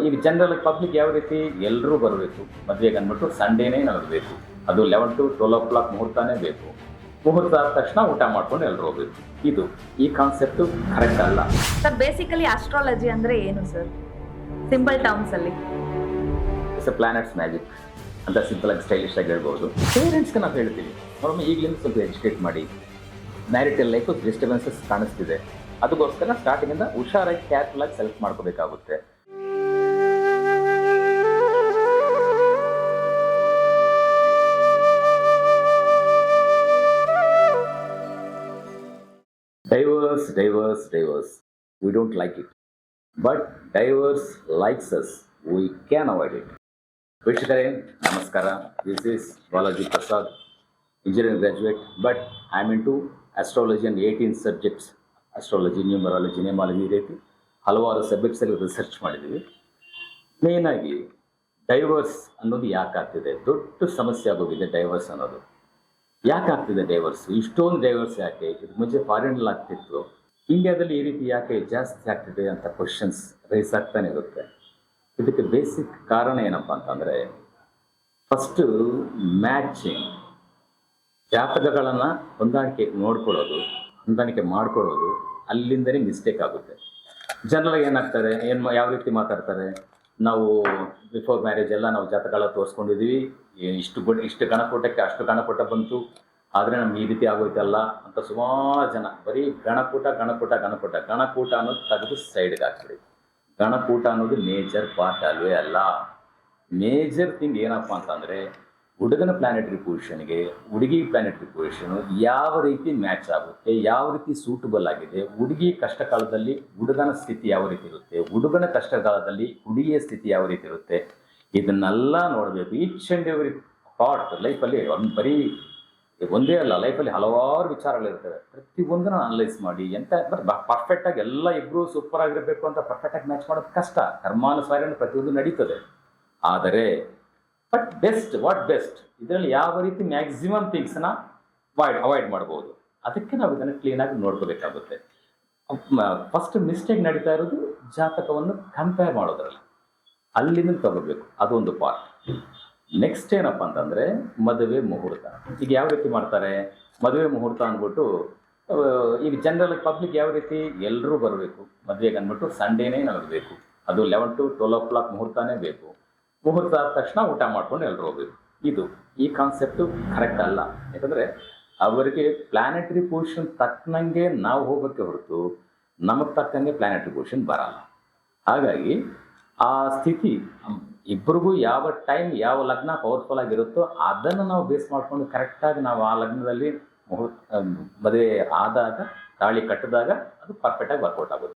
ಈಗ general public ಯಾವ ರೀತಿ ಎಲ್ಲರೂ ಬರಬೇಕು ಮದುವೆಗೆ ಅಂದ್ಬಿಟ್ಟು ಸಂಡೇನೇ ನಮಗೆ ಬೇಕು. ಅದು 11 to 12 o'clock ಮುಹೂರ್ತನೇ ಬೇಕು. ಮುಹೂರ್ತ ಆದ ತಕ್ಷಣ ಊಟ ಮಾಡ್ಕೊಂಡು ಎಲ್ಲರೂ ಹೋಗ್ಬೇಕು. ಇದು ಈ ಕಾನ್ಸೆಪ್ಟು ಕರೆಕ್ಟ್ ಅಲ್ಲ ಸರ್. ಬೇಸಿಕಲಿ ಆಸ್ಟ್ರಾಲಜಿ ಅಂದ್ರೆ ಏನು ಸರ್? ಸಿಂಪಲ್ ಟರ್ಮ್ಸ್ ಅಲ್ಲಿ ಇಟ್ಸ್ ಎ ಪ್ಲಾನೆಟ್ಸ್ ಮ್ಯಾಜಿಕ್ ಅಂತ ಸಿಂಪಲ್ ಆಗಿ ಸ್ಟೈಲಿಶ್ ಆಗಿ ಹೇಳ್ಬೋದು. ಪೇರೆಂಟ್ಸ್ಗೆ ನಾವು ಹೇಳ್ತೀವಿ ನೋಡಮ್ಮ ಈಗಲಿಂದ ಸ್ವಲ್ಪ ಎಜುಕೇಟ್ ಮಾಡಿ, ಮ್ಯಾರಿಟಲ್ ಲೈಫು ಡಿಸ್ಟರ್ಬೆನ್ಸಸ್ ಕಾಣಿಸ್ತಿದೆ, ಅದಕ್ಕೋಸ್ಕರ ಸ್ಟಾರ್ಟಿಂಗಿಂದ ಹುಷಾರಾಗಿ ಕೇರ್ಫುಲ್ ಆಗಿ ಸೆಲೆಕ್ಟ್ ಮಾಡ್ಕೋಬೇಕಾಗುತ್ತೆ. Divorce. We don't like it. But divorce likes us. We can avoid it. ವೀಕ್ಷಕರೇ ನಮಸ್ಕಾರ. This is Balaji Prasad, engineering graduate, but I'm into astrology and 18 subjects. Astrology, numerology, nemology ಈ ರೀತಿ ಹಲವಾರು ಸಬ್ಜೆಕ್ಟ್ಸಲ್ಲಿ ರಿಸರ್ಚ್ ಮಾಡಿದ್ದೀವಿ. ಮೇಯ್ನಾಗಿ divorce ಅನ್ನೋದು ಯಾಕೆ ಆಗ್ತಿದೆ, ದೊಡ್ಡ ಸಮಸ್ಯೆ ಆಗೋಗಿದೆ ಡೈವರ್ಸ್ ಅನ್ನೋದು. ಯಾಕೆ ಆಗ್ತಿದೆ ಡೈವರ್ಸ್? ಇಷ್ಟೊಂದು ಡೈವರ್ಸ್ ಯಾಕೆ? ಇದು ಮುಂಚೆ ಫಾರಿನಲ್ಲಿ ಆಗ್ತಿತ್ತು, ಇಂಡಿಯಾದಲ್ಲಿ ಈ ರೀತಿ ಯಾಕೆ ಜಾಸ್ತಿ ಆಗ್ತಿದೆ ಅಂತ ಕ್ವಶನ್ಸ್ ರೈಸ್ ಆಗ್ತಾನೆ ಇರುತ್ತೆ. ಇದಕ್ಕೆ ಬೇಸಿಕ್ ಕಾರಣ ಏನಪ್ಪ ಅಂತಂದರೆ, ಫಸ್ಟು ಮ್ಯಾಚಿಂಗ್, ಜಾತಕಗಳನ್ನು ಹೊಂದಾಣಿಕೆ ಮಾಡ್ಕೊಳ್ಳೋದು ಅಲ್ಲಿಂದಲೇ ಮಿಸ್ಟೇಕ್ ಆಗುತ್ತೆ. ಜನರಲ್ ಏನಾಗ್ತಾರೆ, ಯಾವ ರೀತಿ ಮಾತಾಡ್ತಾರೆ, ನಾವು ಬಿಫೋರ್ ಮ್ಯಾರೇಜ್ ಎಲ್ಲ ನಾವು ಜಾತಕಗಳ ತೋರಿಸ್ಕೊಂಡಿದ್ದೀವಿ, ಇಷ್ಟು ಗಣಕೂಟಕ್ಕೆ ಅಷ್ಟು ಗಣಕೂಟ ಬಂತು, ಆದರೆ ನಮ್ಗೆ ಈ ರೀತಿ ಆಗೋಯ್ತಲ್ಲ ಅಂತ ಸುಮಾರು ಜನ ಬರೀ ಗಣಕೂಟ ಅನ್ನೋದು ತೆಗೆದು ಸೈಡ್ಗೆ ಹಾಕ್ಬಿಡಿ. ಗಣಕೂಟ ಅನ್ನೋದು ಮೇಜರ್ ಪಾರ್ಟ್ ಅಲ್ವೇ ಅಲ್ಲ. ಮೇಜರ್ ಥಿಂಗ್ ಏನಪ್ಪ ಅಂತಂದರೆ, ಹುಡುಗನ ಪ್ಲಾನೆಟರಿ ಪೊಸಿಷನ್ಗೆ ಹುಡುಗಿ ಪ್ಲಾನೆಟರಿ ಪೊಸಿಷನು ಯಾವ ರೀತಿ ಮ್ಯಾಚ್ ಆಗುತ್ತೆ, ಯಾವ ರೀತಿ ಸೂಟಬಲ್ ಆಗಿದೆ, ಹುಡುಗಿ ಕಷ್ಟ ಕಾಲದಲ್ಲಿ ಹುಡುಗನ ಸ್ಥಿತಿ ಯಾವ ರೀತಿ ಇರುತ್ತೆ, ಹುಡುಗನ ಕಷ್ಟ ಕಾಲದಲ್ಲಿ ಹುಡುಗಿಯ ಸ್ಥಿತಿ ಯಾವ ರೀತಿ ಇರುತ್ತೆ, ಇದನ್ನೆಲ್ಲ ನೋಡಬೇಕು. ಈಚ್ ಆ್ಯಂಡ್ ಎವ್ರಿ ಥಾಟ್ ಲೈಫಲ್ಲಿ ಬರೀ ಒಂದೇ ಅಲ್ಲ, ಲೈಫಲ್ಲಿ ಹಲವಾರು ವಿಚಾರಗಳಿರ್ತವೆ. ಪ್ರತಿಯೊಂದನ್ನು ಅನಲೈಸ್ ಮಾಡಿ ಪರ್ಫೆಕ್ಟಾಗಿ ಎಲ್ಲ ಇಬ್ಬರು ಸೂಪರ್ ಆಗಿರಬೇಕು ಅಂತ ಪರ್ಫೆಕ್ಟಾಗಿ ಮ್ಯಾಚ್ ಮಾಡೋದು ಕಷ್ಟ. ಕರ್ಮಾನುಸಾರ ಪ್ರತಿಯೊಂದು ನಡೀತದೆ. ಆದರೆ ವಾಟ್ ಬೆಸ್ಟ್ ಇದರಲ್ಲಿ ಯಾವ ರೀತಿ ಮ್ಯಾಕ್ಸಿಮಮ್ ಥಿಂಗ್ಸ್ನ ಅವಾಯ್ಡ್ ಮಾಡ್ಬೋದು, ಅದಕ್ಕೆ ನಾವು ಇದನ್ನು ಕ್ಲೀನಾಗಿ ನೋಡ್ಕೋಬೇಕಾಗುತ್ತೆ. ಫಸ್ಟ್ ಮಿಸ್ಟೇಕ್ ನಡೀತಾ ಇರೋದು ಜಾತಕವನ್ನು ಕಂಪೇರ್ ಮಾಡೋದ್ರಲ್ಲಿ, ಅಲ್ಲಿಂದ ತಗೋಬೇಕು, ಅದೊಂದು ಪಾರ್ಟ್. ನೆಕ್ಸ್ಟ್ ಏನಪ್ಪ ಅಂತಂದರೆ ಮದುವೆ ಮುಹೂರ್ತ. ಈಗ ಯಾವ ರೀತಿ ಮಾಡ್ತಾರೆ, ಮದುವೆ ಮುಹೂರ್ತ ಅಂದ್ಬಿಟ್ಟು ಈಗ ಜನರಲ್ ಪಬ್ಲಿಕ್ ಯಾವ ರೀತಿ ಎಲ್ಲರೂ ಬರಬೇಕು ಮದುವೆಗೆ ಅಂದ್ಬಿಟ್ಟು ಸಂಡೇನೇ ನಮಗೆ ಬೇಕು. ಅದು 11 to 12 o'clock ಮುಹೂರ್ತನೇ ಬೇಕು. ಮುಹೂರ್ತ ಆದ ತಕ್ಷಣ ಊಟ ಮಾಡ್ಕೊಂಡು ಎಲ್ಲರೂ ಹೋಗ್ಬೇಕು. ಇದು ಈ ಕಾನ್ಸೆಪ್ಟು ಕರೆಕ್ಟ್ ಅಲ್ಲ. ಯಾಕಂದರೆ ಅವರಿಗೆ ಪ್ಲಾನೆಟರಿ ಪೊಸಿಷನ್ ತಕ್ಕನಂಗೆ ನಾವು ಹೋಗೋಕ್ಕೆ ಹೊರತು ನಮಗೆ ತಕ್ಕಂಗೆ ಪ್ಲಾನೆಟರಿ ಪೊಸಿಷನ್ ಬರಲ್ಲ. ಹಾಗಾಗಿ ಆ ಸ್ಥಿತಿ ಇಬ್ಬರಿಗೂ ಯಾವ ಟೈಮ್ ಯಾವ ಲಗ್ನ ಪವರ್ಫುಲ್ ಆಗಿರುತ್ತೋ ಅದನ್ನು ನಾವು ಬೇಸ್ ಮಾಡಿಕೊಂಡು ಕರೆಕ್ಟಾಗಿ ನಾವು ಆ ಲಗ್ನದಲ್ಲಿ ಮದುವೆ ಆದಾಗ ತಾಳಿ ಕಟ್ಟಿದಾಗ ಅದು ಪರ್ಫೆಕ್ಟಾಗಿ ವರ್ಕೌಟ್ ಆಗುತ್ತೆ.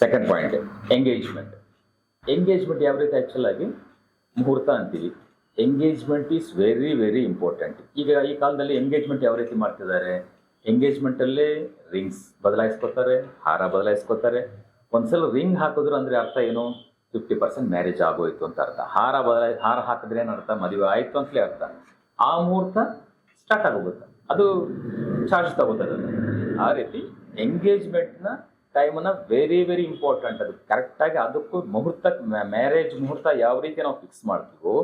ಸೆಕೆಂಡ್ ಪಾಯಿಂಟ್, ಎಂಗೇಜ್ಮೆಂಟ್ ಯಾವ ರೀತಿ ಆ್ಯಕ್ಚುಲಾಗಿ ಮುಹೂರ್ತ ಅಂತೀವಿ. Engagement is very very important. ಈಗ ಈ ಕಾಲದಲ್ಲಿ ಎಂಗೇಜ್ಮೆಂಟ್ ಯಾವ ರೀತಿ ಮಾಡ್ತಿದ್ದಾರೆ, ಎಂಗೇಜ್ಮೆಂಟಲ್ಲೇ ರಿಂಗ್ಸ್ ಬದಲಾಯಿಸ್ಕೊತಾರೆ, ಹಾರ ಬದಲಾಯಿಸ್ಕೊತಾರೆ. ಒಂದ್ಸಲ ರಿಂಗ್ ಹಾಕಿದ್ರು ಅಂದರೆ ಅರ್ಥ ಏನು, 50% ಮ್ಯಾರೇಜ್ ಆಗೋಯ್ತು ಅಂತ ಅರ್ಥ. ಹಾರ ಹಾಕಿದ್ರೆ ಏನು ಅರ್ಥ, ಮದುವೆ ಆಯಿತು ಅಂತಲೇ ಅರ್ಥ. ಆ ಮುಹೂರ್ತ ಸ್ಟಾರ್ಟ್ ಆಗೋಗುತ್ತೆ, ಅದು ಚಾರ್ಜ್ ತಗೋತದೆ. ಆ ರೀತಿ ಎಂಗೇಜ್ಮೆಂಟ್ನ ಟೈಮನ್ನು ವೆರಿ ವೆರಿ ಇಂಪಾರ್ಟೆಂಟ್. ಅದು ಕರೆಕ್ಟಾಗಿ ಅದಕ್ಕೂ ಮ್ಯಾರೇಜ್ ಮುಹೂರ್ತ ಯಾವ ರೀತಿ ನಾವು ಫಿಕ್ಸ್ ಮಾಡ್ತೀವೋ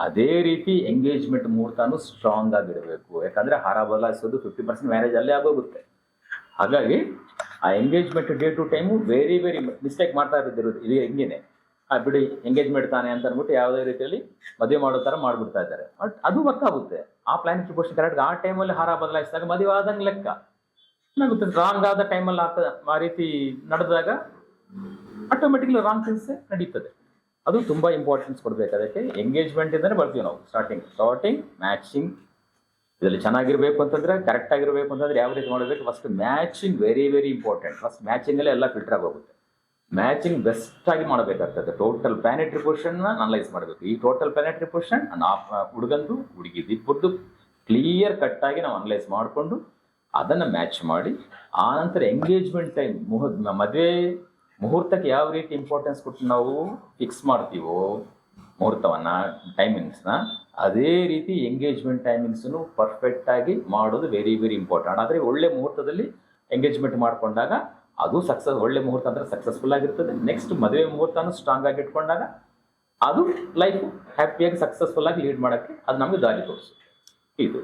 ಅದೇ ರೀತಿ ಎಂಗೇಜ್ಮೆಂಟ್ ಮುಹೂರ್ತನೂ ಸ್ಟ್ರಾಂಗ್ ಆಗಿರಬೇಕು. ಯಾಕಂದರೆ ಹಾರ ಬದಲಾಯಿಸೋದು 50% ಮ್ಯಾರೇಜ್ ಅಲ್ಲೇ ಆಗೋಗುತ್ತೆ. ಹಾಗಾಗಿ ಆ engagement day to time very very mistake ಮಾಡ್ತಾ ಇರೋದಿರೋದು ಇದು ಹೆಂಗೇನೆ ಬಿಡಿ ಎಂಗೇಜ್ಮೆಂಟ್ ತಾನೆ ಅಂತ ಅಂದ್ಬಿಟ್ಟು ಯಾವುದೇ ರೀತಿಯಲ್ಲಿ ಮದುವೆ ಮಾಡೋ ಥರ ಮಾಡಿಬಿಡ್ತಾ ಇದ್ದಾರೆ. ಬಟ್ ಅದು ವರ್ಕ್ ಆಗುತ್ತೆ. ಆ ಪ್ಲಾನೆಟರಿ ಪೊಸಿಷನ್ ಕರೆಕ್ಟ್ ಆ ಟೈಮಲ್ಲಿ ಹಾರ ಬದಲಾಯಿಸಿದಾಗ ಮದುವೆ ಆದಂಗೆ ಲೆಕ್ಕ. ಏನಾಗುತ್ತೆ, ರಾಂಗ್ ಆದ ಟೈಮಲ್ಲಿ ಆ ರೀತಿ ನಡೆದಾಗ ಆಟೋಮೆಟಿಕ್ಲಿ ರಾಂಗ್ ಥಿಂಗ್ಸೇ ನಡೀತದೆ. ಅದು ತುಂಬ ಇಂಪಾರ್ಟೆನ್ಸ್ ಕೊಡಬೇಕು. ಅದಕ್ಕೆ ಎಂಗೇಜ್ಮೆಂಟ್ ಇಂದಲೇ ಬರ್ತೀವಿ ನಾವು. ಸ್ಟಾರ್ಟಿಂಗ್ ಮ್ಯಾಚಿಂಗ್ ಇದರಲ್ಲಿ ಚೆನ್ನಾಗಿರಬೇಕು ಅಂತಂದರೆ, ಕರೆಕ್ಟ್ ಆಗಿರಬೇಕು ಅಂತಂದರೆ ಯಾವ ರೀತಿ ಮಾಡಬೇಕು, first matching very very important. First ಮ್ಯಾಚಿಂಗಲ್ಲೇ ಎಲ್ಲ ಫಿಲ್ಟರ್ ಆಗೋಗುತ್ತೆ. ಮ್ಯಾಚಿಂಗ್ ಬೆಸ್ಟಾಗಿ ಮಾಡಬೇಕಾಗ್ತದೆ. ಟೋಟಲ್ ಪ್ಲಾನೆಟರಿ ಪೊಸಿಷನ್ನ ಅನಲೈಸ್ ಮಾಡಬೇಕು. ಈ ಟೋಟಲ್ ಪ್ಲಾನೆಟರಿ ಪೊಸಿಷನ್ ಹುಡುಗಂದು ಹುಡುಗಿದು ಇಬ್ಬರದು ಕ್ಲಿಯರ್ ಕಟ್ಟಾಗಿ ನಾವು ಅನಲೈಸ್ ಮಾಡಿಕೊಂಡು ಅದನ್ನು ಮ್ಯಾಚ್ ಮಾಡಿ ಆನಂತರ ಎಂಗೇಜ್ಮೆಂಟ್ ಟೈಮ್ ಮದುವೆ ಮುಹೂರ್ತಕ್ಕೆ ಯಾವ ರೀತಿ ಇಂಪಾರ್ಟೆನ್ಸ್ ಕೊಟ್ಟು ನಾವು ಫಿಕ್ಸ್ ಮಾಡ್ತೀವೋ ಮುಹೂರ್ತವನ್ನು ಟೈಮಿಂಗ್ಸ್ನ, ಅದೇ ರೀತಿ ಎಂಗೇಜ್ಮೆಂಟ್ ಟೈಮಿಂಗ್ಸನ್ನು ಪರ್ಫೆಕ್ಟಾಗಿ ಮಾಡೋದು ವೆರಿ ವೆರಿ ಇಂಪಾರ್ಟೆಂಟ್. ಆದರೆ ಒಳ್ಳೆ ಮುಹೂರ್ತದಲ್ಲಿ ಎಂಗೇಜ್ಮೆಂಟ್ ಮಾಡಿಕೊಂಡಾಗ ಅದು ಒಳ್ಳೆ ಮುಹೂರ್ತ ಅಂದರೆ ಸಕ್ಸಸ್ಫುಲ್ ಆಗಿರ್ತದೆ. ನೆಕ್ಸ್ಟ್ ಮದುವೆ ಮುಹೂರ್ತನೂ ಸ್ಟ್ರಾಂಗ್ ಆಗಿ ಇಟ್ಕೊಂಡಾಗ ಅದು ಲೈಫ್ ಹ್ಯಾಪಿಯಾಗಿ ಸಕ್ಸಸ್ಫುಲ್ ಆಗಿ ಲೀಡ್ ಮಾಡೋಕ್ಕೆ ಅದು ನಮಗೆ ದಾರಿ ತೋರಿಸುತ್ತೆ. ಇದು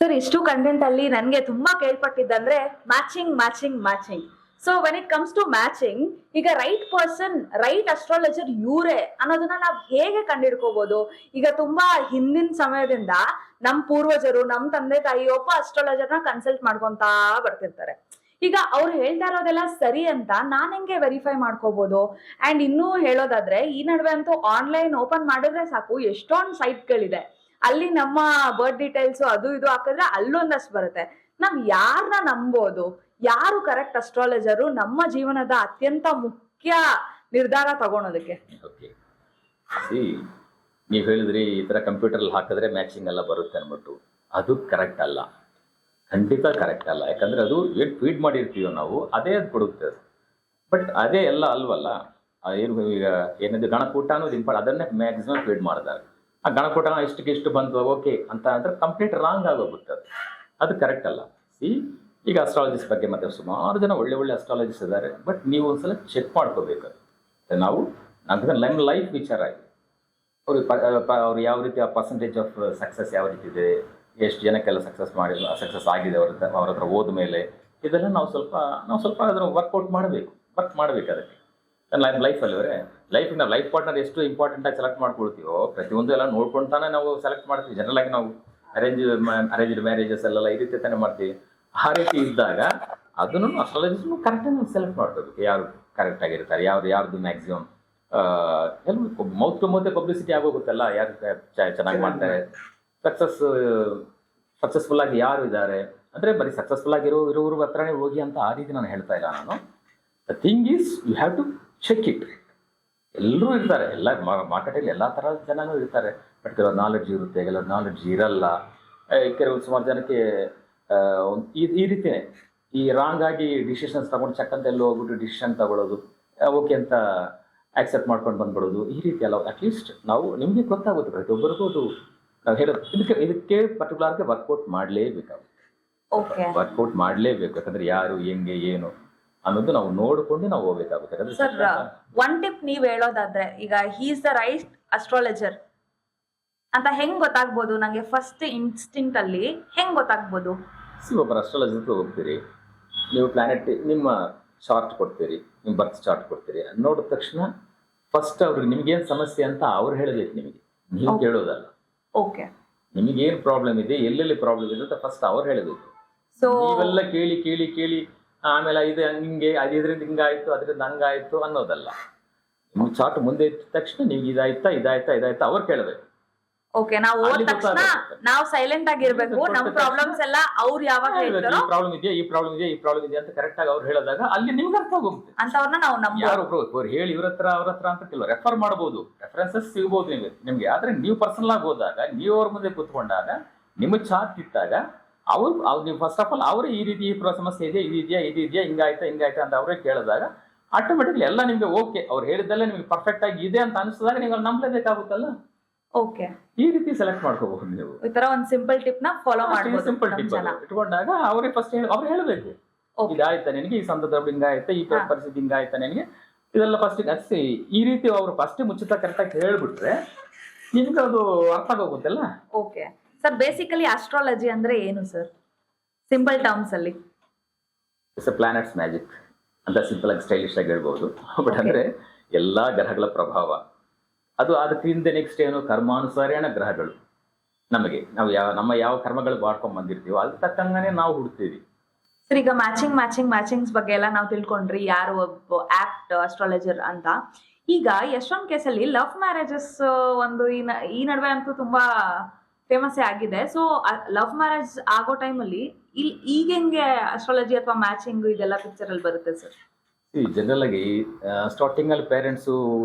ಸರ್, ಇಷ್ಟು ಕಂಟೆಂಟ್ ಅಲ್ಲಿ ನನಗೆ ತುಂಬಾ ಕೇಳ್ಪಟ್ಟಿದ್ದಂದ್ರೆ matching matching matching. So when it comes to matching, ಈಗ ರೈಟ್ ಪರ್ಸನ್, ರೈಟ್ ಅಸ್ಟ್ರಾಲಜರ್ ಇವರೇ ಅನ್ನೋದನ್ನ ನಾವು ಹೇಗೆ ಕಂಡಿಡ್ಕೋಬಹುದು? ಈಗ ತುಂಬಾ ಹಿಂದಿನ ಸಮಯದಿಂದ ನಮ್ ಪೂರ್ವಜರು, ನಮ್ ತಂದೆ ತಾಯಿ ಒಬ್ಬ ಅಸ್ಟ್ರಾಲಜರ್ನ ಕನ್ಸಲ್ಟ್ ಮಾಡ್ಕೊಂತಾ ಬರ್ತಿರ್ತಾರೆ. ಈಗ ಅವ್ರು ಹೇಳ್ತಾ ಇರೋದೆಲ್ಲ ಸರಿ ಅಂತ ನಾನ್ ಹೆಂಗೆ ವೆರಿಫೈ ಮಾಡ್ಕೋಬಹುದು? ಅಂಡ್ ಇನ್ನೂ ಹೇಳೋದಾದ್ರೆ, ಈ ನಡುವೆ ಅಂತೂ ಆನ್ಲೈನ್ ಓಪನ್ ಮಾಡಿದ್ರೆ ಸಾಕು, ಎಷ್ಟೊಂದು ಸೈಟ್ಗಳಿದೆ, ಅಲ್ಲಿ ನಮ್ಮ ಬರ್ತ್ ಡೀಟೇಲ್ಸ್ ಅದು ಇದು ಹಾಕಿದ್ರೆ ಅಲ್ಲೊಂದಷ್ಟು ಬರುತ್ತೆ. ನಾವ್ ಯಾರನ್ನ ನಂಬೋದು? ಯಾರು ಕರೆಕ್ಟ್ ಅಸ್ಟ್ರಾಲಜರು ನಮ್ಮ ಜೀವನದ ಅತ್ಯಂತ ಮುಖ್ಯ ನಿರ್ಧಾರ ತಗೊಳೋದಕ್ಕೆ? ಓಕೆ, ನೀವು ಹೇಳಿದ್ರಿ ಈ ಥರ ಕಂಪ್ಯೂಟರ್ಲ್ಲಿ ಹಾಕಿದ್ರೆ ಮ್ಯಾಚಿಂಗ್ ಎಲ್ಲ ಬರುತ್ತೆ ಅಂದ್ಬಿಟ್ಟು. ಅದು ಕರೆಕ್ಟ್ ಅಲ್ಲ, ಖಂಡಿತ ಕರೆಕ್ಟ್ ಅಲ್ಲ. ಯಾಕಂದರೆ ಅದು ಏನು ಫೀಡ್ ಮಾಡಿರ್ತೀವೋ ನಾವು ಅದೇ ಅದು ಕೊಡುತ್ತೆ ಅದು. ಬಟ್ ಅದೇ ಎಲ್ಲ ಅಲ್ವಲ್ಲ. ಏನು ಈಗ ಏನಿದೆ ಗಣಕೂಟ ಅನ್ನೋದು ಅದನ್ನೇ ಮ್ಯಾಕ್ಸಿಮಮ್ ಫೀಡ್ ಮಾಡಿದಾಗ ಆ ಗಣಕೂಟ ಇಷ್ಟು ಬಂತು ಓಕೆ ಅಂತ ಅಂದರೆ ಕಂಪ್ಲೀಟ್ ರಾಂಗ್ ಆಗೋಗುತ್ತೆ. ಅದು ಕರೆಕ್ಟ್ ಅಲ್ಲ. ಈಗ ಅಸ್ಟ್ರಾಲಜಿಸ್ ಬಗ್ಗೆ ಮತ್ತೆ ಸುಮಾರು ಜನ ಒಳ್ಳೆ ಅಸ್ಟ್ರಾಲಜಿಸ್ಟ್ ಇದ್ದಾರೆ. ಬಟ್ ನೀವು ಒಂದ್ಸಲ ಚೆಕ್ ಮಾಡ್ಕೋಬೇಕು. ನಾವು ನಮ್ಮ ಲೈಫ್ ವಿಚಾರ ಆಗಿದೆ, ಅವ್ರು ಯಾವ ರೀತಿ ಆ ಪರ್ಸೆಂಟೇಜ್ ಆಫ್ ಸಕ್ಸಸ್ ಯಾವ ರೀತಿ ಇದೆ, ಎಷ್ಟು ಜನಕ್ಕೆಲ್ಲ ಸಕ್ಸಸ್ ಆಗಿದೆ ಅವ್ರ ಹತ್ರ ಹೋದ ಮೇಲೆ, ಇದೆಲ್ಲ ನಾವು ಸ್ವಲ್ಪ ಅದನ್ನು ವರ್ಕ್ ಮಾಡಬೇಕು ಅದಕ್ಕೆ. ಲೈಫಿನ ಲೈಫ್ ಪಾರ್ಟ್ನರ್ ಎಷ್ಟು ಇಂಪಾರ್ಟೆಂಟಾಗಿ ಸೆಲೆಕ್ಟ್ ಮಾಡ್ಕೊಳ್ತೀವೋ ಪ್ರತಿಯೊಂದು ಎಲ್ಲ ನೋಡ್ಕೊಂತಾನೆ ನಾವು ಸೆಲೆಕ್ಟ್ ಮಾಡ್ತೀವಿ. ಜನರಲ್ ಆಗಿ ನಾವು ಅರೇಂಜ್ಡ್ ಮ್ಯಾರೇಜಸ್ ಎಲ್ಲ ಈ ರೀತಿ ತಾನೇ ಮಾಡ್ತೀವಿ. ಆ ರೀತಿ ಇದ್ದಾಗ ಅದನ್ನು ಅಸ್ಟ್ರಾಲಜಿಸ್ಟು ಕರೆಕ್ಟಾಗಿ ಸೆಲೆಕ್ಟ್ ಮಾಡ್ಕೋಬೇಕು. ಯಾರು ಕರೆಕ್ಟ್ ಆಗಿರ್ತಾರೆ, ಯಾರ್ದು ಮ್ಯಾಕ್ಸಿಮಮ್ ಎಲ್ಲ ಮೌತ್ ಟು ಮೌತ್ ಪಬ್ಲಿಸಿಟಿ ಆಗೋಗುತ್ತಲ್ಲ, ಯಾರು ಚೆನ್ನಾಗಿ ಮಾಡ್ತಾರೆ, ಸಕ್ಸಸ್ಫುಲ್ ಆಗಿ ಯಾರು ಇದ್ದಾರೆ ಅಂದರೆ ಬರೀ ಸಕ್ಸಸ್ಫುಲ್ ಆಗಿರೋರು ಹತ್ರನೇ ಹೋಗಿ ಅಂತ ಆ ರೀತಿ ನಾನು ಹೇಳ್ತಾ ಇಲ್ಲ ನಾನು. The thing is you have to check it. ಎಲ್ಲರೂ ಇರ್ತಾರೆ, ಎಲ್ಲ ಮಾರ್ಕೆಟಲ್ಲಿ ಎಲ್ಲ ಥರದ ಜನನೂ ಇರ್ತಾರೆ. ಬಟ್ ಕೆಲವು ನಾಲೆಡ್ಜ್ ಇರುತ್ತೆ, ಕೆಲವು ನಾಲೆಡ್ಜ್ ಇರಲ್ಲ. ಕೆಲವು ಸುಮಾರು ಜನಕ್ಕೆ ಈ ರೀತಿಯೇ ಈ ರಾಂಗ್ ಆಗಿ ಡಿಸಿಷನ್ಸ್ ತೊಗೊಂಡು ಚಕ್ ಅಂತ ಎಲ್ಲೋ ಹೋಗ್ಬಿಟ್ಟು ಡಿಸಿಷನ್ ತಗೊಳ್ಳೋದು, ಓಕೆ ಅಂತ ಆಕ್ಸೆಪ್ಟ್ ಮಾಡ್ಕೊಂಡು ಬಂದ್ಬಿಡೋದು, ಈ ರೀತಿ ಎಲ್ಲ ಅಟ್ಲೀಸ್ಟ್ ನಿಮಗೆ ಗೊತ್ತಾಗುತ್ತೆ ಪ್ರತಿಯೊಬ್ಬರಿಗೂ. ಅದು ನಾವು ಹೇಳೋದು ಇದಕ್ಕೆ ಪರ್ಟಿಕ್ಯುಲರ್ಗೆ ವರ್ಕೌಟ್ ಮಾಡಲೇಬೇಕಾಗುತ್ತೆ. ವರ್ಕೌಟ್ ಮಾಡಲೇಬೇಕು. ಯಾಕಂದರೆ ಯಾರು ಹೆಂಗೆ ಏನು ಅನ್ನೋದು ನಾವು ನೋಡಿಕೊಂಡು ನಾವು ಹೋಗ್ಬೇಕಾಗುತ್ತೆ. ಸರ್, ಒನ್ ಟಿಪ್ ನೀವು ಹೇಳೋದಾದ್ರೆ, ಈಗ he is the right astrologer ಅಂತ ಹೆಂಗ್ ಗೊತ್ತಾಗ್ಬೋದು? ನಂಗೆ ಫಸ್ಟ್ ಇನ್ಸ್ಟಿಂಕ್ಟ್ ಅಲ್ಲಿ ಹೆಂಗ್ ಗೊತ್ತಾಗ್ಬೋದು? ಒಬ್ಬರು ಅಸ್ಟ್ರಾಲಜರ್ ಹೋಗ್ತೀರಿ, ನೀವು ಪ್ಲಾನೆಟ್ ನಿಮ್ಮ ಚಾರ್ಟ್ ಕೊಡ್ತೀರಿ, ನಿಮ್ಮ ಬರ್ತ್ ಚಾರ್ಟ್ ಕೊಡ್ತೀರಿ, ನೋಡಿದ ತಕ್ಷಣ ಫಸ್ಟ್ ಅವ್ರಿಗೆ ನಿಮ್ಗೇನು ಸಮಸ್ಯೆ ಅಂತ ಅವ್ರು ಹೇಳಬೇಕು, ನೀವು ಕೇಳೋದಲ್ಲ. ಓಕೆ, ನಿಮಗೇನು ಪ್ರಾಬ್ಲಮ್ ಇದೆ, ಎಲ್ಲೆಲ್ಲಿ ಪ್ರಾಬ್ಲಮ್ ಇದೆ ಅಂತ ಫಸ್ಟ್ ಅವ್ರು ಹೇಳಬೇಕು. ನೀವೆಲ್ಲ ಕೇಳಿ ಆಮೇಲೆ ಇದು ಹಿಂಗೆ, ಇದರಿಂದ ಹಿಂಗಾಯ್ತು, ಅದರಿಂದ ಹಂಗಾಯ್ತು ಅನ್ನೋದಲ್ಲ. ನಿಮ್ಮ ಚಾರ್ಟ್ ಮುಂದೆ ಇದ್ದ ತಕ್ಷಣ ನೀವು ಇದಾಯ್ತಾ ಅವ್ರು ಕೇಳಬೇಕು. ಓಕೆ, ನಾವು ಹೋದ ತಕ್ಷಣ ನಾವು ಸೈಲೆಂಟ್ ಆಗಿರ್ಬೇಕು. ನಮ್ಮ ಪ್ರಾಬ್ಲಮ್ಸ್ ಎಲ್ಲ ಅವ್ರು ಯಾವಾಗ ಹೇಳ್ತಾರೋ ಈ ಪ್ರಾಬ್ಲಮ್ ಇದೆ ಅಂತ ಕರೆಕ್ಟ್ ಆಗಿ ಅವ್ರು ಹೇಳಿದಾಗ ಅಲ್ಲಿ ನಿಮ್ಗೆ ಅರ್ಥ ಆಗೋಗುತ್ತೆ. ಅಂತವ್ರನ್ನ ನಾವು ಅವ್ರು ಹೇಳಿ ಅವ್ರ ಹತ್ರ ಅಂತ ಕೆಲವು ರೆಫರ್ ಮಾಡ್ಬೋದು, ರೆಫರೆನ್ಸಸ್ ಸಿಗ್ಬೋದು ನಿಮ್ಗೆ. ಆದ್ರೆ ನೀವು ಪರ್ಸನಲ್ ಆಗಿ ಹೋದಾಗ, ನೀವು ಅವ್ರ ಮುಂದೆ ಕೂತ್ಕೊಂಡಾಗ, ನಿಮ್ಮ ಚಾರ್ಟ್ ಇಟ್ಟಾಗ ನೀವು ಫಸ್ಟ್ ಆಫ್ ಆಲ್ ಅವರೇ ಈ ರೀತಿ ಸಮಸ್ಯೆ ಇದೆ, ಇದು ಹಿಂಗಾಯ್ತಾ ಅಂತ ಅವರೇ ಕೇಳಿದಾಗ ಆಟೋಮೆಟಿಕ್ಲಿ ಎಲ್ಲ ನಿಮ್ಗೆ ಓಕೆ, ಅವ್ರು ಹೇಳಿದ್ದಲ್ಲೇ ನಿಮ್ಗೆ ಪರ್ಫೆಕ್ಟ್ ಆಗಿ ಇದೆ ಅಂತ ಅನಿಸಿದಾಗ ನೀವು ನಂಬಲೇಬೇಕಾಗುತ್ತಲ್ಲ. ಓಕೆ, ಈ ರೀತಿ ಸೆಲೆಕ್ಟ್ ಮಾಡ್ಕೋಬಹುದು ನೀವು. ಈ ತರ ಒಂದು ಸಿಂಪಲ್ ಟಿಪ್ ನ ಫಾಲೋ ಮಾಡಬಹುದು. ಸಿಂಪಲ್ ಟಿಪ್ ಇಟ್ಕೊಂಡಾಗ ಅವರೇ ಫಸ್ಟ್ ಅವ್ರು ಹೇಳಬೇಕು, ಇದಾಯ್ತಾ ನಿನಗೆ, ಈ ಸಂದರ್ಭ ಹಿಂಗಾಯ್ತಾ, ಈ ಪರಿಸ್ಥಿತಿ ಹಿಂಗಾಯ್ತಾ ನಿನಗೆ, ಇದೆಲ್ಲ ಫಸ್ಟ್ ಈ ರೀತಿ ಅವರು ಫಸ್ಟ್ ಮುಚ್ಚಿತ ಕರೆಕ್ಟಾಗಿ ಹೇಳ್ಬಿಟ್ರೆ ನಿಮ್ಗೆ ಅದು ಅರ್ಥ ಆಗೋಗುತ್ತಲ್ಲ. ಓಕೆ ಸರ್, ಬೇಸಿಕಲಿ ಆಸ್ಟ್ರಾಲಜಿ ಅಂದ್ರೆ ಏನು ಸರ್? ಸಿಂಪಲ್ ಟರ್ಮ್ಸ್ ಅಲ್ಲಿ ಇಟ್ಸ್ ಎ ಪ್ಲಾನೆಟ್ಸ್ ಮ್ಯಾಜಿಕ್ ಅಂತ ಸಿಂಪಲ್ ಆಗಿ ಸ್ಟೈಲಿಶ್ ಆಗಿ ಹೇಳ್ಬೋದು. ಬಟ್ ಅಂದ್ರೆ ಎಲ್ಲಾ ಗ್ರಹಗಳ ಪ್ರಭಾವ ಅದು. ಅದಕ್ಕಿಂತ ನೆಕ್ಸ್ಟ್ ಏನು, ಕರ್ಮಾನುಸಾರೇಣ ಗ್ರಹಗಳು ನಮಗೆ ನಮ್ಮ ಯಾವ ಕರ್ಮಗಳು ಮಾಡ್ಕೊಂಡ್ ಬಂದಿರ್ತೀವೋ ಅದ್ ತಕ್ಕಂಗಾನೆ ನಾವು ಹುಡ್ತೀವಿ. ಸರ್, ಈಗ ಮ್ಯಾಚಿಂಗ್ಸ್ ಬಗ್ಗೆ ಎಲ್ಲ ನಾವು ತಿಳ್ಕೊಂಡ್ರಿ, ಯಾರು ಒಬ್ಬ ಆಪ್ಟ್ ಅಸ್ಟ್ರಾಲಜರ್ ಅಂತ. ಈಗ ಎಷ್ಟೊಂದು ಕೇಸಲ್ಲಿ ಲವ್ ಮ್ಯಾರೇಜಸ್ ಒಂದು ಈ ನಡುವೆ ಅಂತೂ ತುಂಬಾ ಫೇಮಸ್ ಆಗಿದೆ. ಸೊ ಲವ್ ಮ್ಯಾರೇಜ್ ಆಗೋ ಟೈಮಲ್ಲಿ ಈಗ ಹೆಂಗೆ ಅಸ್ಟ್ರಾಲಜಿ ಅಥವಾ ಮ್ಯಾಚಿಂಗ್ ಇದೆಲ್ಲ ಪಿಕ್ಚರ್ ಅಲ್ಲಿ ಬರುತ್ತೆ ಸರ್? ಜನರಲ್ ಆಗಿ ಸ್ಟಾರ್ಟಿಂಗ್ ಅಲ್ಲಿ ಪೇರೆಂಟ್ಸು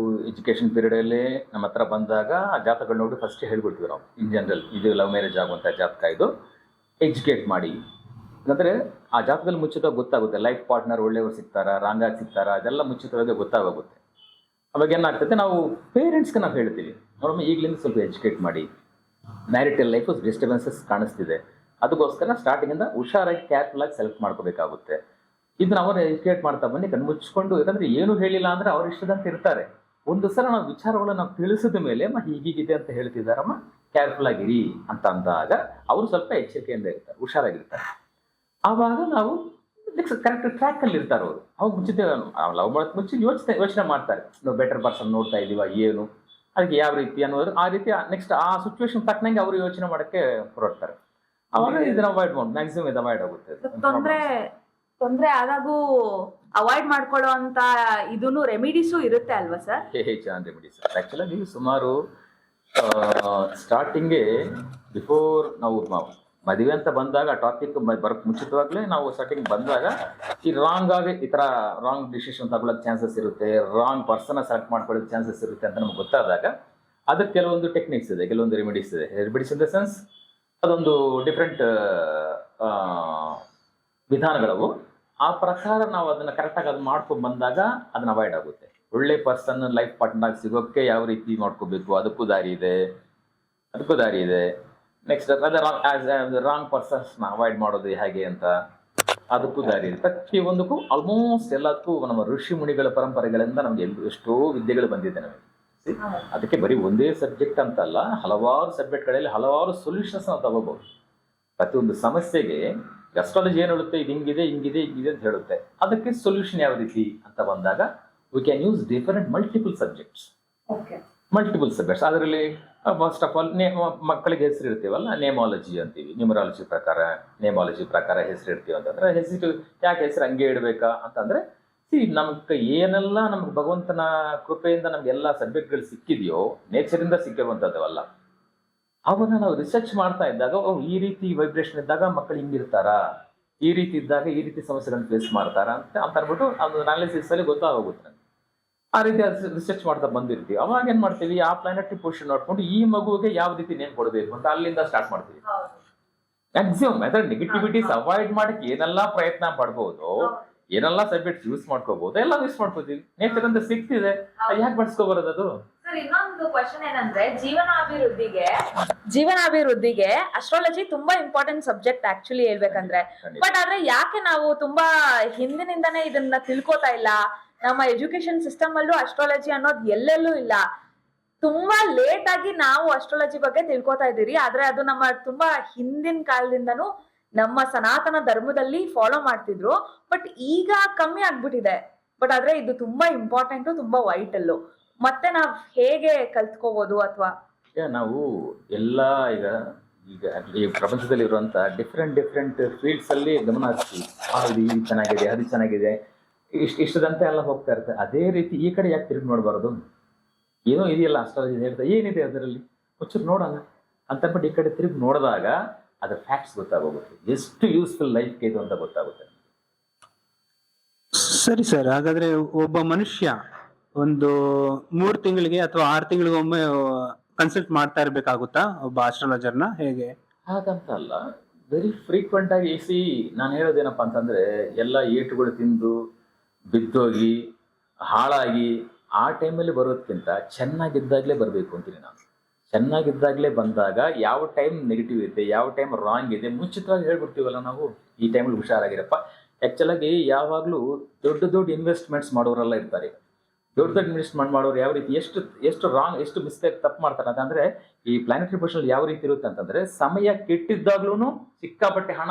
ಎಜುಕೇಶನ್ ಪೀರಿಯಡ್ ಅಲ್ಲಿ ನಮ್ಮ ಹತ್ರ ಬಂದಾಗ ಆ ಜಾತಕಗಳು ನೋಡಿ ಫಸ್ಟ್ ಹೇಳ್ಬಿಡ್ತೀವಿ ನಾವು. ಇನ್ ಜನರಲ್ ಇದು ಲವ್ ಮ್ಯಾರೇಜ್ ಆಗುವಂಥ ಜಾತಕ, ಇದು ಎಜುಕೇಟ್ ಮಾಡಿ. ಅಂದರೆ ಆ ಜಾತಕದಲ್ಲಿ ಮುಚ್ಚಿತವಾಗಿ ಗೊತ್ತಾಗುತ್ತೆ, ಲೈಫ್ ಪಾರ್ಟ್ನರ್ ಒಳ್ಳೆಯವರು ಸಿಗ್ತಾರಾ, ರಾಂಗಾಗಿ ಸಿಗ್ತಾರಾ, ಅದೆಲ್ಲ ಮುಚ್ಚಿತವಾಗಿ ಗೊತ್ತಾಗುತ್ತೆ. ಅವಾಗ ಏನಾಗ್ತದೆ, ನಾವು ಪೇರೆಂಟ್ಸ್ಗೆ ನಾವು ಹೇಳ್ತೀವಿ, ನೋಡಮ್ಮ ಈಗಲಿಂದ ಸ್ವಲ್ಪ ಎಜುಕೇಟ್ ಮಾಡಿ, ಮ್ಯಾರಿಟಲ್ ಲೈಫು ಡಿಸ್ಟರ್ಬೆನ್ಸಸ್ ಕಾಣಿಸ್ತಿದೆ, ಅದಕ್ಕೋಸ್ಕರ ಸ್ಟಾರ್ಟಿಂಗಿಂದ ಹುಷಾರಾಗಿ ಕೇರ್ಫುಲ್ ಆಗಿ ಸೆಲೆಕ್ಟ್ ಮಾಡ್ಕೋಬೇಕಾಗುತ್ತೆ. ಇದನ್ನ ಅವರು ಎಜುಕೇಟ್ ಮಾಡ್ತಾ ಬನ್ನಿ, ಕಣ್ಮುಚ್ಕೊಂಡು, ಯಾಕಂದ್ರೆ ಏನು ಹೇಳಿಲ್ಲ ಅಂದ್ರೆ ಅವ್ರ ಇಷ್ಟದಂತ ಇರ್ತಾರೆ. ಒಂದು ಸಲ ನಾವು ವಿಚಾರಗಳನ್ನ ನಾವು ತಿಳಿಸಿದ ಮೇಲೆ ಹೀಗಿದೆ ಅಂತ ಹೇಳ್ತಿದ್ದಾರಮ್ಮ, ಕೇರ್ಫುಲ್ ಆಗಿರಿ ಅಂತ ಅಂದಾಗ ಅವರು ಸ್ವಲ್ಪ ಎಚ್ಚರಿಕೆಯಿಂದ ಇರ್ತಾರೆ, ಹುಷಾರಾಗಿರ್ತಾರೆ. ಆವಾಗ ನಾವು ಕರೆಕ್ಟ್ ಟ್ರ್ಯಾಕ್ ಅಲ್ಲಿ ಇರ್ತಾರೆ ಅವರು. ಅವಾಗ ಮುಂಚಿತ ಲವ್ ಮಾಡೋಕೆ ಮುಂಚೆ ಯೋಚನೆ ಮಾಡ್ತಾರೆ, ನಾವು ಬೆಟರ್ ಪರ್ಸನ್ ನೋಡ್ತಾ ಇದೀವ ಏನು, ಅದಕ್ಕೆ ಯಾವ ರೀತಿ ಅನ್ನೋದು ಆ ರೀತಿ ನೆಕ್ಸ್ಟ್ ಆ ಸಿಚುವೇಶನ್ ತಕ್ಕನಂಗೆ ಅವರು ಯೋಚನೆ ಮಾಡೋಕ್ಕೆ ಹೊರಡ್ತಾರೆ. ಅವಾಗ ಇದನ್ನ ಅವಾಯ್ಡ್ ಮಾಡಿ ಮ್ಯಾಕ್ಸಿಮಮ್ ಇದು ಅವಾಯ್ಡ್ ಆಗುತ್ತೆ. ತೊಂದ್ರೆ ಆದಾಗೂ ಅವಾಯ್ಡ್ ಮಾಡ್ಕೊಳ್ಳೋ ಅಂತ ಇದೂನು ರೆಮಿಡೀಸು ಇರುತ್ತೆ ಅಲ್ವಾ ಸರ್? ಚೆನ್ನಾಗಿ ರೆಮಿಡೀಸ್ ಆಕ್ಚುಲಾಗಿ ಸುಮಾರು ಸ್ಟಾರ್ಟಿಂಗ್ಗೆ ಬಿಫೋರ್ ನಾವು ಮದುವೆ ಅಂತ ಬಂದಾಗ ಟಾಪಿಕ್ ಬರೋಕ್ಕೆ ಮುಂಚಿತವಾಗ್ಲೇ ನಾವು ಸ್ಟಾರ್ಟಿಂಗ್ ಬಂದಾಗ ಈ ರಾಂಗ್ ಆಗಿ ಈ ಥರ ರಾಂಗ್ ಡಿಸಿಷನ್ ತಗೊಳ್ಳೋಕೆ ಚಾನ್ಸಸ್ ಇರುತ್ತೆ, ರಾಂಗ್ ಪರ್ಸನ್ ಸೆಲೆಕ್ಟ್ ಮಾಡ್ಕೊಳ್ಳೋಕೆ ಚಾನ್ಸಸ್ ಇರುತ್ತೆ ಅಂತ ನಮ್ಗೆ ಗೊತ್ತಾದಾಗ ಅದಕ್ಕೆ ಕೆಲವೊಂದು ಟೆಕ್ನಿಕ್ಸ್ ಇದೆ, ಕೆಲವೊಂದು ರೆಮಿಡೀಸ್ ಇದೆ. ರೆಮಿಡೀಸ್ ಇನ್ ದ ಸೆನ್ಸ್ ಅದೊಂದು ಡಿಫ್ರೆಂಟ್ ವಿಧಾನಗಳವು. ಆ ಪ್ರಕಾರ ನಾವು ಅದನ್ನು ಕರೆಕ್ಟಾಗಿ ಅದು ಮಾಡ್ಕೊಂಡು ಬಂದಾಗ ಅದನ್ನ ಅವಾಯ್ಡ್ ಆಗುತ್ತೆ. ಒಳ್ಳೆ ಪರ್ಸನ್ ಲೈಫ್ ಪಾರ್ಟ್ನರ್ ಸಿಗೋಕ್ಕೆ ಯಾವ ರೀತಿ ಮಾಡ್ಕೋಬೇಕು ಅದಕ್ಕೂ ದಾರಿ ಇದೆ. ನೆಕ್ಸ್ಟ್ ರಾಂಗ್ ಪರ್ಸನ್ಸ್ನ ಅವಾಯ್ಡ್ ಮಾಡೋದು ಹೇಗೆ ಅಂತ ಅದಕ್ಕೂ ದಾರಿ ಇದೆ. ಪ್ರತಿಯೊಂದಕ್ಕೂ ಆಲ್ಮೋಸ್ಟ್ ಎಲ್ಲದಕ್ಕೂ ನಮ್ಮ ಋಷಿ ಮುನಿಗಳ ಪರಂಪರೆಗಳಿಂದ ನಮ್ಗೆ ಎಷ್ಟೋ ವಿದ್ಯೆಗಳು ಬಂದಿದೆ ನಮಗೆ. ಅದಕ್ಕೆ ಬರೀ ಒಂದೇ ಸಬ್ಜೆಕ್ಟ್ ಅಂತಲ್ಲ, ಹಲವಾರು ಸಬ್ಜೆಕ್ಟ್ಗಳಲ್ಲಿ ಹಲವಾರು ಸೊಲ್ಯೂಷನ್ಸ್ ನಾವು ತಗೋಬಹುದು. ಪ್ರತಿಯೊಂದು ಸಮಸ್ಯೆಗೆ ಅಸ್ಟ್ರಾಲಜಿ ಏನು ಹೇಳುತ್ತೆ, ಇದು ಹಿಂಗಿದೆ ಅಂತ ಹೇಳುತ್ತೆ. ಅದಕ್ಕೆ ಸೊಲ್ಯೂಷನ್ ಯಾವ ರೀತಿ ಅಂತ ಬಂದಾಗ we can use different multiple subjects. ಅದರಲ್ಲಿ ಫಸ್ಟ್ ಆಫ್ ಆಲ್ ಮಕ್ಕಳಿಗೆ ಹೆಸರು ಇರ್ತೀವಲ್ಲ, ನೇಮಾಲಜಿ ಅಂತೀವಿ. ನ್ಯೂಮರಾಲಜಿ ಪ್ರಕಾರ ಹೆಸರು ಇರ್ತೀವಿ ಅಂತಂದ್ರೆ ಹೆಸರು ಯಾಕೆ ಹೆಸರು ಹಂಗೆ ಇಡಬೇಕಾ ಅಂತಂದ್ರೆ ನಮ್ಗೆ ಏನೆಲ್ಲ ನಮ್ಗೆ ಭಗವಂತನ ಕೃಪೆಯಿಂದ ನಮ್ಗೆ ಎಲ್ಲ ಸಬ್ಜೆಕ್ಟ್ಗಳು ಸಿಕ್ಕಿದೆಯೋ ನೇಚರಿಂದ ಸಿಕ್ಕಿರುವಂಥದ್ದವಲ್ಲ. ಅವಾಗ ನಾವು ರಿಸರ್ಚ್ ಮಾಡ್ತಾ ಇದ್ದಾಗ ಈ ರೀತಿ ವೈಬ್ರೇಷನ್ ಇದ್ದಾಗ ಮಕ್ಕಳು ಹಿಂಗಿರ್ತಾರಾ, ಈ ರೀತಿ ಇದ್ದಾಗ ಈ ರೀತಿ ಸಮಸ್ಯೆಗಳನ್ನ ಫೇಸ್ ಮಾಡ್ತಾರ ಅಂತ ಅಂದ್ಬಿಟ್ಟು ಅದು ಅನಾಲಿಸಿಸ್ ಅಲ್ಲಿ ಗೊತ್ತಾಗೋಗುತ್ತೆ ನಮ್ಗೆ. ಆ ರೀತಿ ರಿಸರ್ಚ್ ಮಾಡ್ತಾ ಬಂದಿರ್ತೀವಿ. ಅವಾಗ ಏನ್ ಮಾಡ್ತೀವಿ, ಆ ಪ್ಲಾನೆಟರಿ ಪೊಸಿಷನ್ ನೋಡ್ಕೊಂಡು ಈ ಮಗುವಿಗೆ ಯಾವ ರೀತಿ ನೇಮ್ ಕೊಡಬೇಕು ಅಂತ ಅಲ್ಲಿಂದ ಸ್ಟಾರ್ಟ್ ಮಾಡ್ತೀವಿ. ಮ್ಯಾಕ್ಸಿಮಮ್ ಅದರ ನೆಗೆಟಿವಿಟೀಸ್ ಅವಾಯ್ಡ್ ಮಾಡಕ್ಕೆ ಏನೆಲ್ಲ ಪ್ರಯತ್ನ ಪಡ್ಬೋದು, ಏನೆಲ್ಲ ಸಬ್ಜೆಕ್ಟ್ಸ್ ಯೂಸ್ ಮಾಡ್ಕೋಬಹುದು, ಎಲ್ಲ ಯೂಸ್ ಮಾಡ್ಕೋತೀವಿ. ನೇಚರ್ ಅಂತ ಸಿಕ್ತಿದೆ, ಯಾಕೆ ಬಳಸ್ಕೋಬಾರದು ಅದು? ಸರ್, ಇನ್ನೊಂದು ಕ್ವಶನ್ ಏನಂದ್ರೆ ಜೀವನಾಭಿವೃದ್ಧಿಗೆ ಅಸ್ಟ್ರಾಲಜಿ ತುಂಬಾ ಇಂಪಾರ್ಟೆಂಟ್ ಸಬ್ಜೆಕ್ಟ್ ಆಕ್ಚುಲಿ ಹೇಳ್ಬೇಕಂದ್ರೆ. ಬಟ್ ಆದ್ರೆ ಯಾಕೆ ನಾವು ತುಂಬಾ ಹಿಂದಿನಿಂದಾನೇ ಇದನ್ನ ತಿಳ್ಕೊತಾ ಇಲ್ಲ? ನಮ್ಮ ಎಜುಕೇಶನ್ ಸಿಸ್ಟಮ್ ಅಲ್ಲೂ ಅಸ್ಟ್ರಾಲಜಿ ಅನ್ನೋದು ಎಲ್ಲೆಲ್ಲೂ ಇಲ್ಲ. ತುಂಬಾ ಲೇಟ್ ಆಗಿ ನಾವು ಅಸ್ಟ್ರಾಲಜಿ ಬಗ್ಗೆ ತಿಳ್ಕೊತಾ ಇದ್ದೀರಿ. ಆದ್ರೆ ಅದು ನಮ್ಮ ತುಂಬಾ ಹಿಂದಿನ ಕಾಲದಿಂದನೂ ನಮ್ಮ ಸನಾತನ ಧರ್ಮದಲ್ಲಿ ಫಾಲೋ ಮಾಡ್ತಿದ್ರು. ಬಟ್ ಈಗ ಕಮ್ಮಿ ಆಗ್ಬಿಟ್ಟಿದೆ. ಬಟ್ ಆದ್ರೆ ಇದು ತುಂಬಾ ಇಂಪಾರ್ಟೆಂಟು, ತುಂಬಾ ವೈಟಲ್ಲು. ಮತ್ತೆ ನಾವ್ ಹೇಗೆ ಕಲ್ತ್ಕೋಬಹುದು? ಅಥವಾ ನಾವು ಎಲ್ಲ ಈಗ ಈ ಪ್ರಪಂಚದಲ್ಲಿ ಇರುವಂತ ಡಿಫ್ರೆಂಟ್ ಫೀಲ್ಡ್ಸ್ ಅಲ್ಲಿ ಗಮನ ಹರಿಸ್ತೀವಿ. ಇದು ಚೆನ್ನಾಗಿದೆ, ಅದು ಚೆನ್ನಾಗಿದೆ, ಇಷ್ಟದಂತ ಎಲ್ಲ ಹೋಗ್ತಾ ಇರುತ್ತೆ. ಅದೇ ರೀತಿ ಈ ಕಡೆ ಯಾಕೆ ತಿರುಗಿ ನೋಡಬಾರದು? ಏನೋ ಇದೆಯಲ್ಲ ಅಸ್ಟ್ರಾಲಜಿ ಹೇಳ್ತಾ, ಏನಿದೆ ಅದರಲ್ಲಿ ಒಂಚೂರು ನೋಡೋಣ ಅಂತಂದ್ಬಿಟ್ಟು ಈ ಕಡೆ ತಿರುಗಿ ನೋಡಿದಾಗ ಅದರ ಫ್ಯಾಕ್ಟ್ಸ್ ಗೊತ್ತಾಗೋಗುತ್ತೆ, ಎಷ್ಟು ಯೂಸ್ಫುಲ್ ಲೈಫ್ಗೆ ಇದು ಅಂತ ಗೊತ್ತಾಗುತ್ತೆ. ಸರಿ ಸರ್, ಹಾಗಾದ್ರೆ ಒಬ್ಬ ಮನುಷ್ಯ ಒಂದು 3 ತಿಂಗಳಿಗೆ ಅಥವಾ 6 ತಿಂಗಳಿಗೊಮ್ಮೆ ಕನ್ಸಲ್ಟ್ ಮಾಡ್ತಾ ಇರ್ಬೇಕಾಗುತ್ತಾ ಒಬ್ಬ ಆಸ್ಟ್ರಾಲಜರ್ನ? ಹೇಗೆ? ಹಾಗಂತ ಅಲ್ಲ, ವೆರಿ ಫ್ರೀಕ್ವೆಂಟ್ ಆಗಿ ನಾನು ಹೇಳೋದೇನಪ್ಪ ಅಂತಂದ್ರೆ, ಎಲ್ಲ ಏಟುಗಳು ತಿಂದು ಬಿದ್ದೋಗಿ ಹಾಳಾಗಿ ಆ ಟೈಮಲ್ಲಿ ಬರೋದಕ್ಕಿಂತ ಚೆನ್ನಾಗಿದ್ದಾಗಲೇ ಬರಬೇಕು ಅಂತೀನಿ ನಾನು. ಚೆನ್ನಾಗಿದ್ದಾಗಲೇ ಬಂದಾಗ ಯಾವ ಟೈಮ್ ನೆಗೆಟಿವ್ ಇದೆ, ಯಾವ ಟೈಮ್ ರಾಂಗ್ ಇದೆ ಮುಂಚಿತವಾಗಿ ಹೇಳ್ಬಿಡ್ತೀವಲ್ಲ ನಾವು, ಈ ಟೈಮಲ್ಲಿ ಹುಷಾರಾಗಿರಪ್ಪ. ಆ್ಯಕ್ಚುಲಾಗಿ ಯಾವಾಗಲೂ ದೊಡ್ಡ ಇನ್ವೆಸ್ಟ್ಮೆಂಟ್ಸ್ ಮಾಡೋರೆಲ್ಲ ಇರ್ತಾರೆ. ದೊಡ್ಡ ಇನ್ವೆಸ್ಟ್ಮೆಂಟ್ ಮಾಡೋರು ಯಾವ ರೀತಿ ಎಷ್ಟು ರಾಂಗ್, ಎಷ್ಟು ಮಿಸ್ಟೇಕ್ ತಪ್ಪು ಮಾಡ್ತಾರೆ ಅಂತಂದರೆ, ಈ ಪ್ಲಾನೆಟರಿ ಪೊಸಿಷನ್ ಯಾವ ರೀತಿ ಇರುತ್ತೆ ಅಂತಂದರೆ, ಸಮಯ ಕೆಟ್ಟಿದ್ದಾಗ್ಲೂ ಸಿಕ್ಕಾಪಟ್ಟೆ ಹಣ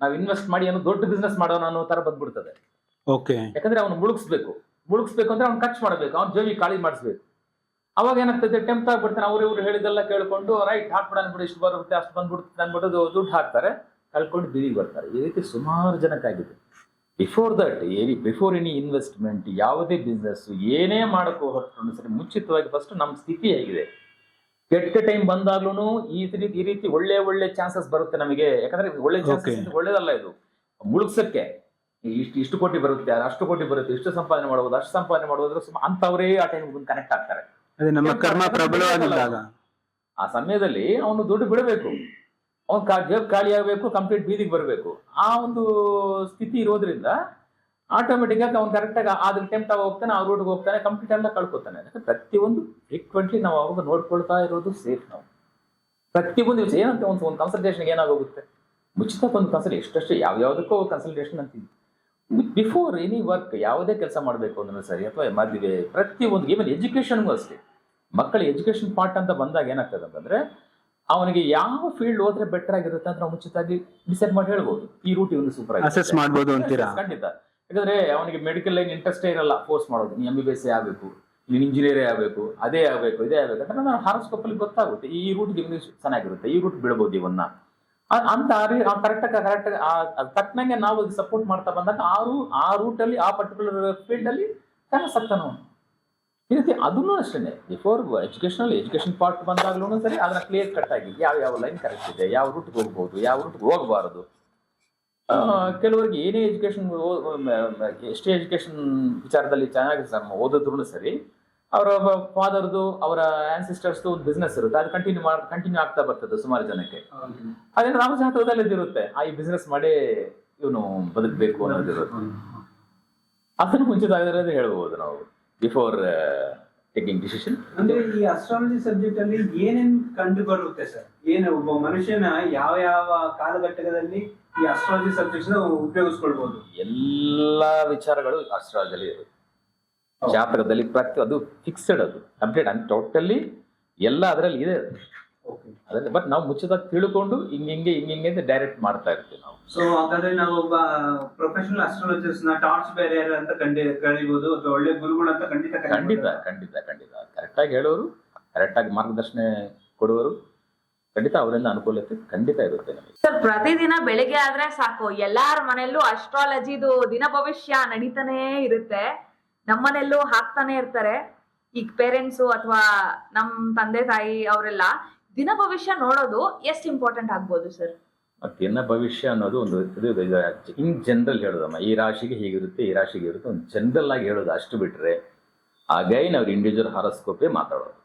ನಾವು ಇನ್ವೆಸ್ಟ್ ಮಾಡಿ ಏನೋ ದೊಡ್ಡ ಬಿಸ್ನೆಸ್ ಮಾಡೋಣ ಅನ್ನೋ ಥರ ಬಂದ್ಬಿಡ್ತದೆ. ಓಕೆ. ಯಾಕಂದರೆ ಅವನು ಮುಳುಗಿಸ್ಬೇಕು ಅಂದರೆ ಅವ್ನು ಖರ್ಚು ಮಾಡಬೇಕು, ಅವ್ನು ಜೋಗಿ ಖಾಲಿ ಮಾಡಿಸ್ಬೇಕು. ಅವಾಗ ಏನಾಗ್ತದೆ, ಟೆಂಪ್ಟ್ ಆಗ್ಬಿಡ್ತಾನೆ. ಇವ್ರು ಹೇಳಿದೆಲ್ಲ ಕೇಳ್ಕೊಂಡು ರೈಟ್ ಹಾಕ್ಬಿಡ ಅನ್ಬಿಟ್ಟು, ಇಷ್ಟು ಬರುತ್ತೆ ಅಷ್ಟು ಬಂದ್ಬಿಡುತ್ತೆ ಅಂದ್ಬಿಟ್ಟು ದುಡ್ಡು ಹಾಕ್ತಾರೆ, ಕಳ್ಕೊಂಡು ಬೀದಿಗೆ ಬರ್ತಾರೆ. ಈ ರೀತಿ ಸುಮಾರು ಜನಕ್ಕಾಗಿದೆ. ಬಿಫೋರ್ ಎನಿ ಇನ್ವೆಸ್ಟ್ಮೆಂಟ್, ಯಾವುದೇ ಬಿಸ್ನೆಸ್ ಏನೇ ಮಾಡೋಕ್ಕೂ ಹೊರಟು ಸರಿ ಮುಂಚಿತವಾಗಿ ಫಸ್ಟ್ ನಮ್ಮ ಸ್ಥಿತಿ ಹೇಗಿದೆ. ಕೆಟ್ಟ ಟೈಮ್ ಬಂದಾಗ್ಲೂ ಈ ರೀತಿ ಒಳ್ಳೆ ಚಾನ್ಸಸ್ ಬರುತ್ತೆ ನಮಗೆ. ಯಾಕಂದ್ರೆ ಒಳ್ಳೆ ಚಾನ್ಸಸ್ ಒಳ್ಳೇದಲ್ಲ, ಇದು ಮುಳುಗ್ಸಕ್ಕೆ. ಇಷ್ಟು ಕೋಟಿ ಬರುತ್ತೆ, ಅಷ್ಟು ಕೋಟಿ ಬರುತ್ತೆ, ಇಷ್ಟು ಸಂಪಾದನೆ ಮಾಡ್ಬೋದು, ಅಷ್ಟು ಸಂಪಾದನೆ ಮಾಡ್ಬೋದು ಅಂತವರೇ ಆ ಟೈಮ್ ಬಂದು ಕನೆಕ್ಟ್ ಆಗ್ತಾರೆ. ನಮ್ಮ ಕರ್ಮ ಪ್ರಬಲವಾಗಿದ್ದಾಗ ಆ ಸಮಯದಲ್ಲಿ ಅವನು ದುಡ್ಡು ಬಿಡಬೇಕು, ಅವನು ಜೇಬ್ ಖಾಲಿ ಆಗಬೇಕು, ಕಂಪ್ಲೀಟ್ ಬೀದಿಗೆ ಬರಬೇಕು. ಆ ಒಂದು ಸ್ಥಿತಿ ಇರೋದ್ರಿಂದ ಆಟೋಮೆಟಿಕ್ ಆಗಿ ಅವ್ನು ಕರೆಕ್ಟಾಗಿ ಅದ್ರ ಟೈಮ್ ಹೋಗ್ತಾನೆ, ಆ ರೂಟ್ಗೆ ಹೋಗ್ತಾನೆ, ಕಂಪ್ಲೀಟ್ ಎಲ್ಲ ಕಳ್ಕೊತಾನೆ. ಪ್ರತಿಯೊಂದು ಫ್ರೀಕ್ವೆಂಟ್ಲಿ ನಾವು ಅವಾಗ ನೋಡ್ಕೊಳ್ತಾ ಇರೋದು ಸೇಫ್. ನಾವು ಪ್ರತಿಯೊಂದು ದಿವಸ ಏನಂತ ಒಂದು ಕನ್ಸಲ್ಟೇಷನ್ಗೆ ಏನಾಗೋಗುತ್ತೆ, ಮುಚಿತ ಒಂದು ಕನ್ಸಲ್ಟ್ ಎಷ್ಟಷ್ಟು ಯಾವ್ಯಾವುದಕ್ಕೂ ಕನ್ಸಲ್ಟೇಷನ್ ಅಂತೀವಿ. ಬಿಫೋರ್ ಎನಿ ವರ್ಕ್ ಯಾವುದೇ ಕೆಲಸ ಮಾಡಬೇಕು ಅಂದ್ರೆ ಸರಿ, ಅಥವಾ ಮದುವೆ, ಪ್ರತಿಯೊಂದು ಈವನ್ ಎಜುಕೇಷನ್ಗೂ ಅಷ್ಟೇ. ಮಕ್ಕಳ ಎಜುಕೇಷನ್ ಪಾರ್ಟ್ ಅಂತ ಬಂದಾಗ ಏನಾಗ್ತದೆ ಅಂತಂದ್ರೆ ಅವನಿಗೆ ಯಾವ ಫೀಲ್ಡ್ ಹೋದ್ರೆ ಬೆಟರ್ ಆಗಿರುತ್ತೆ ಅಂತ ನಾವು ಮುಂಚಿತವಾಗಿ ಡಿಸೈಡ್ ಮಾಡಿ ಹೇಳ್ಬೋದು. ಈ ರೂಟ್ ಇವನು ಸೂಪರ್ ಅಸೆಸ್ ಮಾಡ್ಬೋದು ಅಂತೀರಾ? ಖಂಡಿತ. ಯಾಕಂದ್ರೆ ಅವನಿಗೆ ಮೆಡಿಕಲ್ ಲೈನ್ ಇಂಟ್ರೆಸ್ಟೇ ಇರಲ್ಲ, ಫೋರ್ಸ್ ಮಾಡೋದು ನೀನು MBBS ಆಗಬೇಕು, ನೀನು ಇಂಜಿನಿಯರೇ ಆಗಬೇಕು, ಅದೇ ಆಗಬೇಕು, ಇದೇ ಆಗಬೇಕು ಅಂತ ನಾನು ಹಾರೋಸ್ಕೋಪಲ್ಲಿ ಗೊತ್ತಾಗುತ್ತೆ. ಈ ರೂಟ್ ಇವನಿಗೆ ಚೆನ್ನಾಗಿರುತ್ತೆ, ಈ ರೂಟ್ ಬಿಡಬಹುದು ಇವನ್ನ ಅಂತ ಕರೆಕ್ಟಾಗಿ ತಕ್ಕನಂಗೆ ನಾವು ಸಪೋರ್ಟ್ ಮಾಡ್ತಾ ಬಂದಾಗ ಆ ರೂಟಲ್ಲಿ ಆ ಪರ್ಟಿಕ್ಯುಲರ್ ಫೀಲ್ಡ್ ಅಲ್ಲಿ ಫೇಮಸ್ ಆಗ್ತಾನೆ ಅವನು. ಈ ರೀತಿ ಅದನ್ನು ಅಷ್ಟೇ ಬಿಫೋರ್ ಎಜುಕೇಶನ್ ಪಾರ್ಟ್ ಬಂದಾಗ್ಲೂ ಸರಿ ಅದನ್ನ ಕ್ಲಿಯರ್ ಕಟ್ ಆಗಿ ಯಾವ ಲೈನ್ ಕರೆಕ್ಟ್ ಇದೆ, ಯಾವ ರೂಟ್ಗೆ ಹೋಗ್ಬೋದು, ಯಾವ ರೂಟ್ಗೆ ಹೋಗಬಾರದು. ಕೆಲವರಿಗೆ ಏನೇ ಎಷ್ಟೇ ಎಜುಕೇಶನ್ ವಿಚಾರದಲ್ಲಿ ಚೆನ್ನಾಗಿ ಓದಿದ್ರು ಸರಿ, ಅವರ ಫಾದರ್ದು ಅವರ ಆನ್ಸಿಸ್ಟರ್ಸ್ದು ಒಂದು ಬಿಸ್ನೆಸ್ ಇರುತ್ತೆ, ಅದು ಕಂಟಿನ್ಯೂ ಆಗ್ತಾ ಬರ್ತದೆ ಸುಮಾರು ಜನಕ್ಕೆ. ಅದೇನು ನಮ್ಮ ಜಾತಕದಲ್ಲಿ ಇದಿರುತ್ತೆ, ಈ ಬಿಸ್ನೆಸ್ ಮಾಡಿ ಇವನು ಬದುಕಬೇಕು ಅನ್ನೋದಿರುತ್ತೆ. ಅದನ್ನು ಮುಂಚಿತವಾಗಿರೋದು ಹೇಳ್ಬೋದು ನಾವು ಬಿಫೋರ್ ಟೇಕಿಂಗ್ ಡಿಸಿಷನ್. ಅಂದ್ರೆ ಈ ಅಸ್ಟ್ರಾಲಜಿ ಸಬ್ಜೆಕ್ಟ್ ಅಲ್ಲಿ ಏನೇನ್ ಕಂಡು ಬರುತ್ತೆ ಸರ್? ಏನು ಒಬ್ಬ ಮನುಷ್ಯನ ಯಾವ ಯಾವ ಕಾಲಘಟ್ಟದಲ್ಲಿ ಈ ಅಸ್ಟ್ರಾಲಜಿ ಸಬ್ಜೆಕ್ಟ್ಸ್ ಉಪಯೋಗಿಸ್ಕೊಳ್ಬಹುದು? ಎಲ್ಲಾ ವಿಚಾರಗಳು ಅಸ್ಟ್ರಾಲಜಿಯಲ್ಲಿ ಇರುತ್ತೆ. ಜಾತಕದಲ್ಲಿ ಅದು ಫಿಕ್ಸ್ಡ್, ಅದು ಅಪ್ಡೇಟ್ ಅಂತ ಟೋಟಲಿ ಎಲ್ಲ ಅದರಲ್ಲಿ ಇದೆ ಅದರಲ್ಲಿ. ಬಟ್ ನಾವು ಮುಚ್ಚದಾಗಿ ತಿಳ್ಕೊಂಡು ಹಿಂಗೆ ಡೈರೆಕ್ಟ್ ಮಾಡ್ತಾ ಇರ್ತೀವಿ ನಾವು. ಸೊ ಹಾಗಾದ್ರೆ ನಾವು ಒಬ್ಬ ಪ್ರೊಫೆಷನಲ್ ಅಸ್ಟ್ರಾಲಜಿಸ್ಟ್ ನ ಟಾರ್ಚ್ ಬೇರೆಯರ್ ಅಂತ ಕರೀಬಹುದು, ಅಥವಾ ಒಳ್ಳೆ ಗುರುಗಳು ಅಂತ ಖಂಡಿತ ಕರೆಕ್ಟಾಗಿ ಹೇಳೋರು, ಕರೆಕ್ಟಾಗಿ ಮಾರ್ಗದರ್ಶನ ಕೊಡುವರು, ಖಂಡಿತ ಅವರಿಂದ ಅನುಕೂಲತೆ ಖಂಡಿತ ಇರುತ್ತೆ ನಮಗೆ. ಸರ್, ಪ್ರತಿದಿನ ಬೆಳಿಗ್ಗೆ ಆದ್ರೆ ಸಾಕು ಎಲ್ಲಾರ ಮನೆಯಲ್ಲೂ ಅಸ್ಟ್ರಾಲಜಿದು ದಿನ ಭವಿಷ್ಯ ನಡೀತಾನೆ ಇರುತ್ತೆ. ನಮ್ಮನೆಲ್ಲೂ ಹಾಕ್ತಾನೆ ಇರ್ತಾರೆ. ಈಗ ಪೇರೆಂಟ್ಸು ಅಥವಾ ನಮ್ ತಂದೆ ತಾಯಿ ಅವರೆಲ್ಲ ದಿನ ಭವಿಷ್ಯ ನೋಡೋದು ಎಷ್ಟು ಇಂಪಾರ್ಟೆಂಟ್ ಆಗ್ಬೋದು ಸರ್? ದಿನ ಭವಿಷ್ಯ ಅನ್ನೋದು ಒಂದು ಇನ್ ಜನರಲ್ ಹೇಳೋದಮ್ಮ, ಈ ರಾಶಿಗೆ ಹೀಗಿರುತ್ತೆ, ಈ ರಾಶಿಗೆ ಇರುತ್ತೆ, ಒಂದು ಜನರಲ್ ಆಗಿ ಹೇಳೋದು ಅಷ್ಟು ಬಿಟ್ರೆ ಅಗೈನ್ ಅವ್ರು ಇಂಡಿವಿಜುವಲ್ ಹಾರೋಸ್ಕೋಪೇ ಮಾತಾಡೋದು.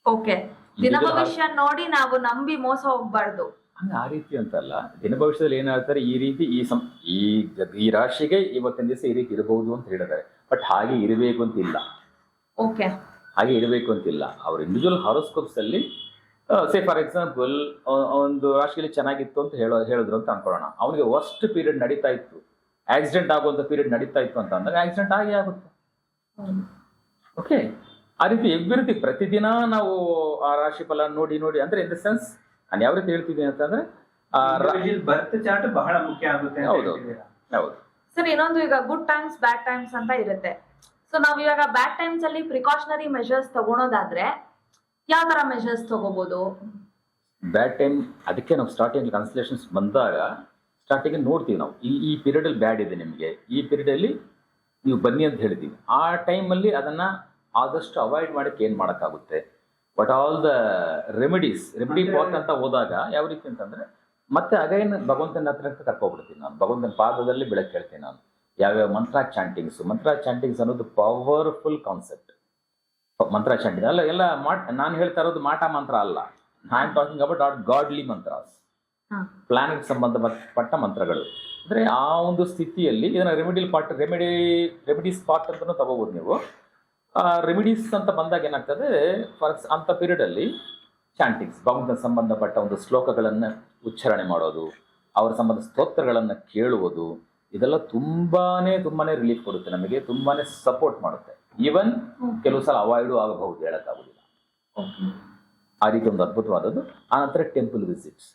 ಓಕೆ, ದಿನ ಭವಿಷ್ಯ ನೋಡಿ ನಾವು ನಂಬಿ ಮೋಸ ಹೋಗ್ಬಾರ್ದು ಹಂಗ ಆ ರೀತಿ ಅಂತಲ್ಲ. ದಿನ ಭವಿಷ್ಯದಲ್ಲಿ ಏನಾಗ್ತಾರೆ, ಈ ರೀತಿ ಈ ರಾಶಿಗೆ ಇವತ್ತಿನ ದಿವಸ ಈ ರೀತಿ ಇರಬಹುದು ಅಂತ ಹೇಳಿದ್ದಾರೆ. ಬಟ್ ಹಾಗೆ ಇರಬೇಕು ಅಂತಿಲ್ಲ. ಓಕೆ, ಹಾಗೆ ಇರಬೇಕು ಅಂತಿಲ್ಲ. ಅವ್ರ ಇಂಡಿವಿಜುವಲ್ ಹಾರೋಸ್ಕೋಪ್ಸ್ ಅಲ್ಲಿ ಸೇ ಫಾರ್ ಎಕ್ಸಾಂಪಲ್ ಒಂದು ರಾಶಿಯಲ್ಲಿ ಚೆನ್ನಾಗಿತ್ತು ಅಂತ ಹೇಳಿದ್ರು ಅಂತ ಅನ್ಕೊಳ್ಳೋಣ. ಅವನಿಗೆ ವರ್ಸ್ಟ್ ಪೀರಿಯಡ್ ನಡೀತಾ ಇತ್ತು, ಆಕ್ಸಿಡೆಂಟ್ ಆಗುವಂತ ಪೀರಿಯಡ್ ನಡೀತಾ ಇತ್ತು ಅಂತ ಅಂದಾಗ ಆಕ್ಸಿಡೆಂಟ್ ಆಗೇ ಆಗುತ್ತೆ. ಓಕೆ, ಆ ರೀತಿ ಎವ್ರಿ ಪ್ರತಿದಿನ ನಾವು ಆ ರಾಶಿ ಫಲ ನೋಡಿ ಅಂದ್ರೆ ಇನ್ ದ ಸೆನ್ಸ್ ನಾನು ಯಾವ ರೀತಿ ಹೇಳ್ತಿದ್ದೀನಿ ಅಂತಂದ್ರೆ ಬರ್ತ್ ಚಾರ್ಟ್ ಬಹಳ ಮುಖ್ಯ ಆಗುತ್ತೆ. ಹೌದು ಸರ್, ಇನ್ನೊಂದು ಈಗ ಗುಡ್ ಟೈಮ್ಸ್ ಬ್ಯಾಡ್ ಟೈಮ್ಸ್ ಅಂತ ಇರುತ್ತೆ. ಸೊ ನಾವ್ ಇವಾಗ ಬ್ಯಾಡ್ ಟೈಮ್ಸ್ ಅಲ್ಲಿ ಪ್ರಿಕಾಷನರಿ ಮೆಷರ್ಸ್ ತಗೊಳೋದಾದ್ರೆ ಯಾವ ತರ ಮೆಷರ್ಸ್ ತಗೋಬಹುದು? ಬ್ಯಾಡ್ ಟೈಮ್ ಅದಕ್ಕೆ ನಾವು ಸ್ಟಾರ್ಟಿಂಗ್ ಕನ್ಸಲ್ಟೇಷನ್ಸ್ ಬಂದಾಗ ಸ್ಟಾರ್ಟಿಂಗ್ ನೋಡ್ತೀವಿ ನಾವು, ಈ ಪೀರಿಯಡ್ ಅಲ್ಲಿ ಬ್ಯಾಡ್ ಇದೆ ನಿಮಗೆ, ಈ ಪೀರಿಯಡ್ ಅಲ್ಲಿ ನೀವು ಬನ್ನಿ ಅಂತ ಹೇಳ್ತೀವಿ. ಆ ಟೈಮಲ್ಲಿ ಅದನ್ನ ಆದಷ್ಟು ಅವಾಯ್ಡ್ ಮಾಡಕ್ಕೆ ಏನ್ ಮಾಡೋಕ್ಕಾಗುತ್ತೆ, what all the remedy part ಅಂತ ಹೋದಾಗ ಯಾವ ರೀತಿ ಅಂತಂದ್ರೆ ಮತ್ತೆ ಅಗೈನ್ ಭಗವಂತನ ಹತ್ರ ಕರ್ಕೊಬಿಡ್ತೀನಿ ನಾನು. ಭಗವಂತನ ಪಾದದಲ್ಲಿ ಬೆಳಕು ಹೇಳ್ತೀನಿ ನಾನು. ಯಾವ್ಯಾವ ಮಂತ್ರ ಚಾಂಟಿಂಗ್ಸ್ ಅನ್ನೋದು ಪವರ್ಫುಲ್ ಕಾನ್ಸೆಪ್ಟ್. ಮಂತ್ರ ಚಾಂಟಿಂಗ್ ಅಲ್ಲ, ಎಲ್ಲ ನಾನು ಹೇಳ್ತಾ ಇರೋದು ಮಾಟ ಮಂತ್ರ ಅಲ್ಲ. I am talking about godly mantras, planet ಸಂಬಂಧಪಟ್ಟ ಮಂತ್ರಗಳು. ಅಂದ್ರೆ ಆ ಒಂದು ಸ್ಥಿತಿಯಲ್ಲಿ ಇದನ್ನ ರೆಮಿಡೀಸ್ ಪಾರ್ಟ್ ಅಂತಲೂ ತಗೋಬಹುದು ನೀವು. ರೆಮಿಡೀಸ್ ಅಂತ ಬಂದಾಗ ಏನಾಗ್ತದೆ, ಅಂತ ಪೀರಿಯಡ್ ಅಲ್ಲಿ ಚಾಂಟಿಂಗ್ಸ್, ಭಗವಂತನ ಸಂಬಂಧಪಟ್ಟ ಒಂದು ಶ್ಲೋಕಗಳನ್ನು ಉಚ್ಚಾರಣೆ ಮಾಡೋದು, ಅವರ ಸಂಬಂಧ ಸ್ತೋತ್ರಗಳನ್ನು ಕೇಳುವುದು, ಇದೆಲ್ಲ ತುಂಬಾನೇ ರಿಲೀಫ್ ಕೊಡುತ್ತೆ ನಮಗೆ, ತುಂಬಾನೇ ಸಪೋರ್ಟ್ ಮಾಡುತ್ತೆ. ಈವನ್ ಕೆಲವು ಸಲ ಅವಾಯ್ಡು ಆಗಬಹುದು, ಹೇಳಕ್ಕಾಗುದಿಲ್ಲ. ಆ ರೀತಿ ಒಂದು ಅದ್ಭುತವಾದದ್ದು. ಆ ನಂತರ ಟೆಂಪಲ್ ವಿಸಿಟ್ಸ್.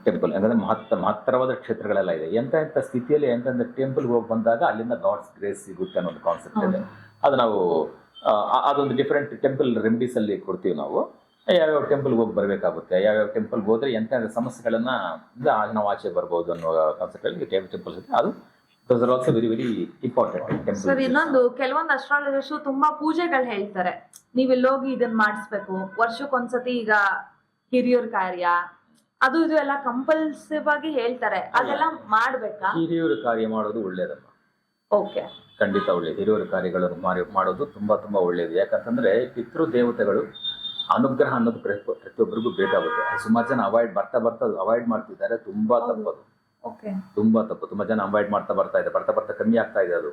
ಟೆಂಪಲ್ ಯಾಕಂದ್ರೆ ಮಹತ್ತರವಾದ ಕ್ಷೇತ್ರಗಳೆಲ್ಲ ಇದೆ. ಎಂತ ಸ್ಥಿತಿಯಲ್ಲಿ ಎಂತ ಟೆಂಪಲ್ಗೆ ಹೋಗಿ ಬಂದಾಗ ಅಲ್ಲಿಂದ ಗಾಡ್ಸ್ ಗ್ರೇಸ್ ಸಿಗುತ್ತೆ ಅನ್ನೋ ಒಂದು ಕಾನ್ಸೆಪ್ಟ್ ಇದೆ. ಅದು ನಾವು ಅದೊಂದು ಡಿಫ್ರೆಂಟ್ ಟೆಂಪಲ್ ರೆಮಿಡೀಸ್ ಅಲ್ಲಿ ಕೊಡ್ತೀವಿ ನಾವು. ಯಾವ್ಯಾವ ಟೆಂಪಲ್ಗೆ ಹೋಗಿ ಬರಬೇಕಾಗುತ್ತೆ, ಯಾವ್ಯಾವ ಟೆಂಪಲ್ಗೆ ಹೋದ್ರೆ ಎಂತ ಸಮಸ್ಯೆಗಳನ್ನ ನಾವು ಆಚೆ ಬರ್ಬೋದು ಅನ್ನೋ ಕಾನ್ಸೆಪ್ಟ್ ಅಲ್ಲಿ ಟೆಂಪಲ್ಸ್ ಇದೆ. ಅದು ಆಲ್ಸೋ ವೆರಿ ಇಂಪಾರ್ಟೆಂಟ್. ಸರ್, ಇನ್ನೊಂದು ಕೆಲವೊಂದು ಅಸ್ಟ್ರಾಲಜರ್ಸ್ ತುಂಬಾ ಪೂಜೆಗಳು ಹೇಳ್ತಾರೆ, ನೀವೆಲ್ಲೋಗಿ ಇದನ್ನ ಮಾಡಿಸ್ಬೇಕು, ವರ್ಷಕ್ಕೊಂದ್ಸತಿ ಈಗ ಹಿರಿಯರ ಕಾರ್ಯ ಅದು ಇದು ಎಲ್ಲ ಕಂಪಲ್ಸಿವ್ ಆಗಿ ಹೇಳ್ತಾರೆ, ಅದೆಲ್ಲ ಮಾಡ್ಬೇಕಾ? ಹಿರಿಯರ ಕಾರ್ಯ ಮಾಡೋದು ಒಳ್ಳೇದಮ್ಮ. ಓಕೆ, ಖಂಡಿತ ಒಳ್ಳೇದು. ಹಿರಿಯರ ಕಾರ್ಯಗಳನ್ನು ಮಾಡೋದು ತುಂಬಾ ಒಳ್ಳೇದು. ಯಾಕಂತಂದ್ರೆ ಪಿತೃ ದೇವತೆಗಳು ಅನುಗ್ರಹ ಅನ್ನೋದು ಪ್ರತಿಯೊಬ್ಬರಿಗೂ ಬೇಕಾಗುತ್ತೆ. ಸುಮಾರು ಜನ ಬರ್ತಾ ಅವಾಯ್ಡ್ ಮಾಡ್ತಿದ್ದಾರೆ. ತುಂಬಾ ತಪ್ಪದು, ತುಂಬಾ ತಪ್ಪು. ತುಂಬಾ ಜನ ಅವಾಯ್ಡ್ ಬರ್ತಾ ಕಮ್ಮಿ ಆಗ್ತಾ ಇದೆ. ಅದು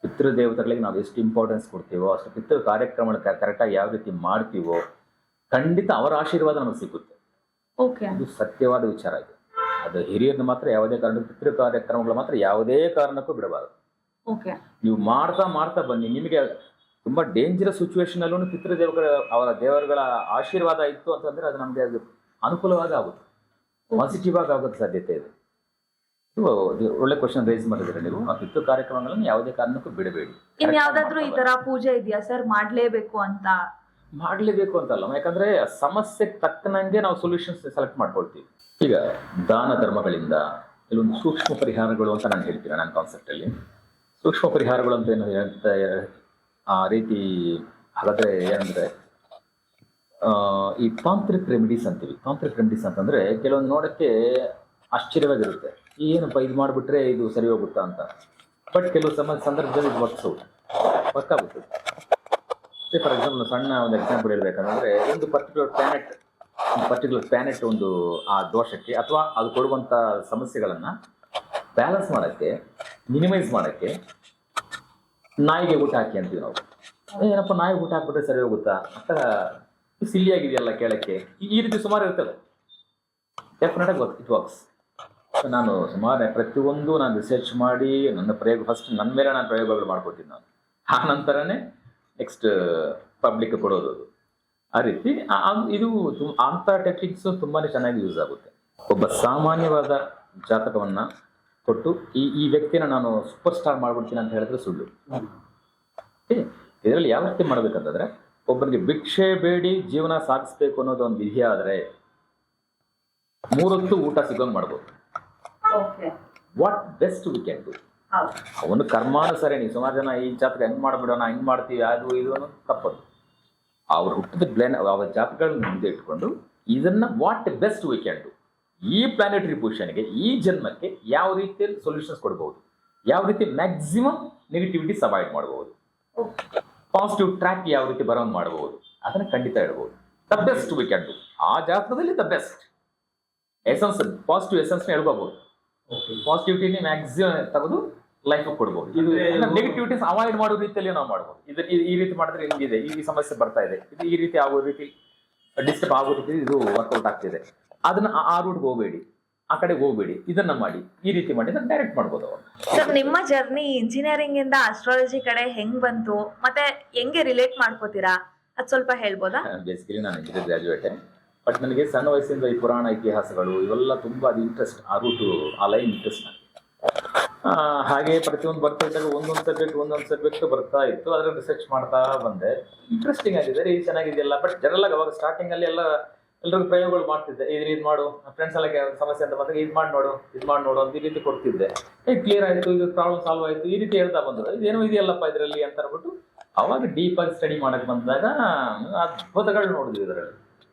ಪಿತೃ ದೇವತೆಗಳಿಗೆ ನಾವು ಎಷ್ಟು ಇಂಪಾರ್ಟೆನ್ಸ್ ಕೊಡ್ತೀವೋ ಅಷ್ಟು ಪಿತೃ ಕಾರ್ಯಕ್ರಮ ಕರೆಕ್ಟಾಗಿ ಯಾವ ರೀತಿ ಮಾಡ್ತೀವೋ ಖಂಡಿತ ಅವರ ಆಶೀರ್ವಾದ ನಮಗೆ ಸಿಗುತ್ತೆ. ಇದು ಸತ್ಯವಾದ ವಿಚಾರ ಇದೆ. ಅದು ಹಿರಿಯರನ್ನ ಮಾತ್ರ ಯಾವುದೇ ಕಾರಣಕ್ಕೂ ಪಿತೃ ಕಾರ್ಯಕ್ರಮಗಳು ಮಾತ್ರ ಯಾವುದೇ ಕಾರಣಕ್ಕೂ ಬಿಡಬಾರದು. ಓಕೆ. ನೀವು ಮಾಡ್ತಾ ಬನ್ನಿ. ನಿಮಗೆ ತುಂಬಾ ಡೇಂಜರಸ್ ಸಿಚುವೇಶನ್ ಅಲ್ಲೂ ಪಿತೃದೇವಗಳ ಅವರ ದೇವರುಗಳ ಆಶೀರ್ವಾದ ಇತ್ತು ಅಂತಂದ್ರೆ ಅದು ನಮಗೆ ಅದು ಅನುಕೂಲವಾಗಿ ಆಗುತ್ತೆ, ಪಾಸಿಟಿವ್ ಆಗಿ ಆಗೋಕ್ಕೆ ಸಾಧ್ಯತೆ ಇದೆ. ಒಳ್ಳೆ ಕ್ವಶನ್ ರೈಸ್ ಮಾಡಿದ್ರೆ ನೀವು. ಆ ಪಿತೃ ಕಾರ್ಯಕ್ರಮಗಳನ್ನು ಯಾವುದೇ ಕಾರಣಕ್ಕೂ ಬಿಡಬೇಡಿ. ಇನ್ ಯಾವ್ದಾದ್ರು ಈ ತರ ಪೂಜೆ ಇದೆಯಾ ಸರ್ ಮಾಡ್ಲೇಬೇಕು ಅಂತ? ಮಾಡ್ಲೇಬೇಕು ಅಂತಲ್ಲ, ಯಾಕಂದ್ರೆ ಸಮಸ್ಯೆಗೆ ತಕ್ಕನಂಗೆ ನಾವು ಸೊಲ್ಯೂಷನ್ಸ್ ಸೆಲೆಕ್ಟ್ ಮಾಡ್ಕೊಳ್ತೀವಿ. ಈಗ ದಾನ ಧರ್ಮಗಳಿಂದ ಕೆಲವೊಂದು ಸೂಕ್ಷ್ಮ ಪರಿಹಾರಗಳು ಅಂತ ನಾನು ಹೇಳ್ತೀನಿ. ನನ್ನ ಕಾನ್ಸೆಪ್ಟ್ ಅಲ್ಲಿ ಸೂಕ್ಷ್ಮ ಪರಿಹಾರಗಳು ಅಂತ ಏನು ಹೇಳ್ತಾ ಆ ರೀತಿ. ಹಾಗಾದ್ರೆ ಏನಂದ್ರೆ ಈ ತಾಂತ್ರಿಕ್ ರೆಮಿಡೀಸ್ ಅಂತೀವಿ. ತಾಂತ್ರಿಕ್ ರೆಮಿಡೀಸ್ ಅಂತಂದ್ರೆ ಕೆಲವೊಂದು ನೋಡಕ್ಕೆ ಆಶ್ಚರ್ಯವಾಗಿರುತ್ತೆ, ಏನಪ್ಪ ಇದು ಮಾಡಿಬಿಟ್ರೆ ಇದು ಸರಿ ಹೋಗುತ್ತಾ ಅಂತ. ಬಟ್ ಕೆಲವು ಸಂದರ್ಭದಲ್ಲಿ ಇದು ವರ್ಕ್ ಆಗುತ್ತೆ. ಫಾರ್ ಎಕ್ಸಾಂಪಲ್ ಸಣ್ಣ ಒಂದು ಎಕ್ಸಾಂಪಲ್ ಹೇಳ್ಬೇಕಂದ್ರೆ ಒಂದು ಪರ್ಟಿಕ್ಯುಲರ್ ಪ್ಲಾನೆಟ್ ಒಂದು ಆ ದೋಷಕ್ಕೆ ಅಥವಾ ಅದು ಕೊಡುವಂಥ ಸಮಸ್ಯೆಗಳನ್ನು ಬ್ಯಾಲೆನ್ಸ್ ಮಾಡೋಕ್ಕೆ, ಮಿನಿಮೈಸ್ ಮಾಡೋಕ್ಕೆ ನಾಯಿಗೆ ಊಟ ಹಾಕಿ ಅಂತೀವಿ ನಾವು. ಏನಪ್ಪ ನಾಯಿಗೆ ಊಟ ಹಾಕ್ಬಿಟ್ರೆ ಸರಿ ಹೋಗುತ್ತಾ ಅಂತ ಸಿಲ್ಲಿಯಾಗಿದೆಯಲ್ಲ ಕೇಳಕ್ಕೆ. ಈ ರೀತಿ ಸುಮಾರು ಇರ್ತದೆ. ಡೆಫಿನೆಟಾಗಿ ಇಟ್ ವರ್ಕ್ಸ್. ನಾನು ಸುಮಾರು ಪ್ರತಿಯೊಂದು ನಾನು ರಿಸರ್ಚ್ ಮಾಡಿ ಫಸ್ಟ್ ನನ್ನ ಮೇಲೆ ನಾನು ಪ್ರಯೋಗಗಳು ಮಾಡ್ಕೊತೀನಿ ನಾನು. ಆ ನಂತರನೇ ನೆಕ್ಸ್ಟ್ ಪಬ್ಲಿಕ್ ಕೊಡೋದು. ಆ ರೀತಿ ಇದು ಅಂಥ ಟೆಕ್ನಿಕ್ಸು ತುಂಬಾ ಚೆನ್ನಾಗಿ ಯೂಸ್ ಆಗುತ್ತೆ. ಒಬ್ಬ ಸಾಮಾನ್ಯವಾದ ಜಾತಕವನ್ನು ಕೊಟ್ಟು ಈ ವ್ಯಕ್ತಿನ ನಾನು ಸೂಪರ್ ಸ್ಟಾರ್ ಮಾಡ್ಬಿಡ್ತೀನಿ ಅಂತ ಹೇಳಿದ್ರೆ ಸುಳ್ಳು. ಇದರಲ್ಲಿ ಯಾವ ರೀತಿ ಮಾಡಬೇಕಂತಂದ್ರೆ, ಒಬ್ಬನಿಗೆ ಭಿಕ್ಷೆ ಬೇಡಿ ಜೀವನ ಸಾಗಿಸ್ಬೇಕು ಅನ್ನೋದು ಒಂದು ವಿಧಿ ಆದರೆ 3 ಹೊತ್ತು ಊಟ ಸಿಗೋಂಗೆ ಮಾಡ್ಬೋದು. What best we can do. ಅವನು ಕರ್ಮಾನುಸಾರಣಿ. ಸುಮಾರು ಜನ ಈ ಜಾತಕ ಹೆಂಗ್ ಮಾಡ್ಬಿಡೋಣ, ಹಿಂಗ್ ಮಾಡ್ತೀವಿ, ಅದು ಇದು ಅನ್ನೋದು ತಪ್ಪದು. ಅವ್ರು ಹುಟ್ಟಿದ ಅವ್ರ ಜಾತಕಗಳನ್ನ ಮುಂದೆ ಇಟ್ಕೊಂಡು ಇದನ್ನ what best we can do, ಈ ಪ್ಲಾನೆಟರಿ ಪೊಸಿಷನ್ಗೆ, ಈ ಜನ್ಮಕ್ಕೆ ಯಾವ ರೀತಿಯಲ್ಲಿ ಸೊಲ್ಯೂಷನ್ಸ್ ಕೊಡ್ಬೋದು, ಯಾವ ರೀತಿ ಮ್ಯಾಕ್ಸಿಮಮ್ ನೆಗೆಟಿವಿಟೀಸ್ ಅವಾಯ್ಡ್ ಮಾಡ್ಬೋದು, ಪಾಸಿಟಿವ್ ಟ್ರ್ಯಾಕ್ ಯಾವ ರೀತಿ ಬರೋಂಗ್ ಮಾಡ್ಬೋದು, ಅದನ್ನ ಖಂಡಿತ ಹೇಳ್ಬೋದು. The best we can do. ಆ ಜಾತಕದಲ್ಲಿ ದ ಬೆಸ್ಟ್ ಎಸೆನ್ಸ್, ಪಾಸಿಟಿವ್ ಎಸೆನ್ಸ್ನ ಹೇಳ್ಕೋಬಹುದು. ಪಾಸಿಟಿವಿಟಿನೇ ಮ್ಯಾಕ್ಸಿಮಮ್ ತೆಗೆದು ಲೈಫ್ ಕೊಡ್ಬೋದು. ಇದು ನೆಗೆಟಿವಿಟೀಸ್ ಅವಾಯ್ಡ್ ಮಾಡೋ ರೀತಿಯಲ್ಲಿ ನಾವು ಮಾಡ್ಬೋದು. ಈ ರೀತಿ ಮಾಡಿದ್ರೆ ಹಿಂಗಿದೆ, ಈ ಸಮಸ್ಯೆ ಬರ್ತಾ ಇದೆ, ಇದು ಈ ರೀತಿ ಆಗೋ ರೀತಿ ಡಿಸ್ಟರ್ಬ್ ಆಗೋ ರೀತಿ ಇದು ವರ್ಕೌಟ್ ಆಗ್ತಿದೆ, ಅದನ್ನ ಆ ರೂಟ್ಗೆ ಹೋಗಬೇಡಿ, ಆ ಕಡೆ ಹೋಗಬೇಡಿ, ಇದನ್ನ ಮಾಡಿ, ಈ ರೀತಿ ಮಾಡಿ ಡೈರೆಕ್ಟ್ ಮಾಡ್ಬೋದು ಅವರು. ಸರ್, ನಿಮ್ಮ ಜರ್ನಿ ಇಂಜಿನಿಯರಿಂಗ್ ಇಂದ ಅಸ್ಟ್ರಾಲಜಿ ಕಡೆ ಹೆಂಗ್ ಬಂತು, ಮತ್ತೆ ಹೆಂಗೆ ರಿಲೇಟ್ ಮಾಡ್ಕೋತೀರಾ ಅದ್ ಸ್ವಲ್ಪ ಹೇಳ್ಬೋದಾ? ಬೇಸಿಕಲಿ ನಾನು ಇಂಜಿನಿಯರ್ ಗ್ರಾಜುಯೇಟೆ. ಬಟ್ ನನಗೆ ಸಣ್ಣ ವಯಸ್ಸಿಂದ ಈ ಪುರಾಣ ಇತಿಹಾಸಗಳು ಇವೆಲ್ಲ ತುಂಬ ಅದು ಇಂಟ್ರೆಸ್ಟ್, ಆ ರೂಟು, ಆ ಲೈನ್ ಇಂಟ್ರೆಸ್ಟ್ ನನಗೆ. ಹಾಗೆ ಪ್ರತಿಯೊಂದು ಬರ್ತಾ ಇದ್ದಾಗ ಒಂದೊಂದು ಸಬ್ಜೆಕ್ಟ್ ಬರ್ತಾ ಇತ್ತು. ಅದರ ರಿಸರ್ಚ್ ಮಾಡ್ತಾ ಬಂದೆ. ಇಂಟ್ರೆಸ್ಟಿಂಗ್ ಆಗಿದೆ, ಈ ಚೆನ್ನಾಗಿದೆಯಲ್ಲ. ಬಟ್ ಜನರಲ್ ಅವಾಗ ಸ್ಟಾರ್ಟಿಂಗಲ್ಲಿ ಎಲ್ಲರಿಗೂ ಪ್ರಯೋಗಗಳು ಮಾಡ್ತಿದ್ದೆ. ಇದು ಮಾಡು, ಫ್ರೆಂಡ್ಸ್ ಎಲ್ಲ ಸಮಸ್ಯೆ ಅಂತ ಬಂದಾಗ ಇದು ಮಾಡಿ ನೋಡು ಅಂತ ಈ ರೀತಿ ಕೊಡ್ತಿದ್ದೆ. ಕ್ಲಿಯರ್ ಆಯಿತು, ಇದು ಪ್ರಾಬ್ಲಮ್ ಸಾಲ್ವ್ ಆಯಿತು, ಈ ರೀತಿ ಹೇಳ್ತಾ ಬಂದರು. ಇದೇನೋ ಇದೆಯಲ್ಲಪ್ಪ ಇದರಲ್ಲಿ ಅಂತ ಅಂದ್ಬಿಟ್ಟು ಅವಾಗ ಡೀಪಾಗಿ ಸ್ಟಡಿ ಮಾಡೋಕ್ಕೆ ಬಂದಾಗ ಅದ್ಭುತಗಳು ನೋಡಿದ್ವಿ. ಇದರಲ್ಲಿ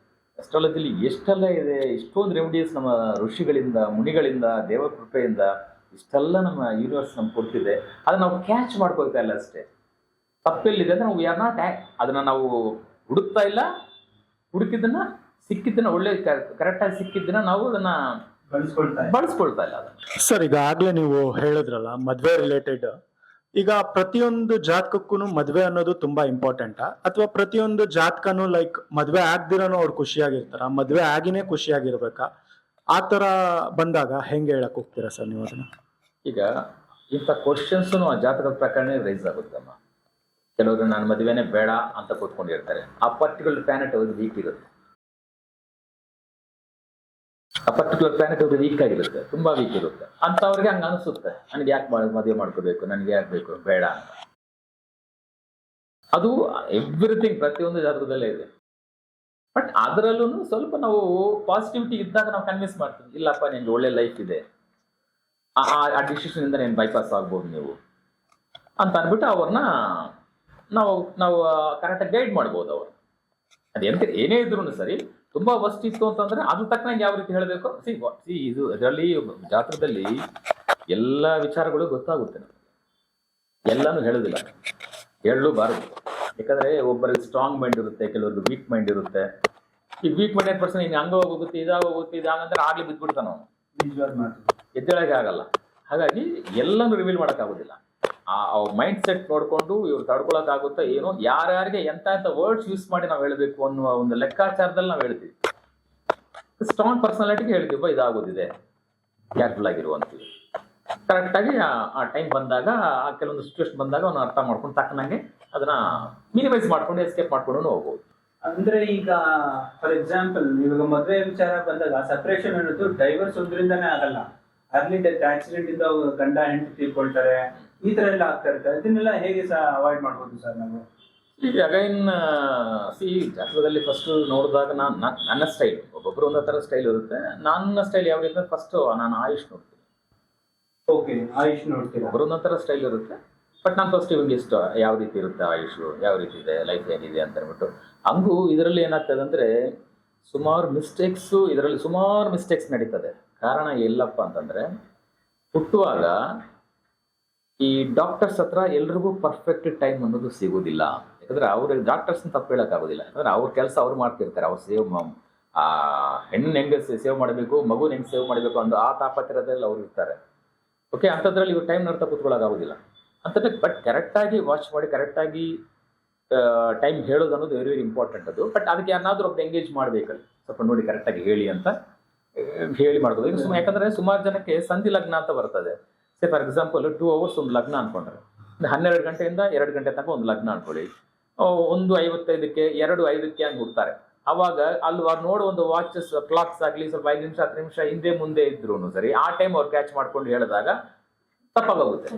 ಅಸ್ಟ್ರಾಲಜಿಲಿ ಎಷ್ಟೆಲ್ಲ ಇದೆ, ಇಷ್ಟೊಂದು ರೆಮಿಡೀಸ್ ನಮ್ಮ ಋಷಿಗಳಿಂದ, ಮುನಿಗಳಿಂದ, ದೇವ ಕೃಪೆಯಿಂದ ಇಷ್ಟೆಲ್ಲ ನಮ್ಮ ಯೂನಿವರ್ಸ್ ನಮ್ಗೆ ಕೊಡ್ತಿದೆ. ಅದನ್ನು ನಾವು ಕ್ಯಾಚ್ ಮಾಡ್ಕೊಳ್ತಾ ಇಲ್ಲ ಅಷ್ಟೇ. ತಪ್ಪೆಲ್ಲಿದೆ ಅಂದರೆ ನಾವು ಯಾರ್ ನಾಟ್ ಅದನ್ನು ನಾವು ಹುಡುಕ್ತಾ ಇಲ್ಲ. ಹುಡುಕಿದ್ದನ್ನ ಸಿಕ್ಕಿದ್ದನ್ನ ಒಳ್ಳೆ ಕರೆಕ್ಟಾಗಿ ಸಿಕ್ಕಿದ್ದನ್ನ ನಾವು ಅದನ್ನು ಬಳಸ್ಕೊಳ್ತಾ ಇಲ್ಲ ಅದನ್ನು. ಸರ್, ಈಗ ಆಗ್ಲೇ ನೀವು ಹೇಳಿದ್ರಲ್ಲ ಮದ್ವೆ ರಿಲೇಟೆಡ್, ಈಗ ಪ್ರತಿಯೊಂದು ಜಾತಕಕ್ಕೂ ಮದ್ವೆ ಅನ್ನೋದು ತುಂಬಾ ಇಂಪಾರ್ಟೆಂಟಾ, ಅಥವಾ ಪ್ರತಿಯೊಂದು ಜಾತಕನು ಲೈಕ್ ಮದ್ವೆ ಆಗ್ದಿರೋನು ಅವ್ರು ಖುಷಿಯಾಗಿರ್ತಾರ, ಮದ್ವೆ ಆಗಿನೇ ಖುಷಿಯಾಗಿರ್ಬೇಕಾ? ಆ ತರ ಬಂದಾಗ ಹೆಂಗೆ ಹೇಳಕ್ ಹೋಗ್ತೀರಾ ಸರ್ ನೀವು ಅದನ್ನ? ಈಗ ಇಂಥ ಕ್ವಶನ್ಸ್ ಆ ಜಾತಕದ ಪ್ರಕರಣ ರೈಸ್ ಆಗುತ್ತಮ್ಮ. ಕೆಲವರು ನಾನು ಮದುವೆನೇ ಬೇಡ ಅಂತ ಕೂತ್ಕೊಂಡಿರ್ತಾರೆ. ಆ ಪರ್ಟಿಕ್ಯುಲರ್ ಪ್ಲಾನೆಟ್ ಅವ್ರಿಗೆ ವೀಕ್ ಇರುತ್ತೆ. ಆ ಪರ್ಟಿಕ್ಯುಲರ್ ಪ್ಲಾನೆಟ್ ಅವ್ರಿಗೆ ವೀಕ್ ಆಗಿರುತ್ತೆ, ತುಂಬಾ ವೀಕ್ ಇರುತ್ತೆ. ಅಂತವ್ರಿಗೆ ಹಂಗೆ ಅನಿಸುತ್ತೆ, ನನಗೆ ಯಾಕೆ ಮದುವೆ ಮಾಡ್ಕೋಬೇಕು, ನನಗೆ ಯಾಕೆ ಬೇಕು, ಬೇಡ ಅಂತ. ಅದು ಎವ್ರಿಥಿಂಗ್ ಪ್ರತಿಯೊಂದು ಜಾತಕದಲ್ಲೇ ಇದೆ. ಬಟ್ ಅದರಲ್ಲೂ ಸ್ವಲ್ಪ ನಾವು ಪಾಸಿಟಿವಿಟಿ ಇದ್ದಾಗ ನಾವು ಕನ್ವಿನ್ಸ್ ಮಾಡ್ತೀವಿ, ಇಲ್ಲಪ್ಪ ನಿಮ್ಗೆ ಒಳ್ಳೆ ಲೈಫ್ ಇದೆ, ಆ ಡಿಸಿಷನ್ ಇಂದ ನೀನು ಬೈಪಾಸ್ ಆಗ್ಬೋದು ನೀವು ಅಂತ ಅಂದ್ಬಿಟ್ಟು ಅವ್ರನ್ನ ನಾವು ಕರೆಕ್ಟಾಗಿ ಗೈಡ್ ಮಾಡ್ಬೋದು. ಅವರು ಅದು ಏನೇ ಇದ್ರು ಸರಿ, ತುಂಬಾ ವಸ್ಟ್ ಇತ್ತು ಅಂತಂದ್ರೆ ಅದ್ರ ತಕ್ಕನಾಗಿ ಯಾವ ರೀತಿ ಹೇಳಬೇಕು. ಇದು ಅದರಲ್ಲಿ ಜಾತಕದಲ್ಲಿ ಎಲ್ಲ ವಿಚಾರಗಳು ಗೊತ್ತಾಗುತ್ತೆ ನಮಗೆ. ಎಲ್ಲಾನು ಹೇಳೋದಿಲ್ಲ, ಹೇಳಲೂಬಾರದು. ಯಾಕಂದ್ರೆ ಒಬ್ಬರಿಗೆ ಸ್ಟ್ರಾಂಗ್ ಮೈಂಡ್ ಇರುತ್ತೆ, ಕೆಲವ್ರಿಗೆ ವೀಕ್ ಮೈಂಡ್ ಇರುತ್ತೆ. ಈ ವೀಕ್ ಮೈಂಡೆಡ್ ಪರ್ಸನ್ ಹಿಂಗೆ ಹಂಗೋಗುತ್ತೆ, ಇದಾಗೋಗುತ್ತೆ, ಇದಾಗಂದ್ರೆ ಆಗ್ಲಿ ಬಿದ್ದುಬಿಡ್ತಾನ ಅವನು, ಎದ್ದೇಳಕ್ಕೆ ಆಗಲ್ಲ. ಹಾಗಾಗಿ ಎಲ್ಲಾನು ರಿವೀಲ್ ಮಾಡೋಕ್ಕಾಗೋದಿಲ್ಲ. ಅವ್ರ ಮೈಂಡ್ ಸೆಟ್ ನೋಡಿಕೊಂಡು ಇವ್ರು ತಡ್ಕೊಳಕ್ಕಾಗುತ್ತಾ ಏನೋ, ಯಾರ್ಯಾರಿಗೆ ಎಂತ ವರ್ಡ್ಸ್ ಯೂಸ್ ಮಾಡಿ ನಾವು ಹೇಳಬೇಕು ಅನ್ನುವ ಒಂದು ಲೆಕ್ಕಾಚಾರದಲ್ಲಿ ನಾವು ಹೇಳ್ತೀವಿ. ಸ್ಟ್ರಾಂಗ್ ಪರ್ಸನಾಲಿಟಿಗೆ ಹೇಳ್ತೀವಿ, ಇದಾಗೋದಿದೆ, ಕೇರ್ಫುಲ್ ಆಗಿರುವಂಥದ್ದು. ಕರೆಕ್ಟಾಗಿ ಆ ಟೈಮ್ ಬಂದಾಗ, ಆ ಕೆಲವೊಂದು ಸಿಚುವೇಶನ್ ಬಂದಾಗ ಅವನು ಅರ್ಥ ಮಾಡ್ಕೊಂಡು ತಕ್ಕನಂಗೆ ಅದನ್ನ ಮಿನಿಮೈಸ್ ಮಾಡ್ಕೊಂಡು ಎಸ್ಕೇಪ್ ಮಾಡ್ಕೊಂಡು ಹೋಗ್ಬೋದು. ಅಂದ್ರೆ ಈಗ ಫಾರ್ ಎಕ್ಸಾಂಪಲ್ ಇವಾಗ ಮದುವೆ ವಿಚಾರ ಬಂದಾಗ ಸಪರೇಷನ್ ಅನ್ನೋದು ಡೈವರ್ಸ್ ಒಂದ್ರಿಂದಾನೇ ಆಗಲ್ಲ. ಅರ್ಲಿ ಡೆತ್, ಆಕ್ಸಿಡೆಂಟ್ ಇಂದ ಗಂಡ ಹೆಂಡತಿ ತೀರ್ಕೊಳ್ತಾರೆ, ಈ ತರ ಎಲ್ಲ ಆಗ್ತಾ ಇರುತ್ತೆ. ಅದನ್ನೆಲ್ಲ ಹೇಗೆ ಅವಾಯ್ಡ್ ಮಾಡ್ಬೋದು ಸರ್ ನಾವು? ಈಗ ಅಗೈನ್ ಜಾತಕದಲ್ಲಿ ಫಸ್ಟ್ ನೋಡಿದಾಗ ನನ್ನ ಸ್ಟೈಲ್, ಒಬ್ಬೊಬ್ರು ಒಂದೊಂದು ಥರ ಸ್ಟೈಲ್ ಇರುತ್ತೆ. ನನ್ನ ಸ್ಟೈಲ್ ಯಾವ ರೀತಿ ಫಸ್ಟ್ ನಾನು ಆಯುಷ್ ನೋಡ್ತೀನಿ. ಓಕೆ, ಆಯುಷ್ ನೋಡ್ತೀರಾ? ಒಬ್ಬರು ಒಂದೊಂದು ಥರ ಸ್ಟೈಲ್ ಇರುತ್ತೆ. ಬಟ್ ನಾನು ಫಸ್ಟ್ ಇವಾಗ ಇಷ್ಟ ಯಾವ ರೀತಿ ಇರುತ್ತೆ ಆಯುಷು, ಯಾವ ರೀತಿ ಇದೆ ಲೈಫ್ ಏನಿದೆ ಅಂತ ಹೇಳ್ಬಿಟ್ಟು. ಹಂಗೂ ಇದರಲ್ಲಿ ಏನಾಗ್ತದೆ ಅಂದರೆ ಇದರಲ್ಲಿ ಸುಮಾರು ಮಿಸ್ಟೇಕ್ಸ್ ನಡೀತದೆ. ಕಾರಣ ಎಲ್ಲಪ್ಪ ಅಂತಂದರೆ, ಹುಟ್ಟುವಾಗ ಈ ಡಾಕ್ಟರ್ಸ್ ಹತ್ರ ಎಲ್ರಿಗೂ ಪರ್ಫೆಕ್ಟ್ ಟೈಮ್ ಅನ್ನೋದು ಸಿಗೋದಿಲ್ಲ. ಯಾಕಂದರೆ ಅವ್ರಿಗೆ ಡಾಕ್ಟರ್ಸ್ನ ತಪ್ಪು ಹೇಳೋಕ್ಕಾಗೋದಿಲ್ಲ. ಯಾಕಂದರೆ ಅವ್ರ ಕೆಲಸ ಅವ್ರು ಮಾಡ್ತಿರ್ತಾರೆ. ಅವ್ರು ಹೆಣ್ಣು ಹೆಂಗೆ ಸೇವ್ ಮಾಡಬೇಕು, ಮಗುನ ಹೆಂಗೆ ಸೇವ್ ಮಾಡಬೇಕು ಅನ್ನೋ ಆ ತಾಪತ್ರದಲ್ಲಿ ಅವ್ರು ಇರ್ತಾರೆ. ಓಕೆ, ಅಂಥದ್ರಲ್ಲಿ ಇವ್ರು ಟೈಮ್ ನೋಡ್ತಾ ಕೂತ್ಕೊಳ್ಳೋಕ್ಕಾಗೋದಿಲ್ಲ ಅಂತಂದರೆ. ಬಟ್ ಕರೆಕ್ಟಾಗಿ ವಾಚ್ ಮಾಡಿ ಕರೆಕ್ಟಾಗಿ ಟೈಮ್ ಹೇಳೋದು ಅನ್ನೋದು ವೆರಿ ವೆರಿ ಇಂಪಾರ್ಟೆಂಟ್ ಅದು. ಬಟ್ ಅದಕ್ಕೆ ಯಾರನ್ನಾದ್ರೂ ಒಬ್ಬರು ಎಂಗೇಜ್ ಮಾಡಬೇಕಲ್ಲ, ಸ್ವಲ್ಪ ನೋಡಿ ಕರೆಕ್ಟಾಗಿ ಹೇಳಿ ಅಂತ ಹೇಳಿ ಮಾಡ್ಬೋದು. ಈಗ ಯಾಕಂದರೆ ಸುಮಾರು ಜನಕ್ಕೆ ಸಂಧಿ ಲಗ್ನ ಅಂತ ಬರ್ತದೆ. ಫಾರ್ ಎಕ್ಸಾಂಪಲ್ 2 hours ಒಂದು ಲಗ್ನ ಅನ್ಕೊಂಡ್ರೆ, 12 ಗಂಟೆಯಿಂದ 2 ಗಂಟೆ ತನಕ ಒಂದು ಲಗ್ನ ಅನ್ಕೊಳ್ಳಿ. 1:55ಕ್ಕೆ 2:05ಕ್ಕೆ ಹಂಗೆ ಹುಡ್ತಾರೆ. ಅವಾಗ ಅಲ್ಲಿ ಅವ್ರು ನೋಡೋ ಒಂದು ವಾಚಸ್ ಕ್ಲಾಕ್ಸ್ ಆಗಲಿ ಸ್ವಲ್ಪ 5 ನಿಮಿಷ 10 ನಿಮಿಷ ಹಿಂದೆ ಮುಂದೆ ಇದ್ರು ಸರಿ, ಆ ಟೈಮ್ ಅವ್ರು ಕ್ಯಾಚ್ ಮಾಡ್ಕೊಂಡು ಹೇಳಿದಾಗ ತಪ್ಪಾಗೋಗುತ್ತೆ.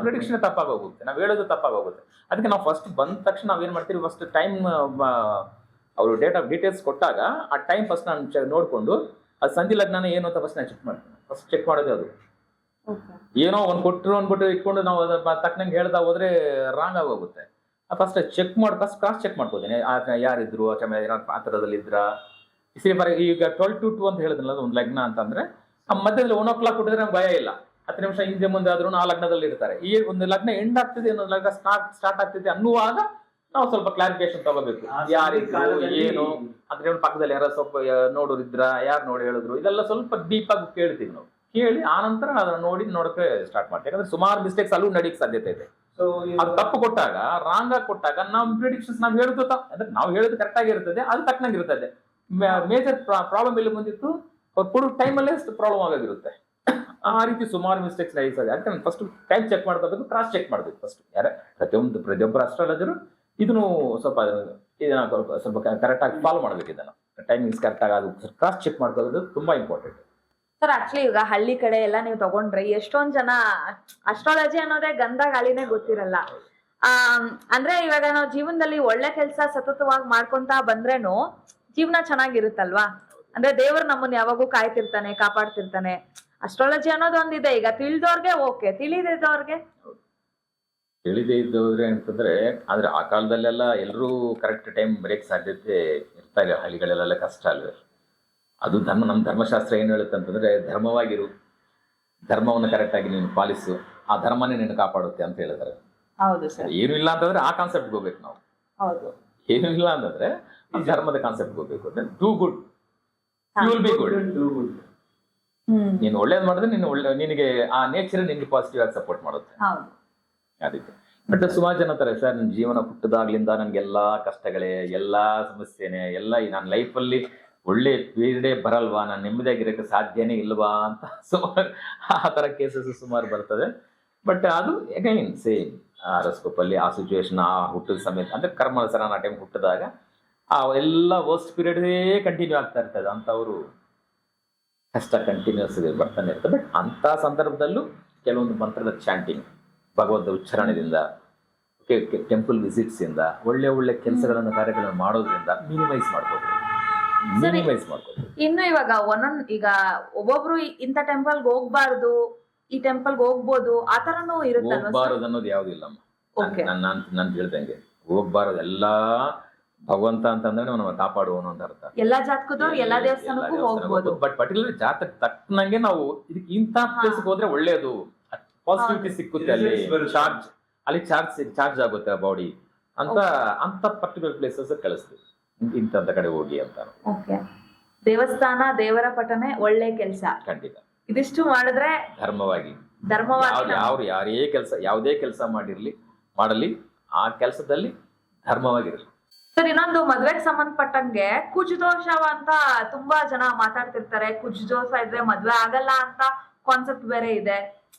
ಪ್ರಿಡಿಕ್ಷನ್ ತಪ್ಪಾಗೋಗುತ್ತೆ, ನಾವು ಹೇಳೋದು ತಪ್ಪಾಗೋಗುತ್ತೆ. ಅದಕ್ಕೆ ನಾವು ಫಸ್ಟ್ ಬಂದ ತಕ್ಷಣ ನಾವೇನು ಮಾಡ್ತೀವಿ, ಫಸ್ಟ್ ಟೈಮ್ ಅವರು ಡೀಟೇಲ್ಸ್ ಕೊಟ್ಟಾಗ ಆ ಟೈಮ್ ಫಸ್ಟ್ ನಾನು ನೋಡಿಕೊಂಡು ಅದು ಸಂಧಿ ಲಗ್ನ ಏನು ಅಂತ ಫಸ್ಟ್ ನಾನು ಚೆಕ್ ಮಾಡ್ತೀನಿ. ಫಸ್ಟ್ ಚೆಕ್ ಮಾಡೋದು ಅದು. ಏನೋ ಒಂದು ಕೊಟ್ಟರು ಅಂದ್ಬಿಟ್ಟು ಇಟ್ಕೊಂಡು ನಾವು ತಕ್ಕನಂಗೆ ಹೇಳ್ತಾ ಹೋದ್ರೆ ರಾಂಗ್ ಆಗೋಗುತ್ತೆ. ಫಸ್ಟ್ ಚೆಕ್ ಮಾಡಿ, ಫಸ್ಟ್ ಕ್ರಾಸ್ ಚೆಕ್ ಮಾಡ್ಕೋತೀನಿ. ಯಾರಿದ್ರು ಆ ಥರದಲ್ಲಿ ಇದ್ರ. ಈಗ 12 to 2 ಅಂತ ಹೇಳಿದ್ನಲ್ಲ ಒಂದು ಲಗ್ನ ಅಂತಂದ್ರೆ, ಆ ಮಧ್ಯದಲ್ಲಿ 1 o'clock ಕೊಟ್ಟಿದ್ರೆ ನಮ್ಗೆ ಭಯ ಇಲ್ಲ. 10 ನಿಮಿಷ ಹಿಂದೆ ಮುಂದೆ ಆದ್ರೂ ಆ ಲಗ್ನದಲ್ಲಿ ಇರ್ತಾರೆ. ಈ ಒಂದು ಲಗ್ನ ಎಂಡ್ ಆಗ್ತಿದೆ, ಇನ್ನೊಂದು ಲಗ್ನ ಸ್ಟಾರ್ಟ್ ಆಗ್ತಿದೆ ಅನ್ನುವಾಗ ನಾವು ಸ್ವಲ್ಪ ಕ್ಲಾರಿಫಿಕೇಶನ್ ತಗೋಬೇಕು. ಯಾರಿದ್ರು ಏನು ಅಂದ್ರೆ, ಪಕ್ಕದಲ್ಲಿ ಯಾರೋ ಸ್ವಲ್ಪ ನೋಡೋರು ಇದ್ರ, ಯಾರು ನೋಡಿ ಹೇಳಿದ್ರು, ಇದೆಲ್ಲ ಸ್ವಲ್ಪ ಡೀಪ್ ಆಗಿ ಕೇಳ್ತೀವಿ ನಾವು. ಕೇಳಿ ಆನಂತರ ಅದನ್ನ ನೋಡಕ್ಕೆ ಸ್ಟಾರ್ಟ್ ಮಾಡ್ತೀವಿ. ಯಾಕಂದ್ರೆ ಸುಮಾರು ಮಿಸ್ಟೇಕ್ಸ್ ಅಲ್ಲೂ ನಡೀಕ್ ಸಾಧ್ಯತೆ ಇದೆ. ಸೊ ಅದು ತಪ್ಪು ಕೊಟ್ಟಾಗ, ರಾಂಗ್ ಆಗಿ ಕೊಟ್ಟಾಗ ನಮ್ಮ ಪ್ರಿಡಿಕ್ಷನ್ಸ್ ನಾವು ಹೇಳುತ್ತ ಅಂದ್ರೆ ನಾವು ಹೇಳೋದು ಕರೆಕ್ಟ್ ಆಗಿರ್ತದೆ, ಅದು ತಕ್ಕನಾಗಿ ಇರ್ತದೆ. ಮೇಜರ್ ಪ್ರಾಬ್ಲಮ್ ಎಲ್ಲಿ ಬಂದಿತ್ತು, ಅವ್ರು ಕೊಡೋ ಟೈಮಲ್ಲೇ ಪ್ರಾಬ್ಲಮ್ ಆಗೋದಿರುತ್ತೆ. ಆ ರೀತಿ ಸುಮಾರು ಮಿಸ್ಟೇಕ್ಸ್ ನಡೀತದೆ. ಅದಕ್ಕೆ ನಾನು ಫಸ್ಟ್ ಟೈಮ್ ಚೆಕ್ ಮಾಡ್ಕೋಬೇಕು, ಕ್ರಾಸ್ ಚೆಕ್ ಮಾಡಬೇಕು ಫಸ್ಟ್. ಪ್ರತಿಯೊಬ್ಬರು ಅಸ್ಟ್ರಾಲಜರು ಇದನ್ನು ಸ್ವಲ್ಪ ಕರೆಕ್ಟಾಗಿ ಫಾಲೋ ಮಾಡ್ಬೇಕು. ಇದನ್ನು ಟೈಮಿಂಗ್ಸ್ ಕರೆಕ್ಟಾಗಿ ಅದು ಕ್ರಾಸ್ ಚೆಕ್ ಮಾಡ್ಕೋದು ತುಂಬಾ ಇಂಪಾರ್ಟೆಂಟ್. ಸರ್ ಆಕ್ಚುಲಿ ಈಗ ಹಳ್ಳಿ ಕಡೆ ಎಲ್ಲ ನೀವು ತಗೊಂಡ್ರೆ ಎಷ್ಟೊಂದ್ ಜನ ಅಸ್ಟ್ರಾಲಜಿ ಅನ್ನೋದೇ ಗಂಧ ಗಾಳಿನೇ ಗೊತ್ತಿರಲ್ಲ. ಅಂದ್ರೆ ಇವಾಗ ನಾವು ಜೀವನದಲ್ಲಿ ಒಳ್ಳೆ ಕೆಲಸ ಸತತವಾಗಿ ಮಾಡ್ಕೊಂತ ಬಂದ್ರೇನು ಜೀವನ ಚೆನ್ನಾಗಿರುತ್ತಲ್ವಾ? ಅಂದ್ರೆ ದೇವ್ರು ನಮ್ಮನ್ನ ಯಾವಾಗೂ ಕಾಯ್ತಿರ್ತಾನೆ, ಕಾಪಾಡ್ತಿರ್ತಾನೆ. ಅಸ್ಟ್ರಾಲಜಿ ಅನ್ನೋದು ಒಂದಿದೆ. ಈಗ ತಿಳಿದವ್ರಿಗೆ ಓಕೆ, ತಿಳಿದಿದ್ದವ್ರಿಗೆ ತಿಳಿದೇ ಇದ್ದವ್ರೆ ಅಂತಂದ್ರೆ, ಆದ್ರೆ ಆ ಕಾಲದಲ್ಲೆಲ್ಲ ಎಲ್ಲರೂ ಕರೆಕ್ಟ್ ಟೈಮ್ ಬರೆಯಕ್ಕೆ ಸಾಧ್ಯತೆ ಇರ್ತಾ ಇಲ್ಲ. ಹಳ್ಳಿಗಳಲ್ಲೆಲ್ಲ ಕಷ್ಟ ಅಲ್ವೇ. ಅದು ನಮ್ಮ ಧರ್ಮಶಾಸ್ತ್ರ ಏನು ಹೇಳುತ್ತೆ ಅಂತಂದ್ರೆ, ಧರ್ಮವಾಗಿರು, ಧರ್ಮವನ್ನು ಕರೆಕ್ಟಾಗಿ ನೀನು ಪಾಲಿಸು, ಆ ಧರ್ಮನೇ ನಿನ್ನ ಕಾಪಾಡುತ್ತೆ ಅಂತ ಹೇಳಿದ್ದಾರೆ. ಹೌದು ಸರ್. ಏನು ಇಲ್ಲ ಅಂತಂದ್ರೆ ಆ ಕಾನ್ಸೆಪ್ಟ್ಗೆ ಹೋಗ್ಬೇಕು ನಾವು. ಹೌದು. ಏನು ಇಲ್ಲ ಅಂತಂದ್ರೆ ಈ ಧರ್ಮದ ಕಾನ್ಸೆಪ್ಟ್ಗೆ ಹೋಗ್ಬೇಕು. Do good, you will be good. ನೀನು ಒಳ್ಳೇದು ಮಾಡಿದ್ರೆ ನಿನಗೆ ಆ ನೇಚರ್ ನಿನ್ಗೆ ಪಾಸಿಟಿವ್ ಆಗಿ ಸಪೋರ್ಟ್ ಮಾಡುತ್ತೆ. ಅದಕ್ಕೆ ಬಟ್ ಸುಮಾರು ಜನ ಅಂತಾರೆ, ಸರ್ ನನ್ನ ಜೀವನ ಹುಟ್ಟಿದಾಗ್ಲಿಂದ ನನಗೆಲ್ಲ ಕಷ್ಟಗಳೇ, ಎಲ್ಲ ಸಮಸ್ಯೆನೇ, ಎಲ್ಲ ನನ್ನ ಲೈಫಲ್ಲಿ ಒಳ್ಳೆ ಪೀರಿಯಡೇ ಬರಲ್ವಾ, ನಾನು ನೆಮ್ಮದಿಯಾಗಿರೋಕ್ಕೆ ಸಾಧ್ಯನೇ ಇಲ್ವಾ ಅಂತ ಸುಮಾರು ಆ ಥರ ಕೇಸಸ್ ಸುಮಾರು ಬರ್ತದೆ. ಬಟ್ ಅದು ಅಗೈನ್ ಸೇಮ್ ಹಾರೋಸ್ಕೋಪಲ್ಲಿ ಆ ಸಿಚುವೇಶನ್, ಆ ಹುಟ್ಟಿದ ಸಮೇತ ಅಂದರೆ ಕರ್ಮಾನುಸಾರ ಆ ಟೈಮ್ ಹುಟ್ಟಿದಾಗ ಆ ಎಲ್ಲ ವರ್ಸ್ಟ್ ಪೀರಿಯಡೇ ಕಂಟಿನ್ಯೂ ಆಗ್ತಾ ಇರ್ತದೆ. ಅಂಥವರು ಕಷ್ಟ ಕಂಟಿನ್ಯೂಸ್ ಬರ್ತಾನೆ ಇರ್ತದೆ. ಬಟ್ ಅಂಥ ಸಂದರ್ಭದಲ್ಲೂ ಕೆಲವೊಂದು ಮಂತ್ರದ ಚಾಂಟಿಂಗ್, ಭಗವಂತ ಉಚ್ಚಾರಣೆಯಿಂದ, ಟೆಂಪಲ್ ವಿಸಿಟ್ಸಿಂದ, ಒಳ್ಳೆ ಕೆಲಸಗಳನ್ನು ಕಾರ್ಯಗಳನ್ನು ಮಾಡೋದ್ರಿಂದ ಮಿನಿಮೈಸ್ ಮಾಡ್ಬೋದು. ಇನ್ನು ಇವಾಗ ಈಗ ಒಬ್ಬೊಬ್ರು ಇಂಥ ಟೆಂಪಲ್ಗೆ ಹೋಗ್ಬಾರ್ದು, ಈ ಟೆಂಪಲ್ಗೆ ಹೋಗ್ಬೋದು, ಆ ತರನೂ ಇರುತ್ತೆ. ಹೋಗ್ಬಾರದು ಅನ್ನೋದು ಯಾವ್ದಿಲ್ಲಮ್ಮ. ನಾನು ಹೇಳ್ದಂಗೆ ಹೋಗ್ಬಾರದು. ಎಲ್ಲಾ ಭಗವಂತ ಅಂತಂದ್ರೆ ನಾವು ಕಾಪಾಡುವನು ಅಂತ ಅರ್ಥ. ಎಲ್ಲಾ ಜಾತಕದವ್ರು ಎಲ್ಲಾ ದೇವಸ್ಥಾನಕ್ಕೂ ಹೋಗ್ಬೋದು. ಬಟ್ ಪರ್ಟಿಕ್ಯುಲರ್ ಜಾತಕ ತಕ್ಕನಂಗೆ ನಾವು ಇದಕ್ಕೆ ಇಂಥ ಪ್ಲೇಸ್ಗೆ ಹೋದ್ರೆ ಒಳ್ಳೇದು, ಪಾಸಿಟಿವಿಟಿ ಸಿಕ್ಕುತ್ತೆ. ಅಲ್ಲಿ ಚಾರ್ಜ್ ಆಗುತ್ತೆ ಬಾಡಿ ಅಂತ ಪರ್ಟಿಕ್ಯುಲರ್ ಪ್ಲೇಸಸ್ ಕಳಿಸ್ತೀವಿ, ಇಂಥ ಕಡೆ ಹೋಗಿ ಅಂತ. ದೇವಸ್ಥಾನ, ದೇವರ ಪಠನೆ, ಒಳ್ಳೆ ಕೆಲಸ, ಖಂಡಿತ ಇದಿಷ್ಟು ಮಾಡಿದ್ರೆ ಧರ್ಮವಾಗಿ ಯಾವುದೇ ಕೆಲಸ ಮಾಡಲಿ, ಆ ಕೆಲಸದಲ್ಲಿ ಧರ್ಮವಾಗಿರಲಿ. ಸರ್ ಇನ್ನೊಂದು ಮದ್ವೆಗೆ ಸಂಬಂಧಪಟ್ಟಂಗೆ ಕುಜದೋಷ ಅಂತ ತುಂಬಾ ಜನ ಮಾತಾಡ್ತಿರ್ತಾರೆ. ಕುಜದೋಷ ಇದ್ರೆ ಮದ್ವೆ ಆಗಲ್ಲ ಅಂತ ಕಾನ್ಸೆಪ್ಟ್ ಬೇರೆ ಇದೆ.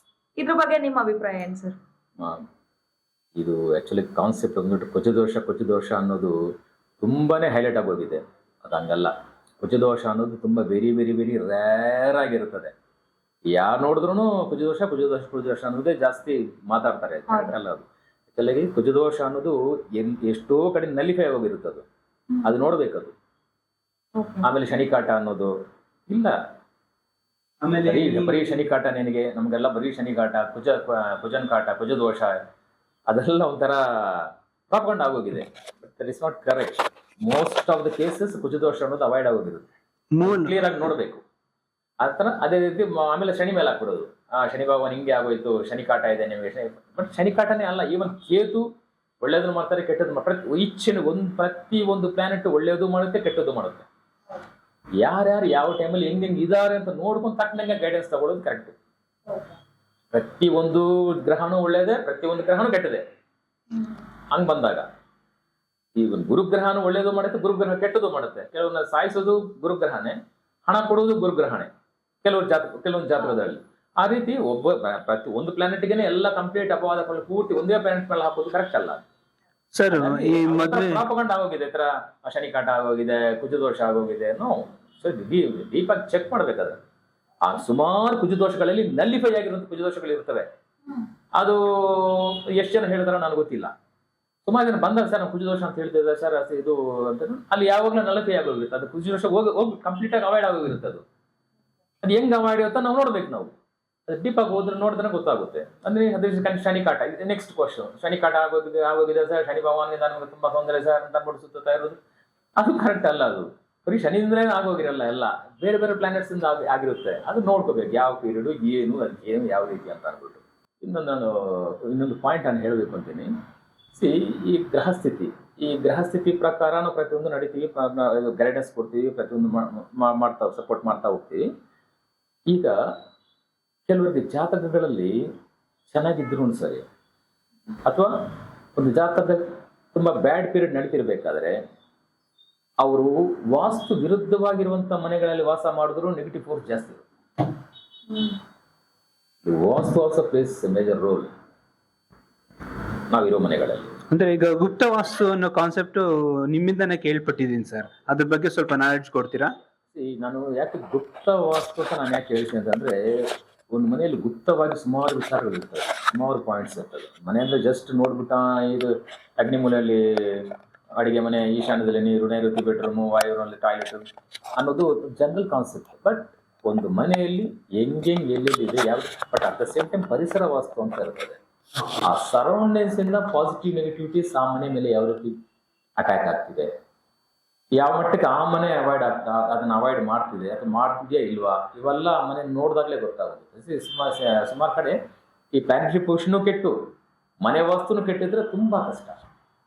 ಇದ್ರ ಬಗ್ಗೆ ನಿಮ್ಮ ಅಭಿಪ್ರಾಯ ಏನ್ ಸರ್? ಇದು ಆ್ಯಕ್ಚುಲಿ ಕಾನ್ಸೆಪ್ಟ್ ಬಂದ್ಬಿಟ್ಟು ಕುಜದೋಷ ಅನ್ನೋದು ತುಂಬಾನೇ ಹೈಲೈಟ್ ಆಗೋಗಿದೆ. ಅದು ಹಂಗಲ್ಲ. ಕುಜದೋಷ ಅನ್ನೋದು ತುಂಬ ವೆರಿ ವೆರಿ ವೆರಿ ರೇರ್ ಆಗಿರುತ್ತದೆ. ಯಾರು ನೋಡಿದ್ರು ಕುಜದೋಷ ಅನ್ನೋದೇ ಜಾಸ್ತಿ ಮಾತಾಡ್ತಾರೆ. ಅಲ್ಲ, ಅದು ಆ್ಯಕ್ಚುಲಾಗಿ ಕುಜದೋಷ ಅನ್ನೋದು ಎಷ್ಟೋ ಕಡೆ ನಲಿಫೈ ಹೋಗಿರುತ್ತದು. ಅದು ನೋಡ್ಬೇಕದು. ಆಮೇಲೆ ಶನಿಕಾಟ ಅನ್ನೋದು ಇಲ್ಲ. ಆಮೇಲೆ ಬರೀ ಶನಿಕಾಟ ನಿನಗೆ, ನಮಗೆಲ್ಲ ಬರೀ ಶನಿಕಾಟ, ಕುಜನ್ ಕಾಟ, ಕುಜದೋಷ ಅದೆಲ್ಲ ಒಂಥರ ಪ್ರಾಪಗಂಡ ಆಗೋಗಿದೆ. That is not correct. Most of the cases ಕುಜದೋಷ ಅನ್ನೋದು ಅವಾಯ್ಡ್ ಆಗೋಗಿರುತ್ತೆ. ಕ್ಲಿಯರ್ ಆಗಿ ನೋಡ್ಬೇಕು. ಆ ಥರ ಅದೇ ರೀತಿ ಆಮೇಲೆ ಶನಿ ಮೇಲೆ ಹಾಕ್ಬಿಡೋದು. ಶನಿ ಭಗವಾನ್ ಹಿಂಗೆ ಆಗೋಯ್ತು, ಶನಿ ಕಾಟ ಇದೆ ನಿಮಗೆ. ಬಟ್ ಶನಿ ಕಾಟನೇ ಅಲ್ಲ, ಈವನ್ ಕೇತು ಒಳ್ಳೇದನ್ನು ಮಾಡ್ತಾರೆ, ಕೆಟ್ಟದ್ದು ಮಾಡ್ತಾರೆ. ಪ್ರತಿ ಒಂದು ಪ್ಲಾನೆಟ್ ಒಳ್ಳೇದು ಮಾಡುತ್ತೆ, ಕೆಟ್ಟದ್ದು ಮಾಡುತ್ತೆ. ಯಾರ್ಯಾರು ಯಾವ ಟೈಮಲ್ಲಿ ಹೆಂಗೆ ಇದ್ದಾರೆ ಅಂತ ನೋಡ್ಕೊಂಡು ತಕ್ಕನಂಗೆ ಗೈಡೆನ್ಸ್ ತಗೊಳ್ಳೋದು ಕರೆಕ್ಟ್. ಪ್ರತಿ ಒಂದು ಗ್ರಹನೂ ಒಳ್ಳೇದೇ, ಪ್ರತಿ ಒಂದು ಗ್ರಹನೂ ಕೆಟ್ಟದೆ. ಹಂಗೆ ಬಂದಾಗ ಈಗ ಗುರುಗ್ರಹನೂ ಒಳ್ಳೇದು ಮಾಡುತ್ತೆ, ಗುರುಗ್ರಹ ಕೆಟ್ಟದ್ದು ಮಾಡುತ್ತೆ. ಕೆಲವನ್ನ ಸಾಯಿಸೋದು ಗುರುಗ್ರಹನೇ, ಹಣ ಕೊಡೋದು ಗುರುಗ್ರಹನೇ ಕೆಲವೊಂದು ಜಾತಕದಲ್ಲಿ. ಆ ರೀತಿ ಪ್ರತಿ ಒಂದು ಪ್ಲಾನೆಟ್ಗೆ ಎಲ್ಲ ಕಂಪ್ಲೀಟ್ ಅಪವಾದ ಪೂರ್ತಿ ಒಂದೇ ಪ್ಲಾನೆಟ್ ಮೇಲೆ ಹಾಕೋದು ಕರೆಕ್ಟ್ ಅಲ್ಲ ಸರ್. ಈ ಮದ್ವೆ ಪ್ರಾಪಗಂಡ ಆಗೋಗಿದೆ. ಈ ತರ ಶನಿಕಾಟ ಆಗೋಗಿದೆ, ಕುಜದೋಷ ಆಗೋಗಿದೆ. ನೋ, ಸೊ ಡೀಪಾಗಿ ಚೆಕ್ ಮಾಡ್ಬೇಕಾದ್ರೆ ಆ ಸುಮಾರು ಕುಜದೋಷಗಳಲ್ಲಿ ನಲ್ಲಿಫೈ ಆಗಿರುವಂತ ಕುಜದೋಷಗಳು ಇರ್ತವೆ. ಅದು ಎಷ್ಟು ಜನ ಹೇಳಿದಾರೋ ನನಗೆ ಗೊತ್ತಿಲ್ಲ. ಸುಮಾರು ಜನ ಬಂದಾಗ ಸರ್ ನಾವು ಕುಜದೋಷ ಅಂತ ಹೇಳ್ತಿದ್ದೆ ಸರ್ ಇದು ಅಂತ, ಅಲ್ಲಿ ಯಾವಾಗಲೂ ನಲಫೈ ಆಗೋಗಿರುತ್ತೆ. ಅದು ಕುಜದೋಷ ಹೋಗಿ ಕಂಪ್ಲೀಟ್ ಆಗಿ ಅವಾಯ್ಡ್ ಆಗೋಗಿರುತ್ತೆ. ಅದು ಹೆಂಗ್ ಅವಾಯ್ಡ್ ಅಂತ ನಾವು ನೋಡ್ಬೇಕು. ನಾವು ಅದು ಡೀಪಾಗಿ ಹೋದ್ರೆ ನೋಡಿದ್ರೆ ಗೊತ್ತಾಗುತ್ತೆ. ಅಂದ್ರೆ ಅದ್ರ ಶನಿಕಾಟ ನೆಕ್ಸ್ಟ್ ಕ್ವಶನ್. ಶನಿಕಾಟ ಆಗೋಗಿದೆ ಸರ್, ಶನಿ ಭಗವಾನಿಂದ ನಮಗೆ ತುಂಬಾ ತೊಂದರೆ ಸರ್ ಅಂತ ಅಂದ್ಬಿಟ್ಟು ಸುತ್ತಾ ಇರೋದು ಅದು ಕರೆಕ್ಟ್ ಅಲ್ಲ. ಅದು ಬರೀ ಶನಿಯಿಂದಲೇ ಆಗೋಗಿರಲ್ಲ, ಎಲ್ಲ ಬೇರೆ ಬೇರೆ ಪ್ಲಾನೆಟ್ಸ್ ಇಂದ ಆಗಿರುತ್ತೆ. ಅದು ನೋಡ್ಕೋಬೇಕು ಯಾವ ಪೀರಿಯಡ್ ಏನು, ಅದಕ್ಕೆ ಏನು ಯಾವ ರೀತಿ ಅಂತ ಅಂದ್ಬಿಟ್ಟು. ಇನ್ನೊಂದು ಪಾಯಿಂಟ್ ನಾನು ಹೇಳಬೇಕು ಅಂತೀನಿ. ಈ ಗ್ರಹಸ್ಥಿತಿ ಪ್ರಕಾರ ನಾವು ಪ್ರತಿಯೊಂದು ನಡೀತೀವಿ, ಗೈಡೆನ್ಸ್ ಕೊಡ್ತೀವಿ, ಪ್ರತಿಯೊಂದು ಸಪೋರ್ಟ್ ಮಾಡ್ತಾ ಹೋಗ್ತೀವಿ. ಈಗ ಕೆಲವರಿಗೆ ಜಾತಕಗಳಲ್ಲಿ ಚೆನ್ನಾಗಿದ್ರು ಸರಿ, ಅಥವಾ ಒಂದು ಜಾತಕದ ತುಂಬ ಬ್ಯಾಡ್ ಪೀರಿಯಡ್ ನಡೀತಿರ್ಬೇಕಾದ್ರೆ ಅವರು ವಾಸ್ತು ವಿರುದ್ಧವಾಗಿರುವಂಥ ಮನೆಗಳಲ್ಲಿ ವಾಸ ಮಾಡಿದ್ರು ನೆಗೆಟಿವ್ ಫೋರ್ಸ್ ಜಾಸ್ತಿ. Vastu also plays a major role ನಾವಿರೋ ಮನೆಗಳಲ್ಲಿ. ಅಂದ್ರೆ ಈಗ ಗುಪ್ತ ವಾಸ್ತು ಅನ್ನೋ ಕಾನ್ಸೆಪ್ಟ್ ನಿಮ್ಮಿಂದಾನೇ ಕೇಳ್ಪಟ್ಟಿದ್ದೀನಿ ಸರ್. ಅದ್ರ ಬಗ್ಗೆ ಸ್ವಲ್ಪ ನಾಲೆಡ್ಜ್ ಕೊಡ್ತೀರಾ? ನಾನು ಯಾಕೆ ಗುಪ್ತ ವಾಸ್ತು ಅಂತ ನಾನು ಯಾಕೆ ಹೇಳ್ತೀನಿ ಅಂತಂದ್ರೆ, ಒಂದು ಮನೆಯಲ್ಲಿ ಗುಪ್ತವಾಗಿ ಸುಮಾರು ವಿಚಾರಗಳಿರ್ತವೆ, ಸುಮಾರು ಪಾಯಿಂಟ್ಸ್ ಇರ್ತದೆ. ಮನೆ ಅಂದರೆ ಜಸ್ಟ್ ನೋಡ್ಬಿಟ್ಟ ಇದು ಅಗ್ನಿಮೂಲೆಯಲ್ಲಿ ಅಡಿಗೆ ಮನೆ, ಈಶಾನ್ಯದಲ್ಲಿ ನೀರು, ನೈಋತ್ಯ ಬೆಡ್ರೂಮು, ವಾಯುವಿನಲ್ಲಿ ಟಾಯ್ಲೆಟ್ ಅನ್ನೋದು ಜನರಲ್ ಕಾನ್ಸೆಪ್ಟ್. ಬಟ್ ಒಂದು ಮನೆಯಲ್ಲಿ ಹೆಂಗೆ ಎಲ್ಲೆಲ್ಲಿದೆ ಯಾವ, but at the same time ಪರಿಸರ ವಾಸ್ತು ಅಂತ ಇರ್ತದೆ. ಆ ಸರೌಂಡಿಂಗ್ಸ್ ಇಂದ ಪಾಸಿಟಿವ್ ನೆಗೆಟಿವಿಟೀಸ್ ಆ ಮನೆ ಮೇಲೆ ಯಾವ ರೀತಿ ಅಟ್ಯಾಕ್ ಆಗ್ತಿದೆ, ಯಾವ ಮಟ್ಟಕ್ಕೆ ಆ ಮನೆ ಅದನ್ನ ಅವಾಯ್ಡ್ ಮಾಡ್ತಿದೆ ಅಥವಾ ಮಾಡ್ತಿದ್ಯಾ ಇಲ್ವಾ, ಇವೆಲ್ಲ ಆ ಮನೆ ನೋಡಿದಾಗಲೇ ಗೊತ್ತಾಗುತ್ತೆ. ಸುಮಾರು ಕಡೆ ಈ ಪ್ಲಾನೆಟರಿ ಪೊಸಿಷನು ಕೆಟ್ಟು ಮನೆ ವಾಸ್ತುನು ಕೆಟ್ಟಿದ್ರೆ ತುಂಬಾ ಕಷ್ಟ,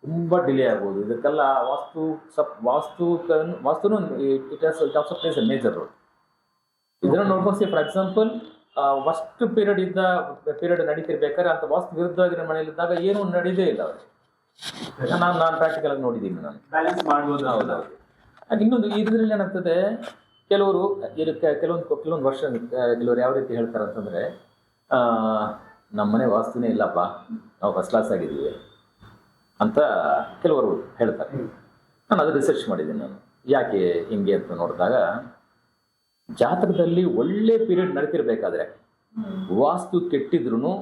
ತುಂಬಾ ಡಿಲೇ ಆಗ್ಬೋದು. ಇದಕ್ಕೆಲ್ಲ ವಾಸ್ತುನು it also plays a major role. ಇದನ್ನ ನೋಡ್ಕೊಂಡು ಫಾರ್ ಎಕ್ಸಾಂಪಲ್ ಫಸ್ಟ್ ಪೀರಿಯಡ್ ನಡೀತಿರ್ಬೇಕಾದ್ರೆ ಅಂತ ವಾಸ್ತು ವಿರುದ್ಧವಾಗಿರೋ ಮನೆಯಲ್ಲಿದ್ದಾಗ ಏನೂ ನಡೀದೇ ಇಲ್ಲ ಅವ್ರಿಗೆ. ನಾನು ಪ್ರಾಕ್ಟಿಕಲ್ ಆಗಿ ನೋಡಿದ್ದೀನಿ. ನಾನು ಬ್ಯಾಲೆನ್ಸ್ ಮಾಡ್ಬೋದು. ಹೌದೌದು. ಇನ್ನೊಂದು ಇದರಲ್ಲಿ ಏನಾಗ್ತದೆ, ಕೆಲವೊಂದು ವರ್ಷ ಕೆಲವರು ಯಾವ ರೀತಿ ಹೇಳ್ತಾರೆ ಅಂತಂದ್ರೆ, ನಮ್ಮ ಮನೆ ವಾಸ್ತುನೇ ಇಲ್ಲಪ್ಪ, ನಾವು ಫಸ್ಟ್ ಕ್ಲಾಸ್ ಆಗಿದ್ದೀವಿ ಅಂತ ಕೆಲವರು ಹೇಳ್ತಾರೆ. ನಾನು ಅದು ರಿಸರ್ಚ್ ಮಾಡಿದ್ದೀನಿ. ನಾನು ಯಾಕೆ ಹಿಂಗೆ ಅಂತ ನೋಡಿದಾಗ, ಜಾತಕದಲ್ಲಿ ಒಳ್ಳೆ ಪೀರಿಯಡ್ ನಡೀತಿರ್ಬೇಕಾದ್ರೆ ವಾಸ್ತು ಕೆಟ್ಟಿದ್ರು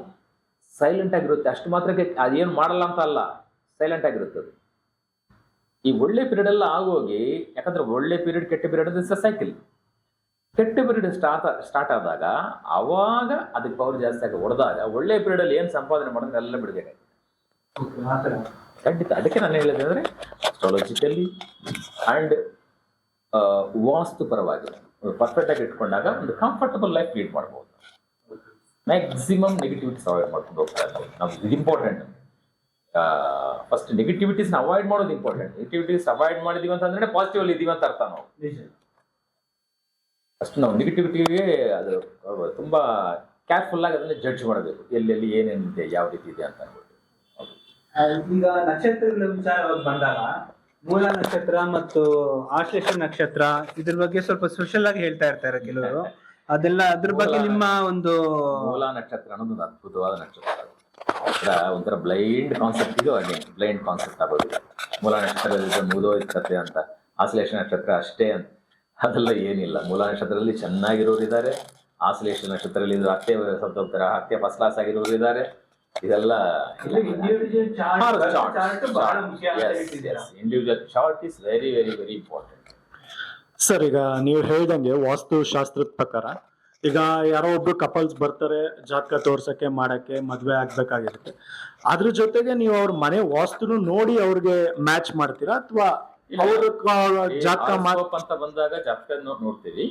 ಸೈಲೆಂಟ್ ಆಗಿರುತ್ತೆ. ಅಷ್ಟು ಮಾತ್ರಕ್ಕೆ ಅದೇನು ಮಾಡಲ್ಲ ಅಂತ ಅಲ್ಲ, ಸೈಲೆಂಟ್ ಆಗಿರುತ್ತೆ ಅದು. ಈ ಒಳ್ಳೆ ಪೀರಿಯಡ್ ಎಲ್ಲ ಆಗೋಗಿ, ಯಾಕಂದ್ರೆ ಒಳ್ಳೆ ಪೀರಿಯಡ್ ಕೆಟ್ಟ ಪೀರಿಯಡ್ ಅಂದ್ರೆ ಸೈಕಲ್. ಕೆಟ್ಟ ಪೀರಿಯಡ್ ಸ್ಟಾರ್ಟ್ ಆದಾಗ ಅವಾಗ ಅದಕ್ಕೆ ಪವರ್ ಜಾಸ್ತಿ ಆಗಿ ಹೊಡೆದಾಗ ಒಳ್ಳೆ ಪೀರಿಯಡ್ ಅಲ್ಲಿ ಏನು ಸಂಪಾದನೆ ಮಾಡಿದ್ರೆ ಎಲ್ಲ ಬಿಡಬೇಕಾಗಿದೆ. ಖಂಡಿತ. ಅದಕ್ಕೆ ನಾನು ಹೇಳಿದೆ ಅಂದ್ರೆ ಅಸ್ಟ್ರಾಲಜಿಕಲಿ ಅಂಡ್ ವಾಸ್ತು ಪರವಾಗಿ ಪರ್ಫೆಕ್ಟ್ ಆಗಿ ಇಟ್ಕೊಂಡಾಗ ಒಂದು ಕಂಫರ್ಟಬಲ್ ಲೈಫ್ ಲೀಡ್ ಮಾಡ್ಬೋದು. ಮ್ಯಾಕ್ಸಿಮಮ್ ನೆಗೆಟಿವಿಟೀಸ್ ಅವಾಯ್ಡ್ ಮಾಡ್ಕೊಂಡು ಹೋಗ್ತಾರೆ ನಾವು. ಇದು ಇಂಪಾರ್ಟೆಂಟ್. ಫಸ್ಟ್ ನೆಗೆಟಿವಿಟೀಸ್ ಅವಾಯ್ಡ್ ಮಾಡೋದು ಇಂಪಾರ್ಟೆಂಟ್. ನೆಗೆಟಿವಿಟೀಸ್ ಅವಾಯ್ಡ್ ಮಾಡಿದೀವಿ ಅಂತಂದ್ರೆ ಪಾಸಿಟಿವ್ ಅಲ್ಲಿ ಇದೀವಿ ಅಂತ ಅರ್ಥ. ನಾವು ಅಷ್ಟು ನಾವು ನೆಗೆಟಿವಿಟಿಗೆ ಅದು ತುಂಬಾ ಕೇರ್ಫುಲ್ ಆಗಿ ಅದನ್ನ ಜಡ್ಜ್ ಮಾಡಬೇಕು, ಎಲ್ಲೆಲ್ಲಿ ಏನೇನಿದೆ, ಯಾವ ರೀತಿ ಇದೆ ಅಂತ ಅಂದ್ಬಿಟ್ಟು. ಈಗ ನಕ್ಷತ್ರಗಳ ವಿಚಾರ ಬಂದಾಗ ಮೂಲ ನಕ್ಷತ್ರ ಮತ್ತು ಆಶ್ಲೇಷ ನಕ್ಷತ್ರ ಇದ್ರ ಬಗ್ಗೆ ಸ್ವಲ್ಪ ಸ್ಪೆಷಲ್ ಆಗಿ ಹೇಳ್ತಾ ಇರ್ತಾರೆ ಕೆಲವರು. ಅದೆಲ್ಲ ಅದ್ರ ಬಗ್ಗೆ ನಿಮ್ಮ ಒಂದು ಮೂಲ ನಕ್ಷತ್ರ ಅನ್ನೋದು ಒಂದು ಅದ್ಭುತವಾದ ನಕ್ಷತ್ರ. ಒಂಥರ ಬ್ಲೈಂಡ್ ಕಾನ್ಸೆಪ್ಟ್ ಇದು, ಹಾಗೆ ಬ್ಲೈಂಡ್ ಕಾನ್ಸೆಪ್ಟ್ ಆಗೋದಿಲ್ಲ. ಮೂಲ ನಕ್ಷತ್ರದಲ್ಲಿ ಮುಗಿದೋಯ್ತತೆ ಅಂತ, ಆಶ್ಲೇಷ ನಕ್ಷತ್ರ ಅಷ್ಟೇ ಅಂತ ಅದೆಲ್ಲ ಏನಿಲ್ಲ. ಮೂಲ ನಕ್ಷತ್ರದಲ್ಲಿ ಚೆನ್ನಾಗಿರೋರು ಇದ್ದಾರೆ, ಆಶ್ಲೇಷ ನಕ್ಷತ್ರದಲ್ಲಿ ಅತ್ತೆ ಸತ್ತೋಗ್ತಾರೆ, ಅತ್ತೆ ಫಸ್ಟ್ ಕ್ಲಾಸ್ ಆಗಿರೋರು ಇದ್ದಾರೆ. ಇದೆಲ್ಲ ಇಂಡಿವಿಜುವಲ್ ಚಾರ್ಟ್ ಬಹಳ ಮುಖ್ಯ ಅಂತ ಹೇಳ್ತಿದ್ದೀರಾ. Individual chart is very very very important. Sir, ಈಗ ನೀವು ಹೇಳ್ದಂಗೆ ವಾಸ್ತು ಶಾಸ್ತ್ರದ ಪ್ರಕಾರ ಈಗ ಯಾರೋ ಒಬ್ರು ಕಪಲ್ಸ್ ಬರ್ತಾರೆ ಜಾತಕ ತೋರ್ಸಕ್ಕೆ ಮಾಡಕ್ಕೆ ಮದ್ವೆ ಆಗ್ಬೇಕಾಗಿರುತ್ತೆ. ಅದ್ರ ಜೊತೆಗೆ ನೀವು ಅವ್ರ ಮನೆ ವಾಸ್ತುನು ನೋಡಿ ಅವ್ರಿಗೆ ಮ್ಯಾಚ್ ಮಾಡ್ತೀರಾ ಅಥವಾ ಅವ್ರ ಜಾತಕ ಅಂತ ಬಂದಾಗ ಜಾತಕ ನೋಡ್ತೀವಿ.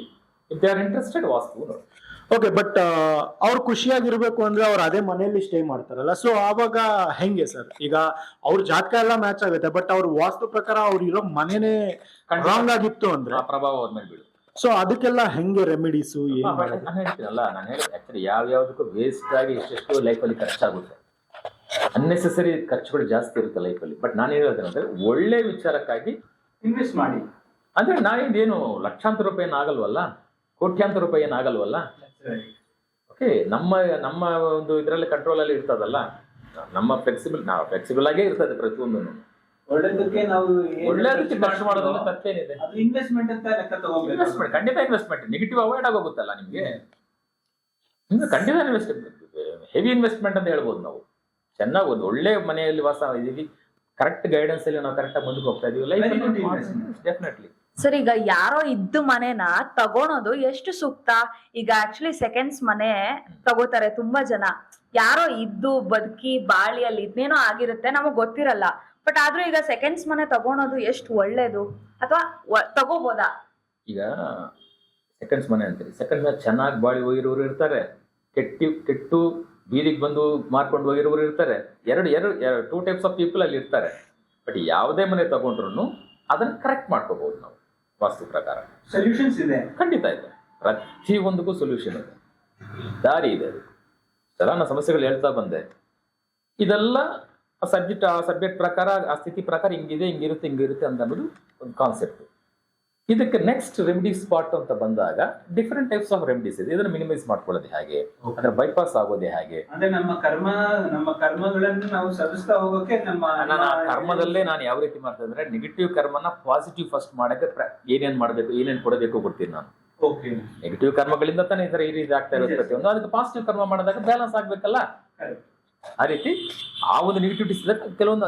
ಇಫ್ ದೇ ಆರ್ ಇಂಟ್ರೆಸ್ಟೆಡ್ ವಾಸ್ತು ನೋಡಿ. ಓಕೆ, ಬಟ್ ಅವ್ರು ಖುಷಿಯಾಗಿರ್ಬೇಕು ಅಂದ್ರೆ ಅವ್ರು ಅದೇ ಮನೆಯಲ್ಲಿ ಸ್ಟೇ ಮಾಡ್ತಾರಲ್ಲ, ಸೊ ಆವಾಗ ಹೆಂಗೆ ಸರ್? ಈಗ ಅವ್ರ ಜಾತಕ ಎಲ್ಲ ಮ್ಯಾಚ್ ಆಗುತ್ತೆ, ಬಟ್ ಅವ್ರ ವಾಸ್ತು ಪ್ರಕಾರ ಅವ್ರು ಇರೋ ಮನೆನೇ ರಾಂಗ್ ಆಗಿತ್ತು ಅಂದ್ರೆ ಆ ಪ್ರಭಾವ ಅವ್ರ ಮೇಲೆ ಬೀಳುತ್ತೆ. ಸೊ ಅದಕ್ಕೆಲ್ಲ ಹೆಂಗೆ ರೆಮಿಡೀಸು ಏನು? ನಾನು ಹೇಳ್ತೀನಲ್ಲ, ನಾನು ಹೇಳಿದೆ ಆಕ್ಚುಲಿ ಯಾವ್ಯಾವ್ದಕ್ಕೂ ವೇಸ್ಟ್ ಆಗಿ ಎಷ್ಟೆಷ್ಟು ಲೈಫಲ್ಲಿ ಖರ್ಚಾಗುತ್ತೆ, ಅನ್ನೆಸೆಸರಿ ಖರ್ಚುಗಳು ಜಾಸ್ತಿ ಇರುತ್ತೆ ಲೈಫಲ್ಲಿ. ಬಟ್ ನಾನು ಹೇಳೋದೇನಂದ್ರೆ ಒಳ್ಳೆ ವಿಚಾರಕ್ಕಾಗಿ ಇನ್ವೆಸ್ಟ್ ಮಾಡಿ. ಅಂದ್ರೆ ನಾವೇನು ಲಕ್ಷಾಂತರ ರೂಪಾಯಿ ಏನಾಗಲ್ವಲ್ಲ, ಕೋಟ್ಯಾಂತರ ರೂಪಾಯಿ ಏನಾಗಲ್ವಲ್ಲ. ಓಕೆ, ನಮ್ಮ ಒಂದು ಇದರಲ್ಲಿ ಕಂಟ್ರೋಲ್ ಅಲ್ಲಿ ಇರ್ತದಲ್ಲ, ನಮ್ಮ ನಾವು ಫ್ಲೆಕ್ಸಿಬಲ್ ಆಗೇ ಇರ್ತದೆ ಪ್ರತಿಯೊಂದು. ಒಳ್ಳೆದಕ್ಕೆ ನಾವು ಒಳ್ಳೆದಕ್ಕೆ ಖರ್ಚು ಮಾಡೋದ್ರಲ್ಲಿ ತಪ್ಪೇನಿದೆ? ಅದು ಇನ್ವೆಸ್ಟ್ಮೆಂಟ್ ಅಂತ ಲೆಕ್ಕ ತಗೋಬೇಕು. ಇನ್ವೆಸ್ಟ್ಮೆಂಟ್ ಖಂಡಿತ ಇನ್ವೆಸ್ಟ್ಮೆಂಟ್, ನೆಗೆಟಿವ್ ಅವಾಯ್ಡ್ ಆಗೋಗುತ್ತಲ್ಲ ನಿಮ್ಗೆ. ಖಂಡಿತ ಹೆವಿ ಇನ್ವೆಸ್ಟ್ಮೆಂಟ್ ಅಂತ ಹೇಳ್ಬೋದು ನಾವು. ಚೆನ್ನಾಗಿ ಒಂದು ಒಳ್ಳೆ ಮನೆಯಲ್ಲಿ ವಾಸ ಇದೀವಿ, ಕರೆಕ್ಟ್ ಗೈಡೆನ್ಸ್ ಅಲ್ಲಿ ನಾವು ಕರೆಕ್ಟ್ ಆಗಿ ಮುಂದಕ್ಕೆ ಹೋಗ್ತಾ ಇದೀವಿ ಲೈಫ್ ಡೆಫಿನೆಟ್ಲಿ. ಸರ್, ಈಗ ಯಾರೋ ಇದ್ದು ಮನೆನ ತಗೊಳೋದು ಎಷ್ಟು ಸೂಕ್ತ? ಈಗ ಆಕ್ಚುಲಿ ಸೆಕೆಂಡ್ಸ್ ಮನೆ ತಗೋತಾರೆ ತುಂಬಾ ಜನ. ಯಾರೋ ಇದ್ದು ಬದುಕಿ ಬಾಳಿ ಅಲ್ಲಿ ಇದ್ನೇನೋ ಆಗಿರುತ್ತೆ, ನಮಗ್ ಗೊತ್ತಿರಲ್ಲ. ಬಟ್ ಆದ್ರೂ ಈಗ ಸೆಕೆಂಡ್ಸ್ ಮನೆ ತಗೊಳೋದು ಎಷ್ಟು ಒಳ್ಳೇದು ಅಥವಾ ತಗೋಬೋದಾ? ಈಗ ಸೆಕೆಂಡ್ಸ್ ಮನೆ ಅಂತೀರಿ, ಸೆಕೆಂಡ್ಸ್ ಮನೆ ಚೆನ್ನಾಗಿ ಬಾಳಿ ಹೋಗಿರೋರು ಇರ್ತಾರೆ, ಕೆಟ್ಟು ಬೀದಿಗೆ ಬಂದು ಮಾರ್ಕೊಂಡು ಹೋಗಿರೋರು ಇರ್ತಾರೆ. ಟೂ ಟೈಪ್ಸ್ ಆಫ್ ಪೀಪಲ್ ಅಲ್ಲಿ ಇರ್ತಾರೆ. ಬಟ್ ಯಾವುದೇ ಮನೆ ತಗೊಂಡ್ರು ಅದನ್ನ ಕರೆಕ್ಟ್ ಮಾಡ್ಕೋಬಹುದು ನಾವು ವಾಸ್ತು ಪ್ರಕಾರ. ಸೊಲ್ಯೂಷನ್ಸ್ ಇದೆ, ಖಂಡಿತ ಇದೆ. ಪ್ರತಿಯೊಂದಕ್ಕೂ ಸೊಲ್ಯೂಷನ್ ಇದೆ, ದಾರಿ ಇದೆ. ನಾನು ಸಮಸ್ಯೆಗಳು ಹೇಳ್ತಾ ಬಂದೆ. ಇದೆಲ್ಲ ಆ ಸಬ್ಜೆಕ್ಟ್ ಪ್ರಕಾರ, ಆ ಸ್ಥಿತಿ ಪ್ರಕಾರ ಹಿಂಗಿರುತ್ತೆ ಅಂತ ಅನ್ನೋದು ಒಂದು ಕಾನ್ಸೆಪ್ಟ್. ಇದಕ್ಕೆ ನೆಕ್ಸ್ಟ್ ರೆಮಿಡಿ ಸ್ಪಾಟ್ ಅಂತ ಬಂದಾಗ ಡಿಫ್ರೆಂಟ್ ಟೈಪ್ಸ್ ಆಫ್ ರೆಮಿಡೀಸ್ ಇದೆ. ಇದನ್ನು ಮಿನಿಮೈಸ್ ಮಾಡ್ಕೊಳ್ಳೋದು ಹೇಗೆ, ಅಂದ್ರೆ ಬೈಪಾಸ್ ಆಗೋದೇ ಹೇಗೆ? ಅಂದ್ರೆ ನಮ್ಮ ಕರ್ಮಗಳನ್ನು ನಾವು ಸಲ್ಲಿಸ್ತಾ ಹೋಗೋಕೆ ನನ್ನ ಕರ್ಮದಲ್ಲೇ ನಾನು ಯಾವ ರೀತಿ ಮಾಡ್ತಾ ಇದ್ರೆ, ನೆಗೆಟಿವ್ ಕರ್ಮನ ಪಾಸಿಟಿವ್ ಫಸ್ಟ್ ಮಾಡಕ್ಕೆ ಏನೇನ್ ಮಾಡ್ಬೇಕು, ಏನೇನ್ ಕೊಡಬೇಕು ಕೊಡ್ತೀನಿ ನಾನು. ನೆಗೆಟಿವ್ ಕರ್ಮಗಳಿಂದ ತಾನೇ ಈ ರೀತಿ ಆಗ್ತಾ ಇರೋದು ಪ್ರತಿಯೊಂದು. ಅದಕ್ಕೆ ಪಾಸಿಟಿವ್ ಕರ್ಮ ಮಾಡಿದಾಗ ಬ್ಯಾಲೆನ್ಸ್ ಆಗ್ಬೇಕಲ್ಲ. ಆ ರೀತಿ ಆ ಒಂದು ನೆಗೆಟಿವಿಟೀಸ್ ಕೆಲವೊಂದು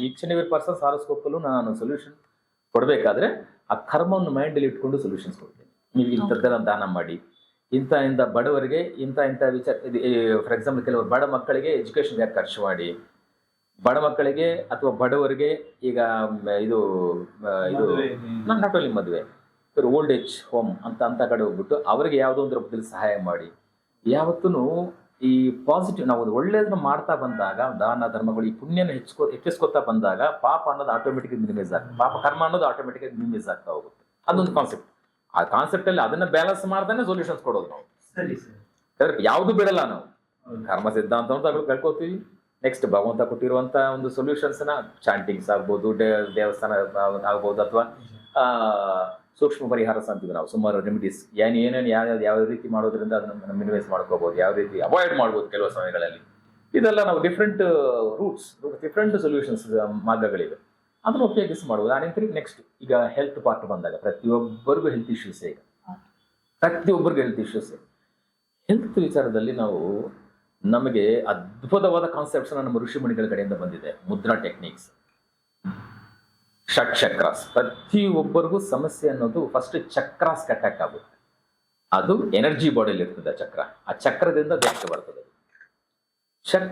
ಈಕ್ಚ್ ಪರ್ಸನ್ಸ್ ಹಾರೋಸ್ಕೋಪಲ್ಲೂ ನಾನು ಸೊಲ್ಯೂಷನ್ ಕೊಡಬೇಕಾದ್ರೆ ಆ ಕರ್ಮವನ್ನು ಮೈಂಡಲ್ಲಿ ಇಟ್ಕೊಂಡು ಸೊಲ್ಯೂಷನ್ಸ್ ಕೊಡ್ತೀನಿ. ನೀವು ಇಂಥದ್ದೆಲ್ಲ ದಾನ ಮಾಡಿ, ಇಂಥ ಬಡವರಿಗೆ ಇಂಥ ವಿಚಾರ. ಫಾರ್ ಎಕ್ಸಾಂಪಲ್, ಕೆಲವರು ಬಡ ಮಕ್ಕಳಿಗೆ ಎಜುಕೇಶನ್ ಯಾಕೆ ಖರ್ಚು ಮಾಡಿ, ಬಡ ಮಕ್ಕಳಿಗೆ ಅಥವಾ ಬಡವರಿಗೆ ಈಗ ಇದು ನಾಟ್ ಓನ್ಲಿ ಮದುವೆ, ಓಲ್ಡ್ ಏಜ್ ಹೋಮ್ ಅಂತ ಕಡೆ ಹೋಗ್ಬಿಟ್ಟು ಅವರಿಗೆ ಯಾವುದೋ ಒಂದು ರೂಪದಲ್ಲಿ ಸಹಾಯ ಮಾಡಿ. ಯಾವತ್ತೂ ಈ ಪಾಸಿಟಿವ್ ನಾವು ಒಳ್ಳೆಯದನ್ನು ಮಾಡ್ತಾ ಬಂದಾಗ, ದಾನ ಧರ್ಮಗಳು, ಈ ಪುಣ್ಯನ ಹೆಚ್ಚಿಸ್ಕೊತಾ ಬಂದಾಗ ಪಾಪ ಅನ್ನೋದು ಆಟೋಮೆಟಿಕ್ ಮಿನಿಮೈಸ್ ಆಗ್ತದೆ, ಪಾಪ ಕರ್ಮ ಅನ್ನೋದು ಆಟೋಮೆಟಿಕ್ ಮಿನಿಮೈಸ್ ಆಗ್ತಾ ಹೋಗುತ್ತೆ. ಅದೊಂದು ಕಾನ್ಸೆಪ್ಟ್. ಆ ಕಾನ್ಸೆಪ್ಟ್ ಅಲ್ಲಿ ಅದನ್ನ ಬ್ಯಾಲೆನ್ಸ್ ಮಾಡ್ತಾನೆ ಸೊಲ್ಯೂಷನ್ಸ್ ಕೊಡೋದು ನಾವು. ಯಾವುದು ಬಿಡಲ್ಲ ನಾವು. ಕರ್ಮ ಸಿದ್ಧಾಂತ ಅಂತ ಕಳ್ಕೊತೀವಿ. ನೆಕ್ಸ್ಟ್ ಭಗವಂತ ಕೊಟ್ಟಿರುವಂತ ಒಂದು ಸೊಲ್ಯೂಷನ್ಸ್ ನ ಚಾಂಟಿಂಗ್ಸ್ ಆಗ್ಬೋದು, ದೇವಸ್ಥಾನ ಆಗ್ಬೋದು, ಅಥವಾ ಸೂಕ್ಷ್ಮ ಪರಿಹಾರ ಅಂತೀವಿ ನಾವು. ಸುಮಾರು ರೆಮಿಡೀಸ್ ಏನೇನು ಯಾವ ರೀತಿ ಮಾಡೋದ್ರಿಂದ ಅದನ್ನ ಮಿನಿಮೈಸ್ ಮಾಡ್ಕೋಬಹುದು, ಯಾವ ರೀತಿ ಅವಾಯ್ಡ್ ಮಾಡ್ಬೋದು ಕೆಲವು ಸಮಯಗಳಲ್ಲಿ. ಇದೆಲ್ಲ ನಾವು ಡಿಫ್ರೆಂಟ್ ರೂಟ್ಸ್, ಡಿಫ್ರೆಂಟ್ ಸೊಲ್ಯೂಷನ್ಸ್ ಮಾರ್ಗಗಳಿವೆ, ಅದನ್ನು ಉಪಯೋಗಿಸಿ ಮಾಡ್ಬೋದು. ಆನಂತರ ನೆಕ್ಸ್ಟ್ ಈಗ ಹೆಲ್ತ್ ಪಾರ್ಟ್ ಬಂದಾಗ ಪ್ರತಿಯೊಬ್ಬರಿಗೂ ಹೆಲ್ತ್ ಇಶ್ಯೂಸೇ. ಈಗ ಪ್ರತಿಯೊಬ್ಬರಿಗೂ ಹೆಲ್ತ್ ಇಶ್ಯೂಸೇ. ಹೆಲ್ತ್ ವಿಚಾರದಲ್ಲಿ ನಮಗೆ ಅದ್ಭುತವಾದ ಕಾನ್ಸೆಪ್ಟ್ಸ್ ನಮ್ಮ ಋಷಿಮುನಿಗಳ ಕಡೆಯಿಂದ ಬಂದಿದೆ. ಮುದ್ರಾ ಟೆಕ್ನಿಕ್ಸ್, ಷಟ್ ಚಕ್ರಾಸ್. ಪ್ರತಿಯೊಬ್ಬರಿಗೂ ಸಮಸ್ಯೆ ಅನ್ನೋದು ಫಸ್ಟ್ ಚಕ್ರಾಸ್ ಅಟ್ಯಾಕ್ ಆಗುತ್ತೆ. ಅದು ಎನರ್ಜಿ ಬಾಡಿಯಲ್ಲಿ ಇರ್ತದೆ ಚಕ್ರ. ಆ ಚಕ್ರದಿಂದ ದೇಹಕ್ಕೆ ಬರ್ತದೆ. ಷಟ್